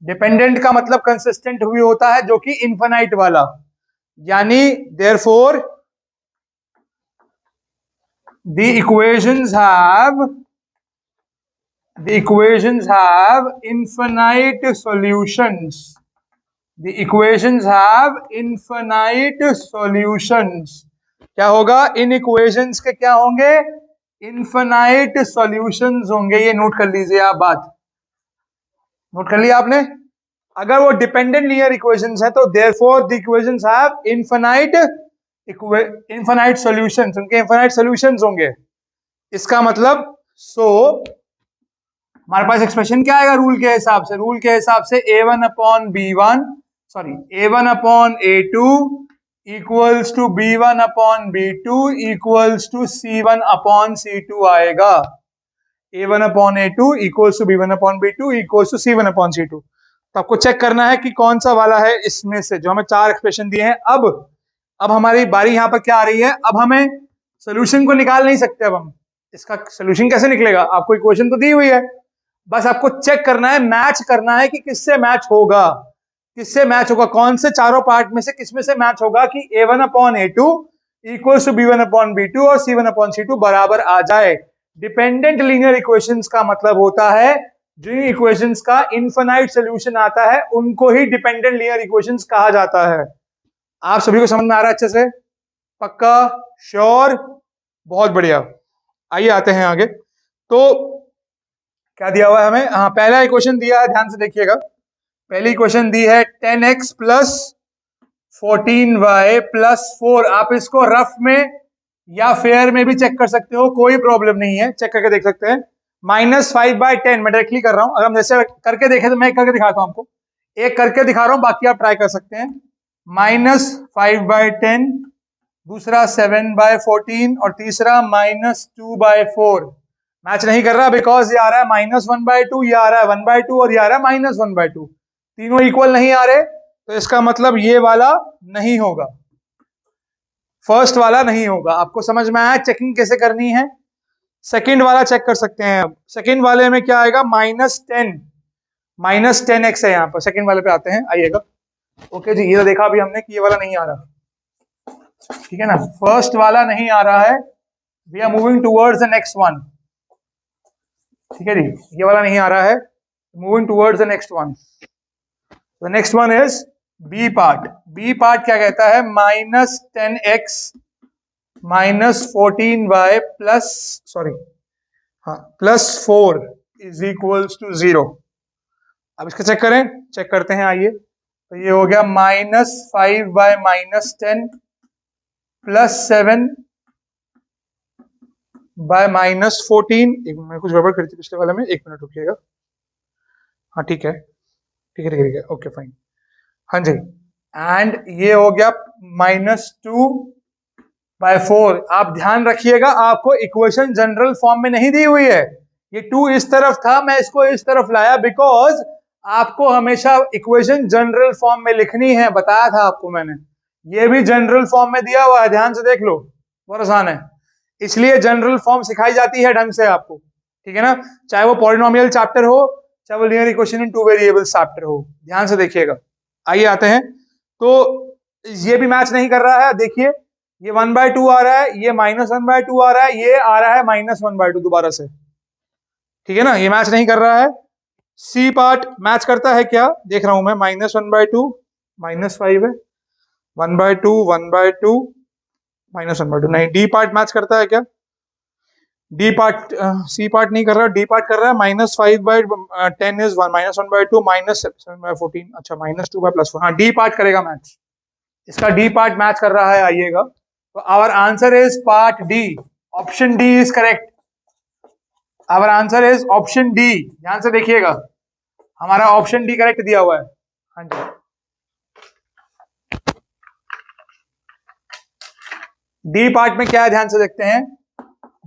डिपेंडेंट का मतलब कंसिस्टेंट हुई होता है, जो कि इनफाइनाइट वाला, यानी therefore the equations have infinite solutions, the equations have infinite solutions। क्या होगा, इन इक्वेशंस के क्या होंगे, इनफाइनाइट सॉल्यूशंस होंगे। ये नोट कर लीजिए आप, बात नोट कर लिया आपने। अगर वो डिपेंडेंट लीनियर इक्वेशंस है तो therefore the equations have infinite solutions, उनके इनफाइनाइट सॉल्यूशंस होंगे। इसका मतलब हमारे पास एक्सप्रेशन क्या आएगा रूल के हिसाब से, रूल के हिसाब से a1 upon b1, sorry a1 upon a2 equals to b1 upon b2 equals to c1 upon c2 आएगा। a1 upon a2 equals to b1 upon b2 equals to c1 upon c2। तो आपको check करना है कि कौन सा वाला है इसमें से, जो हमें चार एक्सप्रेशन दिए हैं। अब हमारी बारी यहां पर क्या आ रही है, अब हमें सोल्यूशन को निकाल नहीं सकते। अब हम इसका सोल्यूशन कैसे निकलेगा, आपको इक्वेशन तो दी हुई है, बस आपको चेक करना है, मैच करना है कि किससे मैच होगा, किससे मैच होगा, कौन से चारों पार्ट में से किस में से मैच होगा कि a1 upon a2 equals to b1 upon b2 और c1 अपॉन c2 बराबर आ जाए। डिपेंडेंट लीनियर इक्वेशंस का मतलब होता है जिन इक्वेशंस का इनफाइनाइट सॉल्यूशन आता है उनको ही डिपेंडेंट लीनियर इक्वेशंस कहा जाता है। आप सभी को समझ में आ रहा है अच्छे से, पक्का, श्योर, बहुत बढ़िया। आइए आते हैं आगे। तो क्या दिया हुआ है हमें, हाँ पहला इक्वेशन दिया है, ध्यान से देखिएगा। पहली इक्वेशन दी है 10x प्लस 14y प्लस 4। आप इसको रफ में या फेयर में भी चेक कर सकते हो, कोई प्रॉब्लम नहीं है, चेक करके देख सकते हैं। -5/10 मैं डायरेक्टली कर रहा हूं, अगर हम जैसे करके देखें तो मैं करके दिखाता हूं आपको, एक करके दिखा रहा हूं, बाकी आप ट्राई कर सकते हैं। -5/10, दूसरा 7/14 और तीसरा -2/4। मैच नहीं कर रहा बिकॉज ये आ रहा है -1/2, ये आ रहा है 1/2 और ये आ रहा है -1/2, तीनों इक्वल नहीं आ रहे, तो इसका मतलब ये वाला नहीं होगा, फर्स्ट वाला नहीं होगा। आपको समझ में आया चेकिंग कैसे करनी है। सेकंड वाला चेक कर सकते हैं। अब सेकंड वाले में क्या आएगा, -10x है यहाँ पर, सेकंड वाले पे आते हैं, आइएगा। ओके जी, ये तो देखा अभी हमने कि ये वाला नहीं आ रहा, ठीक है ना, फर्स्ट वाला नहीं आ रहा है, we are moving towards the next one, ठीक है जी, ये वाला नहीं आ रहा है, moving towards the next one. The next one is B part. B part क्या कहता है, -10x -14y +4 is equals to 0। अब इसका चेक करें, चेक करते हैं, आइए। तो ये हो गया -5/-10 +7/-14। एक मैं कुछ गड़बड़ करी थी पिछले वाले में, एक मिनट रुकिएगा। हाँ ठीक है, ठीक है ठीक है ठीक है, ओके फाइन, हाँ जी। एंड ये हो गया -2/4। आप ध्यान रखिएगा, आपको इक्वेशन जनरल फॉर्म में नहीं दी हुई है, ये 2 इस तरफ था, मैं इसको इस तरफ लाया बिकॉज आपको हमेशा इक्वेशन जनरल फॉर्म में लिखनी है, बताया था आपको मैंने। ये भी जनरल फॉर्म में दिया हुआ है, ध्यान से देख लो, बहुत आसान है, इसलिए जनरल फॉर्म सिखाई जाती है ढंग से आपको, ठीक है ना, चाहे वो पॉलिनोमियल चैप्टर हो, चाहे वो linear equation in two variables chapter हो, ध्यान से देखिएगा। आइए आते हैं, तो ये भी मैच नहीं कर रहा है, देखिए ये 1/2 आ रहा है, ये -1/2 आ रहा है, ये आ रहा है -1/2 दोबारा से, ठीक है ना, ये मैच नहीं कर रहा है। सी पार्ट मैच करता है क्या, देख रहा हूं मैं, -1/2 -5 है, 1/2 1/2 -1/2, नहीं। डी पार्ट मैच करता है क्या, डी पार्ट, सी पार्ट नहीं कर रहा, डी पार्ट कर रहा है। -5/10 इज -1/2 -7/14, अच्छा -2/+4, हाँ डी पार्ट करेगा मैच, इसका डी पार्ट मैच कर रहा है, आइएगा। तो our answer is part D, option D is correct. Our answer is option D, ध्यान से देखिएगा, हमारा ऑप्शन डी करेक्ट दिया हुआ है। हाँ जी, डी पार्ट में क्या है ध्यान से देखते हैं।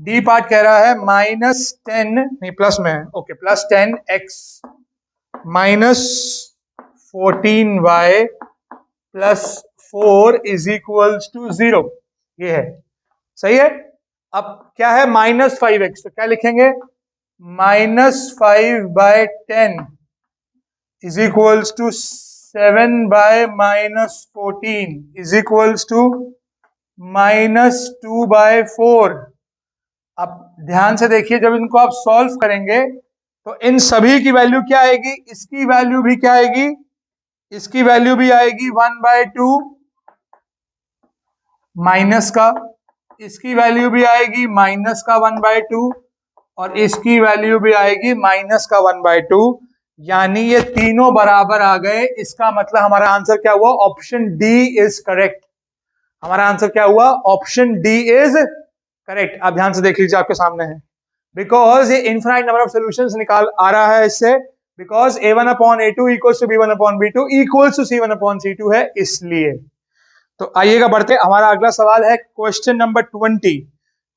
डी पार्ट कह रहा है -10, नहीं प्लस में है, okay, +10x -14y +4 is equals to 0, ये है, सही है। अब क्या है -5x, तो क्या लिखेंगे, -5/10 is equals to 7/-14 is equals to -2/4। अब ध्यान से देखिए, जब इनको आप सॉल्व करेंगे तो इन सभी की वैल्यू क्या आएगी, इसकी वैल्यू भी क्या आएगी, इसकी वैल्यू भी आएगी 1/2 माइनस का, इसकी वैल्यू भी आएगी माइनस का 1/2, और इसकी वैल्यू भी आएगी माइनस का 1/2, यानी ये तीनों बराबर आ गए। इसका मतलब हमारा आंसर क्या हुआ, ऑप्शन डी इज करेक्ट। हमारा आंसर क्या हुआ, ऑप्शन डी इज करेक्ट। आप ध्यान से देख लीजिए, आपके सामने है, बिकॉज ये इनफाइनाइट नंबर ऑफ सॉल्यूशंस निकाल आ रहा है इससे, because a1/a2 equals to b1/b2 equals to c1/c2 है, इसलिए। तो आइएगा बढ़ते, हमारा अगला सवाल है क्वेश्चन नंबर 20।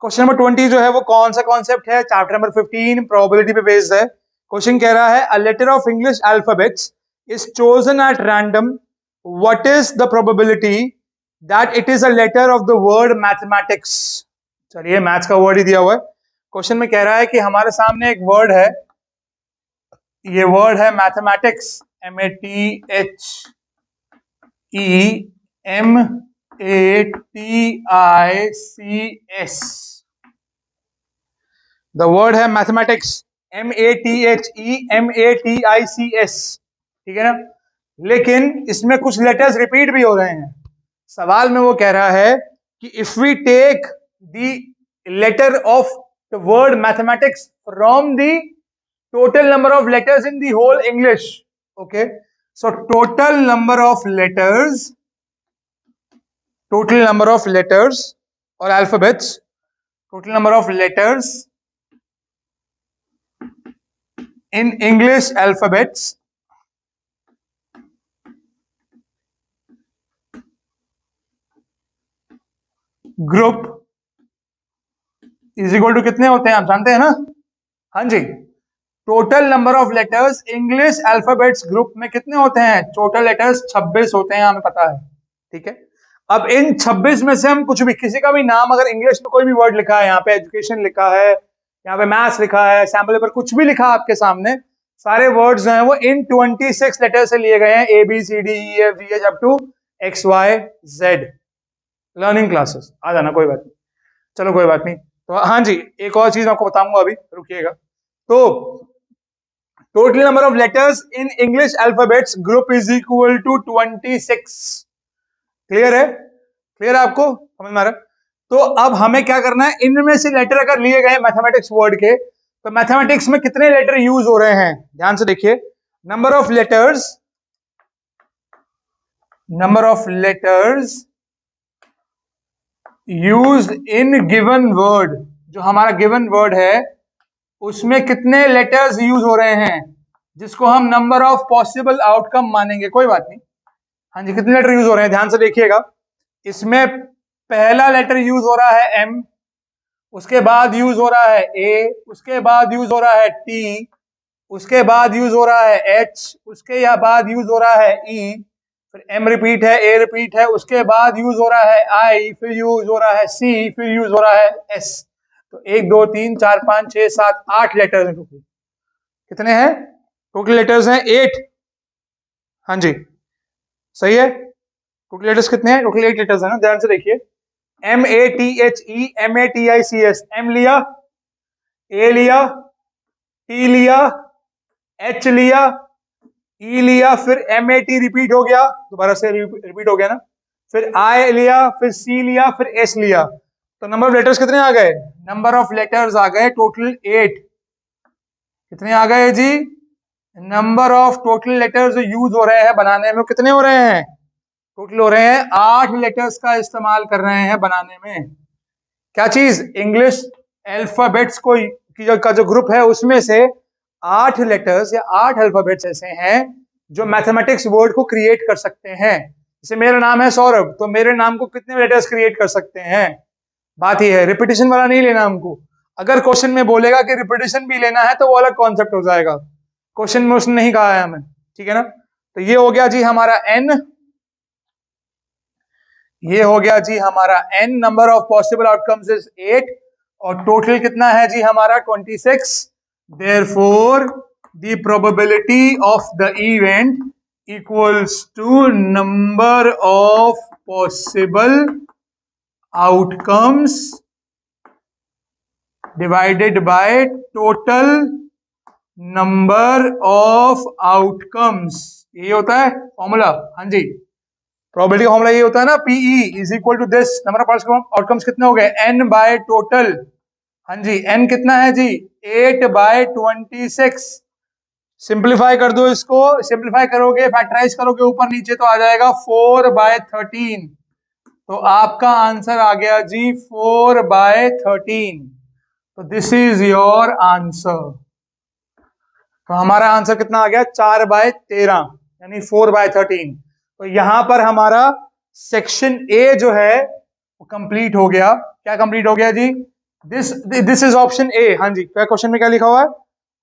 क्वेश्चन नंबर 20 जो है वो कौन सा कॉन्सेप्ट है, चैप्टर नंबर 15 प्रोबेबिलिटी पे बेस्ड है। क्वेश्चन कह रहा है a letter of English alphabets is chosen at random, what is the probability that it is a letter of the word mathematics. चलिए, मैथ्स का वर्ड ही दिया हुआ है। क्वेश्चन में कह रहा है कि हमारे सामने एक वर्ड है, ये वर्ड है मैथमेटिक्स, MATHEMATICS, द वर्ड है मैथमेटिक्स, MATHEMATICS, ठीक है ना। लेकिन इसमें कुछ लेटर्स रिपीट भी हो रहे हैं। सवाल में वो कह रहा है कि if we take the letter of the word mathematics from the total number of letters in the whole English, okay, so total number of letters or alphabets, total number of letters in English alphabets group is equal to कितने होते हैं, आप जानते हैं ना, हाँ जी, total number of letters English alphabets group में कितने होते हैं, टोटल लेटर्स 26 होते हैं, हमें पता है, ठीक है। अब इन 26 में से हम कुछ भी, किसी का भी नाम, अगर इंग्लिश में कोई भी वर्ड लिखा है, यहाँ पे एजुकेशन लिखा है, यहाँ पे मैथ्स लिखा है, सैम्पल पेपर कुछ भी लिखा आपके सामने, सारे वर्ड्स जो हैं वो इन 26 लेटर से लिए गए हैं, ABCDEFGH up to XYZ। Learning classes आ जाना, कोई बात नहीं, चलो कोई बात नहीं। तो हाँ जी, एक और चीज आपको बताऊंगा, अभी रुकिएगा। तो total number of letters in English alphabets group is equal to 26। Clear है, क्लियर है, आपको समझ में आ रहा है। तो अब हमें क्या करना है, इनमें से लेटर अगर लिए गए मैथमेटिक्स वर्ड के, तो मैथमेटिक्स में कितने लेटर यूज हो रहे हैं, ध्यान से देखिए। Number of letters used in given word, जो हमारा गिवन वर्ड है उसमें कितने लेटर्स यूज हो रहे हैं, जिसको हम नंबर ऑफ पॉसिबल आउटकम मानेंगे, कोई बात नहीं। हाँ जी, कितने लेटर यूज हो रहे हैं, ध्यान से देखिएगा। इसमें पहला लेटर यूज हो रहा है M, उसके बाद यूज हो रहा है A, उसके बाद यूज हो रहा है T, उसके बाद यूज हो रहा है H, उसके बाद यूज हो रहा है E, फिर M रिपीट है, A रिपीट है, उसके बाद यूज हो रहा है I, फिर यूज हो रहा है C, फिर यूज हो रहा है S। तो 1 2 3 4 5 6 7 8 लेटर्स हैं टोटल। कितने हैं टोटल लेटर्स हैं, 8। हाँ जी, सही है। टोटल लेटर्स कितने हैं, टोटल 8 लेटर्स है ना, ध्यान से देखिए। MATHEMATICS, M लिया, A लिया, T लिया, H लिया, E लिया, फिर MAT रिपीट हो गया, दोबारा से रिपीट हो गया ना, फिर I लिया, फिर C लिया, फिर S लिया, तो नंबर ऑफ लेटर्स कितने आ गए? नंबर ऑफ लेटर्स आ गए टोटल 8। कितने आ गए जी? नंबर ऑफ टोटल लेटर्स जो यूज हो रहे हैं बनाने में कितने हो रहे हैं? टोटल हो रहे हैं 8 लेटर्स का इस्तेमाल कर रहे हैं बनाने में। क्या चीज? इंग्लिश अल्फाबेट्स का जो ग्रुप है उसमें से 8 लेटर्स या 8 अल्फाबेट्स ऐसे हैं जो मैथमेटिक्स वर्ड को क्रिएट कर सकते हैं। जैसे मेरा नाम है सौरभ, तो मेरे नाम को कितने लेटर्स क्रिएट कर सकते हैं? बात यह है, रिपीटिशन वाला नहीं लेना हमको। अगर क्वेश्चन में बोलेगा कि रिपीटिशन भी लेना है तो वो अलग कॉन्सेप्ट हो जाएगा, क्वेश्चन में उसने नहीं कहा है हमें, ठीक है ना। तो ये हो गया जी हमारा n, ये हो गया जी हमारा n, number of possible outcomes is 8 और टोटल कितना है जी हमारा 26। Therefore the probability of the event equals to number of possible outcomes divided by total number of outcomes. ये होता है फॉर्मूला। हाँ जी, प्रोबेबिलिटी का फॉर्मूला ये होता है ना, PE is equal to this, number of outcomes कितने हो गए? n by total. हाँ जी, n कितना है जी? 8 बाय 26। सिंप्लीफाई कर दो इसको, सिंप्लीफाई करोगे, फैक्टराइज करोगे ऊपर नीचे तो आ जाएगा 4 बाय 13। तो आपका आंसर आ गया जी 4 बाय 13। तो दिस इज योर आंसर। तो हमारा आंसर कितना आ गया? 4 बाय 13 यानी 4 बाय 13। तो यहां पर हमारा सेक्शन ए जो है वो कंप्लीट हो गया। क्या कंप्लीट हो गया जी? This is option A. हाँ जी, क्या क्वेश्चन में क्या लिखा हुआ है?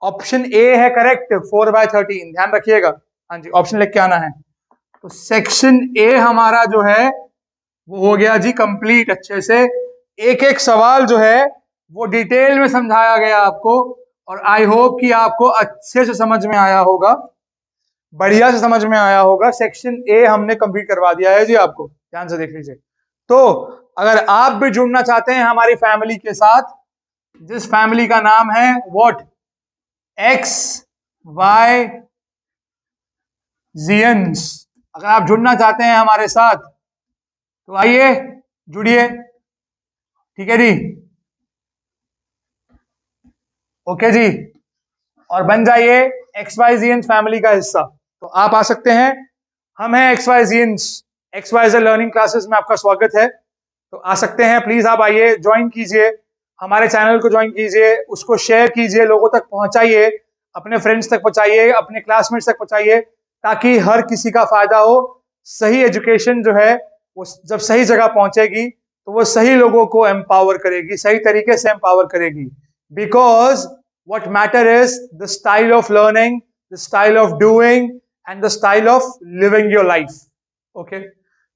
ऑप्शन ए है करेक्ट, 4 बाय 13, ध्यान रखिएगा। हाँ जी, ऑप्शन लिख के आना है। तो सेक्शन ए हमारा जो है वो हो गया जी कंप्लीट अच्छे से। एक एक सवाल जो है वो डिटेल में समझाया गया आपको और आई होप कि आपको अच्छे से समझ में आया होगा, बढ़िया से समझ में आया होगा। सेक्शन ए हमने कंप्लीट करवा दिया है जी आपको, ध्यान से देख लीजिए। तो अगर आप भी जुड़ना चाहते हैं हमारी फैमिली के साथ, जिस फैमिली का नाम है व्हाट, एक्स वाई जियंस, अगर आप जुड़ना चाहते हैं हमारे साथ तो आइए जुड़िए, ठीक है जी, ओके जी, और बन जाइए XYZians फैमिली का हिस्सा। तो आप आ सकते हैं, हम हैं XYZians, XYZ लर्निंग क्लासेस में आपका स्वागत है। तो आ सकते हैं, प्लीज आप आइए, ज्वाइन कीजिए, हमारे चैनल को ज्वाइन कीजिए, उसको शेयर कीजिए, लोगों तक पहुंचाइए, अपने फ्रेंड्स तक पहुंचाइए, अपने क्लासमेट्स तक पहुंचाइए, ताकि हर किसी का फायदा हो। सही एजुकेशन जो है वो जब सही जगह पहुंचेगी तो वो सही लोगों को एम्पावर करेगी, सही तरीके से एम्पावर करेगी। Because what matter is the style of learning, the style of doing and the style of living your life. Okay,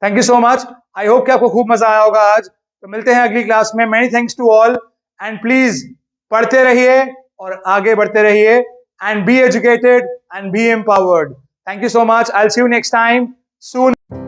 thank you so much. I hope कि आपको खूब मजा आया होगा आज। तो मिलते हैं अगली क्लास में। Many thanks to all and please पढ़ते रहिए और आगे बढ़ते रहिए and be educated and be empowered. Thank you so much. I'll see you next time soon.